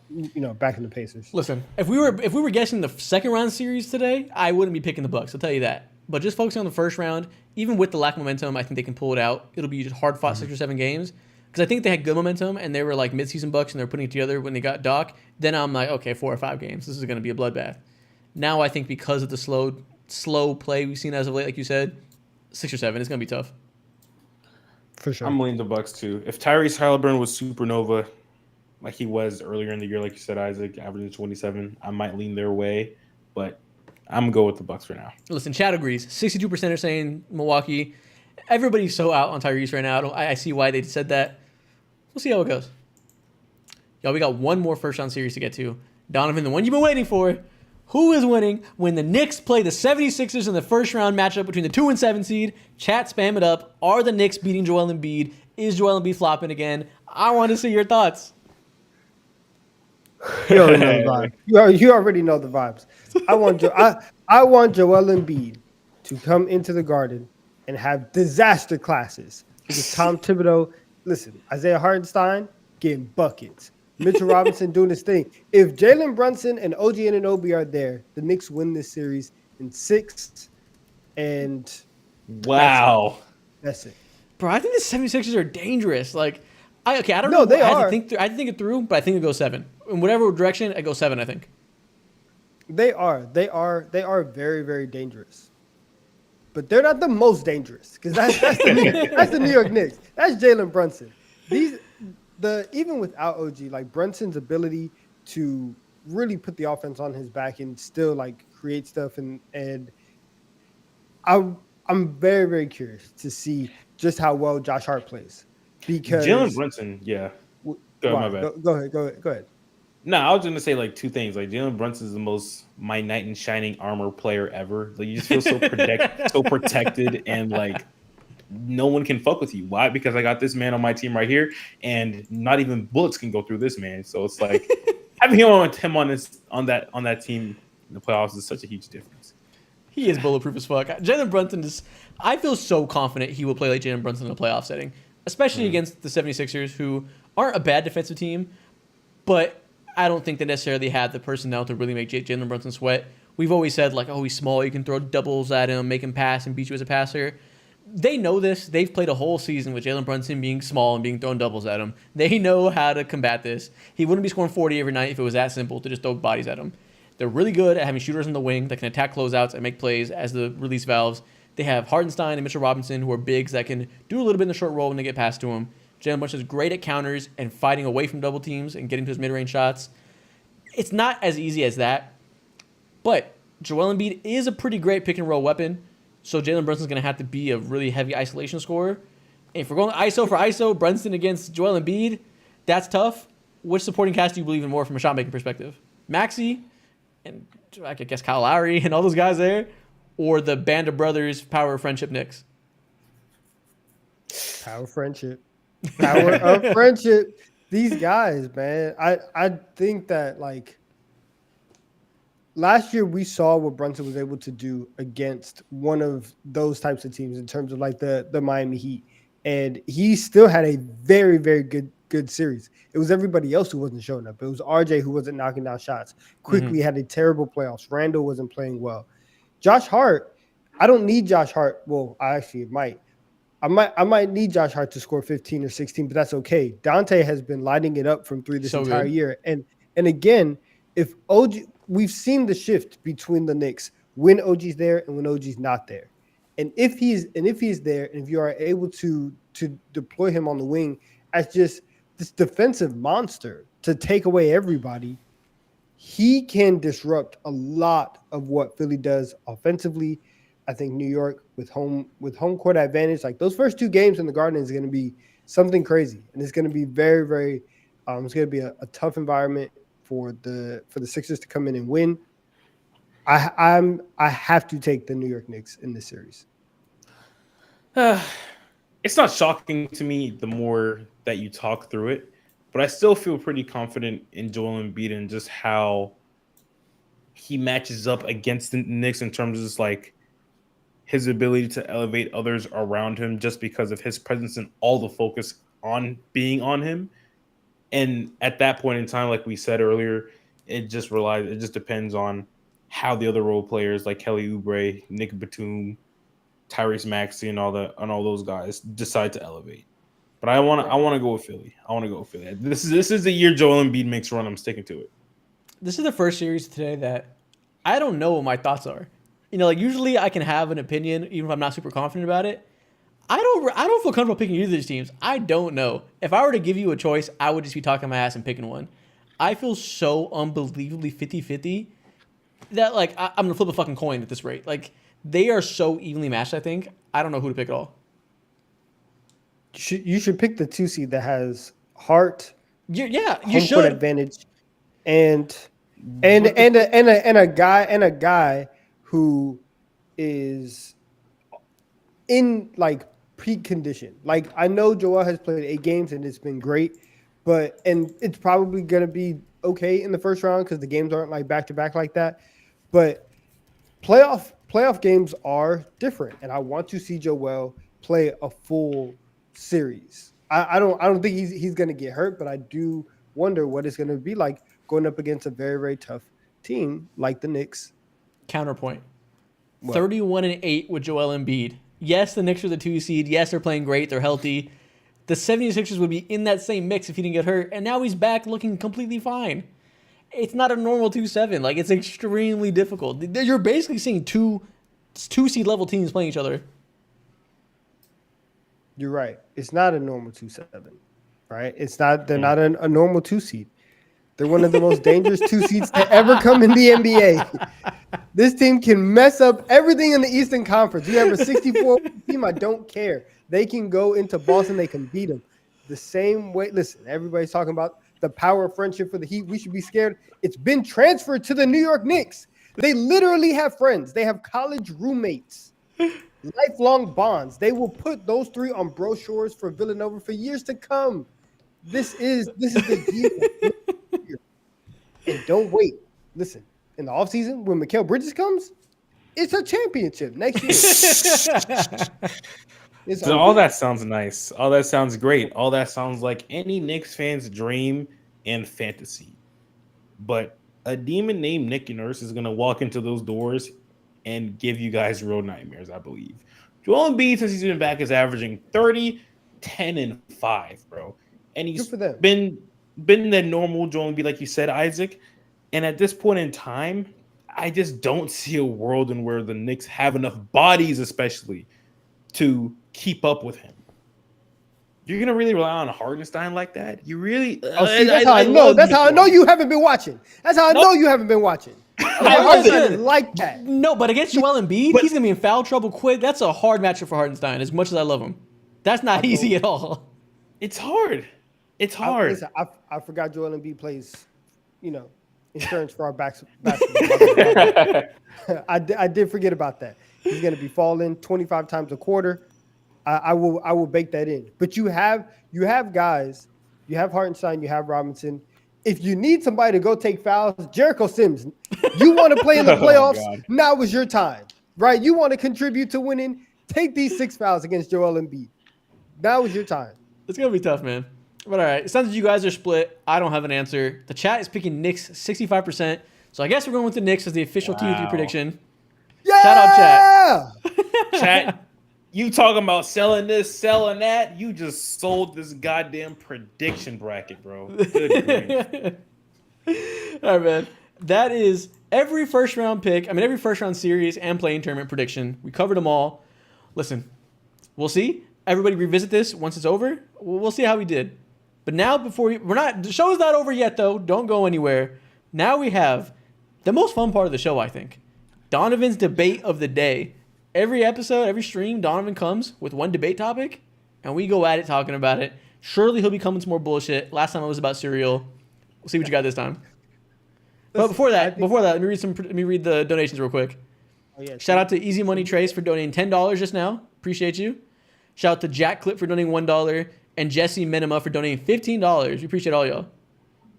backing the Pacers. Listen, if we were guessing the second round series today, I wouldn't be picking the Bucks. I'll tell you that. But just focusing on the first round, even with the lack of momentum, I think they can pull it out. It'll be just hard fought 6 or 7 games because I think they had good momentum and they were like midseason Bucks and they're putting it together when they got Doc. Then I'm like, okay, 4 or 5 games. This is going to be a bloodbath. Now I think because of the slow play we've seen as of late, like you said, 6 or 7, it's going to be tough. For sure. I'm leaning the Bucks too. If Tyrese Halliburton was supernova, like he was earlier in the year, like you said, Isaac, averaging 27, I might lean their way, but I'm going to go with the Bucks for now. Listen, Chad agrees. 62% are saying Milwaukee. Everybody's so out on Tyrese right now. I see why they said that. We'll see how it goes. Y'all, we got one more first-round series to get to. Donovan, the one you've been waiting for. Who is winning when the Knicks play the 76ers in the first-round matchup between the 2 and 7 seed? Chat, spam it up. Are the Knicks beating Joel Embiid? Is Joel Embiid flopping again? I want to see your thoughts. You already know the vibe. You already know the vibes. I want Joel Embiid to come into the Garden and have disaster classes. Because Tom Thibodeau, listen, Isaiah Hartenstein getting buckets. Mitchell Robinson doing his thing. If Jalen Brunson and OG Anunoby are there, the Knicks win this series in 6. And wow, that's it. Bro, I think the 76ers are dangerous. Like, I don't know. They I had to think it through, but I think it goes 7. In whatever direction, it goes 7, I think. They are very, very dangerous. But they're not the most dangerous because that's the New York Knicks. That's Jalen Brunson. Even without OG, like Brunson's ability to really put the offense on his back and still like create stuff and I'm very, very curious to see just how well Josh Hart plays. Because Jalen Brunson, yeah. My bad. Go ahead. No, I was going to say like 2 things. Like Jalen Brunson is the most my knight in shining armor player ever. Like you just feel so protected and like no one can fuck with you. Why? Because I got this man on my team right here, and not even bullets can go through this man. So it's like having him on that team in the playoffs is such a huge difference. He is bulletproof as fuck. Jalen Brunson is. I feel so confident he will play like Jalen Brunson in a playoff setting, especially against the 76ers, who aren't a bad defensive team, but I don't think they necessarily have the personnel to really make Jalen Brunson sweat. We've always said, like, oh, he's small. You can throw doubles at him, make him pass, and beat you as a passer. They know this. They've played a whole season with Jalen Brunson being small and being thrown doubles at him. They know how to combat this. He wouldn't be scoring 40 every night if it was that simple to just throw bodies at him. They're really good at having shooters on the wing that can attack closeouts and make plays as the release valves. They have Hartenstein and Mitchell Robinson, who are bigs that can do a little bit in the short roll when they get past to him. Jalen Brunson is great at counters and fighting away from double teams and getting to his mid-range shots. It's not as easy as that, but Joel Embiid is a pretty great pick-and-roll weapon, so Jalen Brunson's going to have to be a really heavy isolation scorer. And if we're going ISO for ISO, Brunson against Joel Embiid, that's tough. Which supporting cast do you believe in more from a shot-making perspective? Maxey, and I guess Kyle Lowry and all those guys there, or the band of brothers, power of friendship Knicks? Power of friendship. Power of friendship. These guys, man. I think that, like, last year we saw what Brunson was able to do against one of those types of teams in terms of, like, the Miami Heat. And he still had a very, very good series. It was everybody else who wasn't showing up. It was RJ who wasn't knocking down shots. Quickly had a terrible playoffs. Randall wasn't playing well. Josh Hart, I don't need Josh Hart. Well, I actually might. I might need Josh Hart to score 15 or 16, but that's okay. Dante has been lighting it up from 3 this entire year. And again, if OG, we've seen the shift between the Knicks when OG's there and when OG's not there. And if he's there, and if you are able to deploy him on the wing as just this defensive monster to take away everybody, he can disrupt a lot of what Philly does offensively. I think New York with home court advantage, like those first 2 games in the Garden is going to be something crazy, and it's going to be very, very. It's going to be a tough environment for the Sixers to come in and win. I have to take the New York Knicks in this series. It's not shocking to me the more that you talk through it, but I still feel pretty confident in Joel Embiid and just how he matches up against the Knicks in terms of just like his ability to elevate others around him just because of his presence and all the focus on being on him. And at that point in time, like we said earlier, it just depends on how the other role players like Kelly Oubre, Nick Batum, Tyrese Maxey, and all those guys decide to elevate. But I want to go with Philly. This is the year Joel Embiid makes a run. I'm sticking to it. This is the first series today that I don't know what my thoughts are. Like usually I can have an opinion even if I'm not super confident about it. I don't feel comfortable picking either of these teams. I don't know. If I were to give you a choice, I would just be talking my ass and picking one. I feel so unbelievably 50-50 that like I'm gonna flip a fucking coin at this rate. Like they are so evenly matched. I think I don't know who to pick at all. You should pick the 2 seed that has heart. You home should court advantage, and a guy who is in like peak condition. Like I know Joel has played 8 games and it's been great, and it's probably gonna be okay in the first round because the games aren't like back to back like that. But playoff games are different, and I want to see Joel play a full series. I don't think he's gonna get hurt, but I do wonder what it's gonna be like going up against a very, very tough team like the Knicks. Counterpoint. 31-8 with Joel Embiid. Yes, the Knicks are the 2 seed. Yes, they're playing great. They're healthy. The 76ers would be in that same mix if he didn't get hurt, and now he's back looking completely fine. It's not a normal 2-7. Like, it's extremely difficult. You're basically seeing two seed level teams playing each other. You're right. It's not a normal 2-7, right? It's not. They're not a normal 2 seed. They're one of the most dangerous 2 seeds to ever come in the NBA. This team can mess up everything in the Eastern Conference. You have a 64 team. I don't care. They can go into Boston. They can beat them the same way. Listen, everybody's talking about the power of friendship for the Heat. We should be scared. It's been transferred to the New York Knicks. They literally have friends. They have college roommates, lifelong bonds. They will put those 3 on brochures for Villanova for years to come. This is the year. And don't wait. Listen, in the offseason, when Mikal Bridges comes, it's a championship next year. So all that sounds nice. All that sounds great. All that sounds like any Knicks fan's dream and fantasy. But a demon named Nick Nurse is going to walk into those doors and give you guys real nightmares, I believe. Joel Embiid, since he's been back, is averaging 30, 10, and 5, bro. And he's been the normal Joel Embiid, like you said, Isaac. And at this point in time, I just don't see a world in where the Knicks have enough bodies, especially, to keep up with him. You're gonna really rely on Hardenstein like that? You really? That's how I know. That's how I know you haven't been watching. That's how I know you haven't been watching. Hardenstein like that. No, but against Joel Embiid, he's gonna be in foul trouble quick. That's a hard matchup for Hardenstein. As much as I love him, that's not easy at all. It's hard. It's hard. I forgot Joel Embiid plays, insurance for our basketball. I did forget about that. He's going to be falling 25 times a quarter. I will bake that in. But you have guys. You have Hartenstein. You have Robinson. If you need somebody to go take fouls, Jericho Sims. You want to play in the playoffs? Now is your time, right? You want to contribute to winning? Take these 6 fouls against Joel Embiid. Now is your time. It's gonna be tough, man. But all right, it sounds like you guys are split. I don't have an answer. The chat is picking Knicks 65%. So I guess we're going with the Knicks as the official TD3 prediction. Yeah! Shout out chat. Chat, you talking about selling this, selling that? You just sold this goddamn prediction bracket, bro. Good grief. All right, man. That is every first round series and playing tournament prediction. We covered them all. Listen, we'll see. Everybody revisit this once it's over. We'll see how we did. But now, the show is not over yet, though. Don't go anywhere. Now we have the most fun part of the show, I think. Donovan's debate of the day. Every episode, every stream, Donovan comes with one debate topic, and we go at it talking about it. Surely he'll be coming some more bullshit. Last time it was about cereal. We'll see what you got this time. But before that, let me read the donations real quick. Oh, yeah, Shout out to Easy Money Trace for donating $10 just now. Appreciate you. Shout out to Jack Clip for donating $1 and Jesse Minima for donating $15. We appreciate all y'all.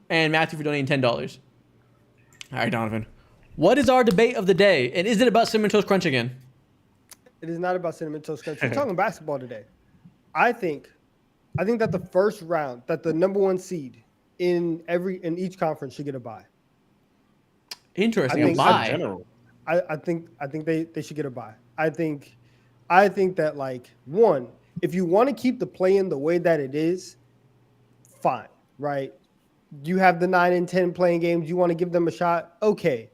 And Matthew for donating $10. All right, Donovan. What is our debate of the day? And is it about Cinnamon Toast Crunch again? It is not about Cinnamon Toast Crunch. We're talking basketball today. I think that the first round, that the number one seed in each conference should get a bye. Interesting. I A bye. I think they should get a bye. I think that, like, one, if you want to keep the play-in the way that it is, fine, right? You have the 9 and 10 playing games. You want to give them a shot, okay.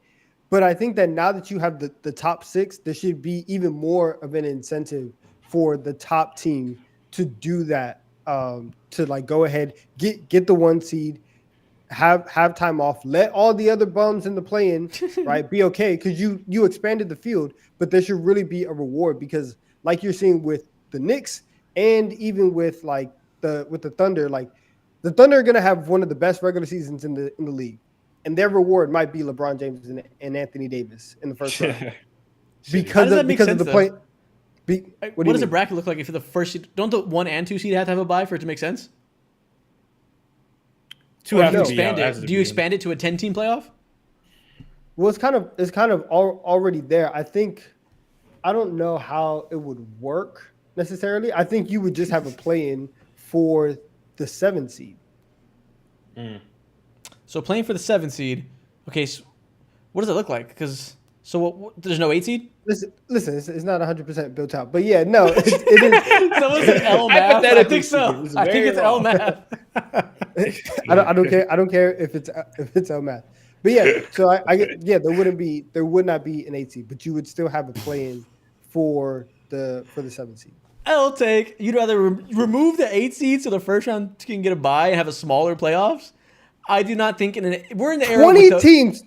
But I think that now that you have the top 6, there should be even more of an incentive for the top team to do that. To, like, go ahead, get the 1 seed, have time off, let all the other bums in the play-in, right, be okay, because you expanded the field, but there should really be a reward, because like you're seeing with the Knicks and even with the Thunder, like the Thunder are gonna have one of the best regular seasons in the league, and their reward might be LeBron James and Anthony Davis in the first round because of the play. What does a bracket look like if the first seed? Don't the 1 and 2 seed have to have a bye for it to make sense? 2 have to expand it. Do you expand it to a 10-team playoff? Well, it's kind of already there. I don't know how it would work necessarily. I think you would just have a play-in for the 7 seed. So playing for the 7 seed. Okay, so what does it look like? Because there's no 8 seed. Listen, it's not 100% built out, but yeah, no, it is. Someone said L math. I think so. I think it's L math. I don't care. I don't care if it's L math. But yeah, so there would not be an 8 seed, but you would still have a play-in for the 7 seed. I'll take. You'd rather remove the 8 seed so the first round can get a bye and have a smaller playoffs. I do not think we're in the era.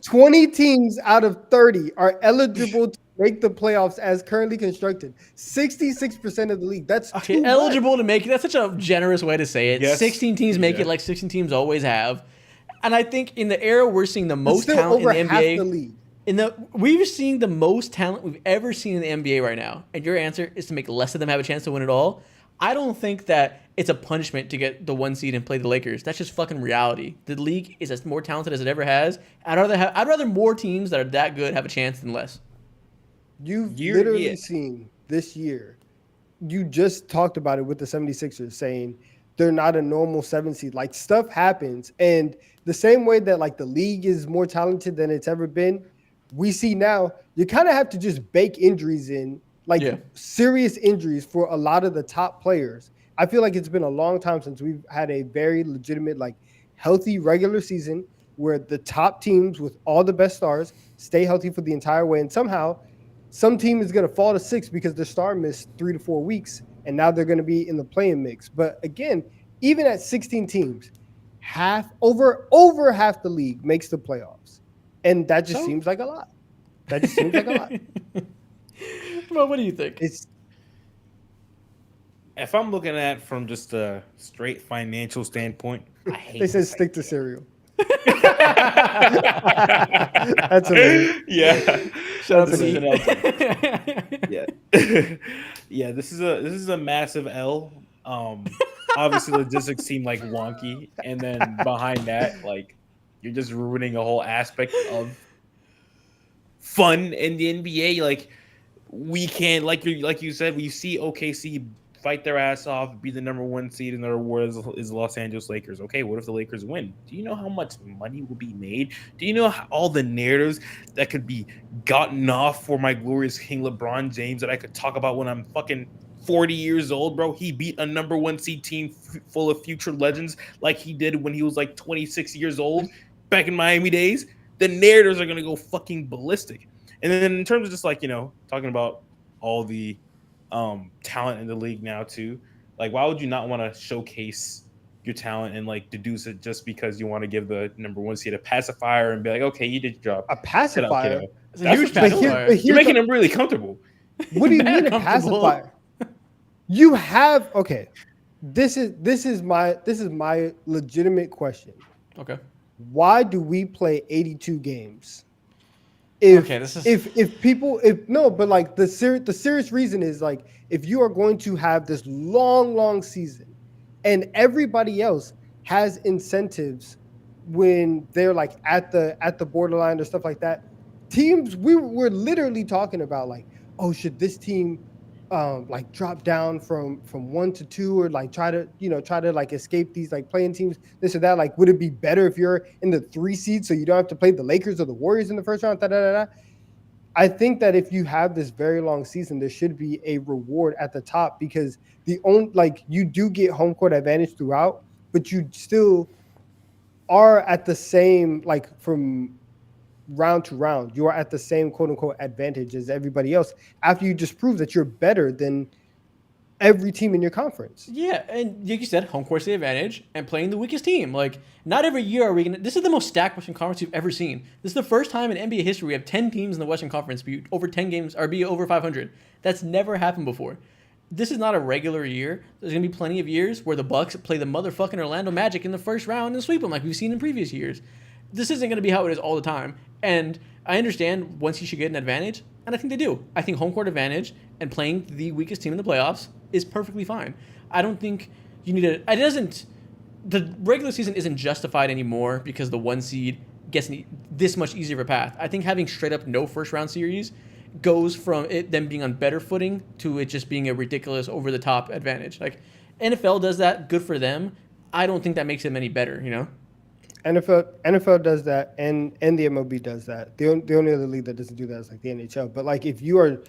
20 teams out of 30 are eligible to make the playoffs as currently constructed. 66% of the league. That's too eligible much. to make it. That's such a generous way to say it. Yes. 16 teams make it like 16 teams always have. And I think in the era we're seeing the most talent in the NBA. The league. We've seen the most talent we've ever seen in the NBA right now. And your answer is to make less of them have a chance to win it all. I don't think that it's a punishment to get the 1 seed and play the Lakers. That's just fucking reality. The league is as more talented as it ever has. I'd rather more teams that are that good have a chance than less. You've literally seen this year. You just talked about it with the 76ers saying they're not a normal 7 seed. Like, stuff happens. And the same way that, like, the league is more talented than it's ever been, we see now you kind of have to just bake injuries in. Serious injuries for a lot of the top players. I feel like it's been a long time since we've had a very legitimate, like, healthy regular season where the top teams with all the best stars stay healthy for the entire way. And somehow some team is going to fall to 6 because their star missed 3 to 4 weeks, and now they're going to be in the play-in mix. But again, even at 16 teams, over half the league makes the playoffs. And that just seems like a lot. Well, what do you think? If I'm looking at from just a straight financial standpoint, I hate. They said stick to cereal. That's amazing. Yeah. Shut up and eat. Yeah. Yeah. This is a massive L. Obviously, logistics seem like wonky, and then behind that, like, you're just ruining a whole aspect of fun in the NBA. Like, we can't, like you said, we see OKC fight their ass off, be the number 1 seed, and their reward is Los Angeles Lakers. Okay, what if the Lakers win? Do you know how much money will be made? Do you know all the narratives that could be gotten off for my glorious King LeBron James that I could talk about when I'm fucking 40 years old, bro? He beat a number 1 seed team full of future legends like he did when he was like 26 years old back in Miami days. The narratives are going to go fucking ballistic. And then in terms of just, like, talking about all the talent in the league now too, like, why would you not want to showcase your talent and, like, deduce it just because you want to give the number 1 seed a pacifier and be like, okay, you did your job. A pacifier? It's a huge pacifier. You're making them really comfortable. What do you mean a pacifier? You have This is my legitimate question. Okay. Why do we play 82 games? If people but like the serious reason is like if you are going to have this long season and everybody else has incentives when they're like at the borderline or stuff like that, teams we're literally talking about like, oh, should this team like drop down from 1 to 2 or like try to like escape these like playing teams, this or that, like would it be better if you're in the 3 seed so you don't have to play the Lakers or the Warriors in the first round? I think that if you have this very long season, there should be a reward at the top because you do get home court advantage throughout, but you still are at the same, like from round to round, you are at the same quote unquote advantage as everybody else after you just prove that you're better than every team in your conference. Yeah, and like you said, home court's the advantage and playing the weakest team. Like, not every year are we going to... This is the most stacked Western Conference you've ever seen. This is the first time in NBA history we have 10 teams in the Western Conference be over 10 games or be over 500. That's never happened before. This is not a regular year. There's going to be plenty of years where the Bucks play the motherfucking Orlando Magic in the first round and sweep them like we've seen in previous years. This isn't going to be how it is all the time. And I understand once you should get an advantage, and I think they do. I think home court advantage and playing the weakest team in the playoffs is perfectly fine. I don't think you need to... It doesn't... The regular season isn't justified anymore because the 1 seed gets this much easier of a path. I think having straight up no first round series goes from it them being on better footing to it just being a ridiculous over the top advantage. Like, NFL does that, good for them. I don't think that makes them any better, you know? NFL does that, and the MLB does that. The only other league that doesn't do that is like the NHL. But like if you are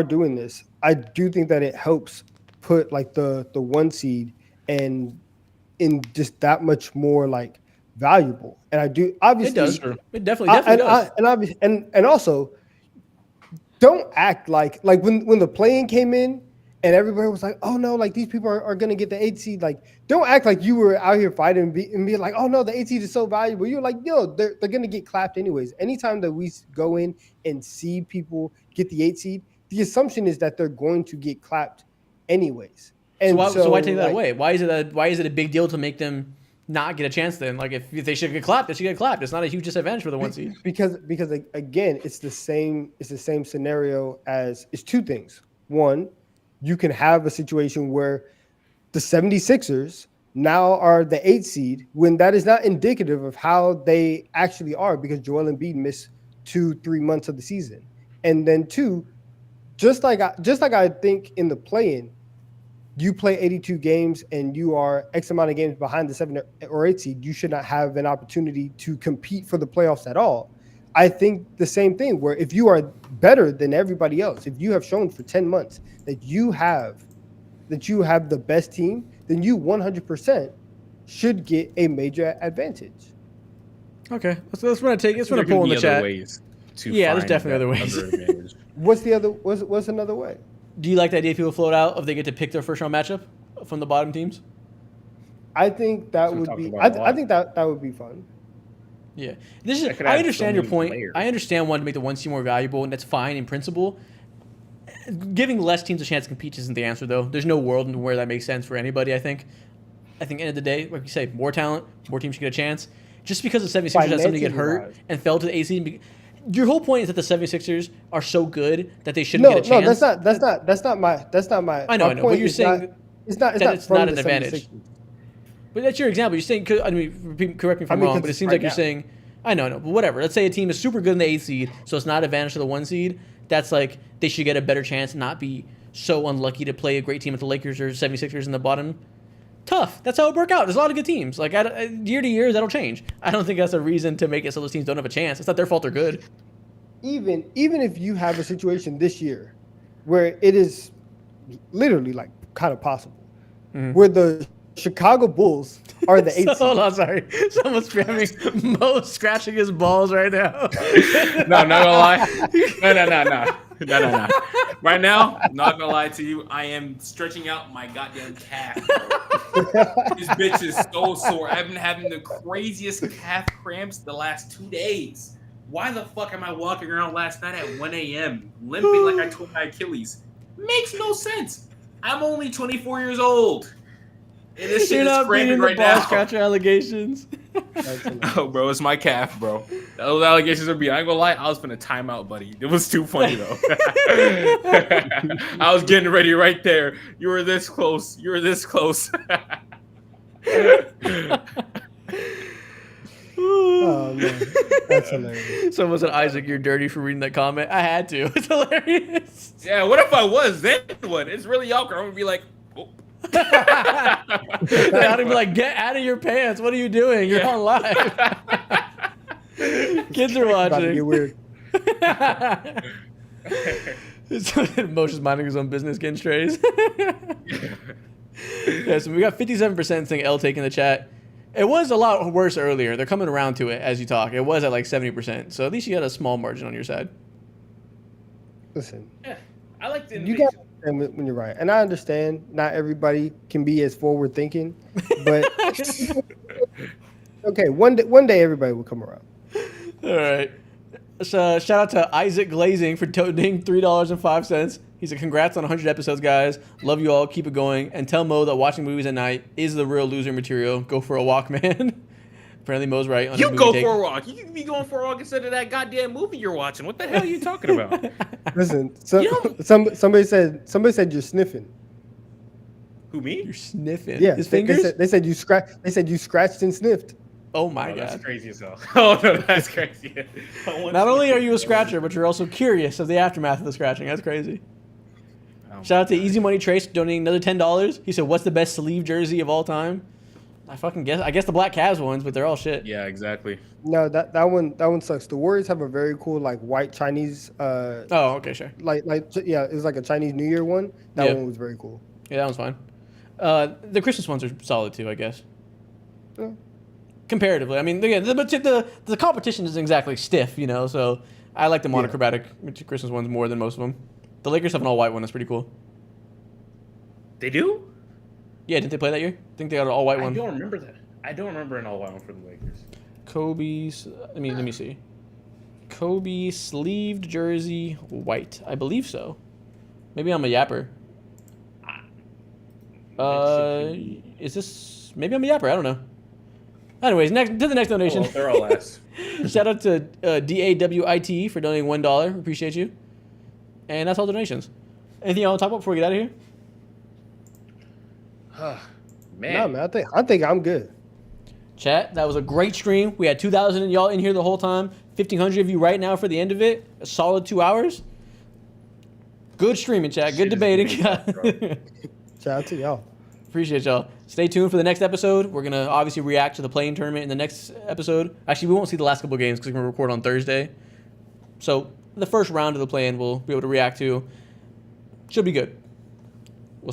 doing this, I do think that it helps put like the 1 seed and in just that much more like valuable. And I do obviously it does. It definitely does. And also don't act like when the play-in came in. And everybody was like, oh, no, like these people are going to get the 8 seed. Like, don't act like you were out here fighting and be like, oh, no, the 8 seed is so valuable. You're like, yo, they're going to get clapped anyways. Anytime that we go in and see people get the 8 seed, the assumption is that they're going to get clapped anyways. And so why take that away? Why is it a big deal to make them not get a chance then? Like, if they should get clapped, they should get clapped. It's not a huge disadvantage for the 1 seed. Because again, it's the same scenario as it's 2 things. One, you can have a situation where the 76ers now are the 8 seed when that is not indicative of how they actually are because Joel Embiid missed 2-3 months of the season. And then 2, just like I think in the play-in, you play 82 games and you are X amount of games behind the 7 or 8 seed, you should not have an opportunity to compete for the playoffs at all. I think the same thing where if you are better than everybody else, if you have shown for 10 months that you have the best team, then you 100% should get a major advantage. Okay, let's run a take. Let's run a poll in the chat. There's definitely other ways. What's another way? Do you like the idea people float out if they get to pick their first round matchup from the bottom teams? I think that would be. I think that would be fun. Yeah, I understand your point. Players. I understand wanting to make the 1 seed more valuable, and that's fine in principle. Giving less teams a chance to compete isn't the answer, though. There's no world where that makes sense for anybody, I think. End of the day, like you say, more talent, more teams should get a chance. Just because the 76ers had somebody get hurt and fell to the 8 seed, your whole point is that the 76ers are so good that they shouldn't get a chance. No, that's not my. I know. But you're saying it's not an advantage. But that's your example. You're saying, correct me if I'm wrong, but it seems like you're saying, I know, but whatever. Let's say a team is super good in the 8 seed, so it's not an advantage to the 1 seed. That's like they should get a better chance, not be so unlucky to play a great team with the Lakers or 76ers in the bottom. Tough. That's how it worked out. There's a lot of good teams. Like year to year, that'll change. I don't think that's a reason to make it so those teams don't have a chance. It's not their fault they're good. Even if you have a situation this year where it is literally like kind of possible, where the Chicago Bulls are the 8 seed. Hold on, sorry. Someone's spamming Mo scratching his balls right now. No, not gonna lie. No. Right now, not gonna lie to you, I am stretching out my goddamn calf. This bitch is so sore. I've been having the craziest calf cramps the last 2 days. Why the fuck am I walking around last night at 1 a.m. limping like I tore my Achilles? Makes no sense. I'm only 24 years old. And this shit is cramping right now. Scratcher allegations. Oh, bro, it's my calf, bro. Those allegations are being. I ain't gonna lie, I was finna time out, buddy. It was too funny though. I was getting ready right there. You were this close. You were this close. Oh man, that's hilarious. Someone said, Isaac, you're dirty for reading that comment. I had to. It's hilarious. Yeah, what if I was? Then what? It's really awkward. I'm gonna be like, oh. They're gonna be like, get out of your pants. What are you doing? You're on live. Kids are About to get watching. weird. Moshe's minding his own business, getting strays. Yeah, so we got 57% saying L taking the chat. It was a lot worse earlier. They're coming around to it as you talk. It was at like 70%. So at least you got a small margin on your side. Listen, Yeah, I like the you got to understand when you're right, and I understand not everybody can be as forward thinking, but okay, one day everybody will come around. All right. So shout out to Isaac Glazing for donating $3.05. He said, congrats on 100 episodes, guys. Love you all. Keep it going. And tell Mo that watching movies at night is the real loser material. Go for a walk, man. Apparently Mo's right. On You his go movie take. for a walk. You can be going for a walk instead of that goddamn movie you're watching. What the hell are you talking about? Listen, You somebody said you're sniffing. Who, me? You're sniffing. Yeah, His they fingers? said you scratched and sniffed. Oh, my Oh, that's God. crazy as hell. Oh, no, that's crazy. Not only are you a scratcher, but you're also curious of the aftermath of the scratching. That's crazy. Shout out to Easy Money Trace donating another $10. He said, what's the best sleeve jersey of all time? I guess the Black Cavs ones, but they're all shit. Yeah, exactly. No, that one sucks. The Warriors have a very cool like white Chinese Oh, okay, sure. yeah, it was like a Chinese New Year one. That Yeah. one was very cool. Yeah, that one's fine. The Christmas ones are solid too, I guess. Yeah. Comparatively, I mean, again, the competition isn't exactly stiff, you know. So I like the monochromatic Christmas ones more than most of them. The Lakers have an all white one that's pretty cool. They do? Yeah, didn't they play that year? I think they got an all white I one. don't remember that. I don't remember an all-white one for the Lakers. Kobe's. Let me see. Kobe sleeved jersey white. I believe so. Maybe I'm a yapper. Is this? Maybe I'm a yapper. I don't know. Anyways, next to the next donation. Well, they're all ass. Shout out to DAWIT for donating $1. Appreciate you. And that's all donations. Anything you want to talk about before we get out of here? Man. No, man, I think I'm good. Chat, that was a great stream. We had 2,000 of y'all in here the whole time. 1,500 of you right now for the end of it. A solid 2 hours. Good streaming, chat. Good debating. Shout out to y'all. Appreciate y'all. Stay tuned for the next episode. We're going to obviously react to the playing tournament in the next episode. Actually, we won't see the last couple games because we're going to record on Thursday. So the first round of the play-in we'll be able to react to. Should be good.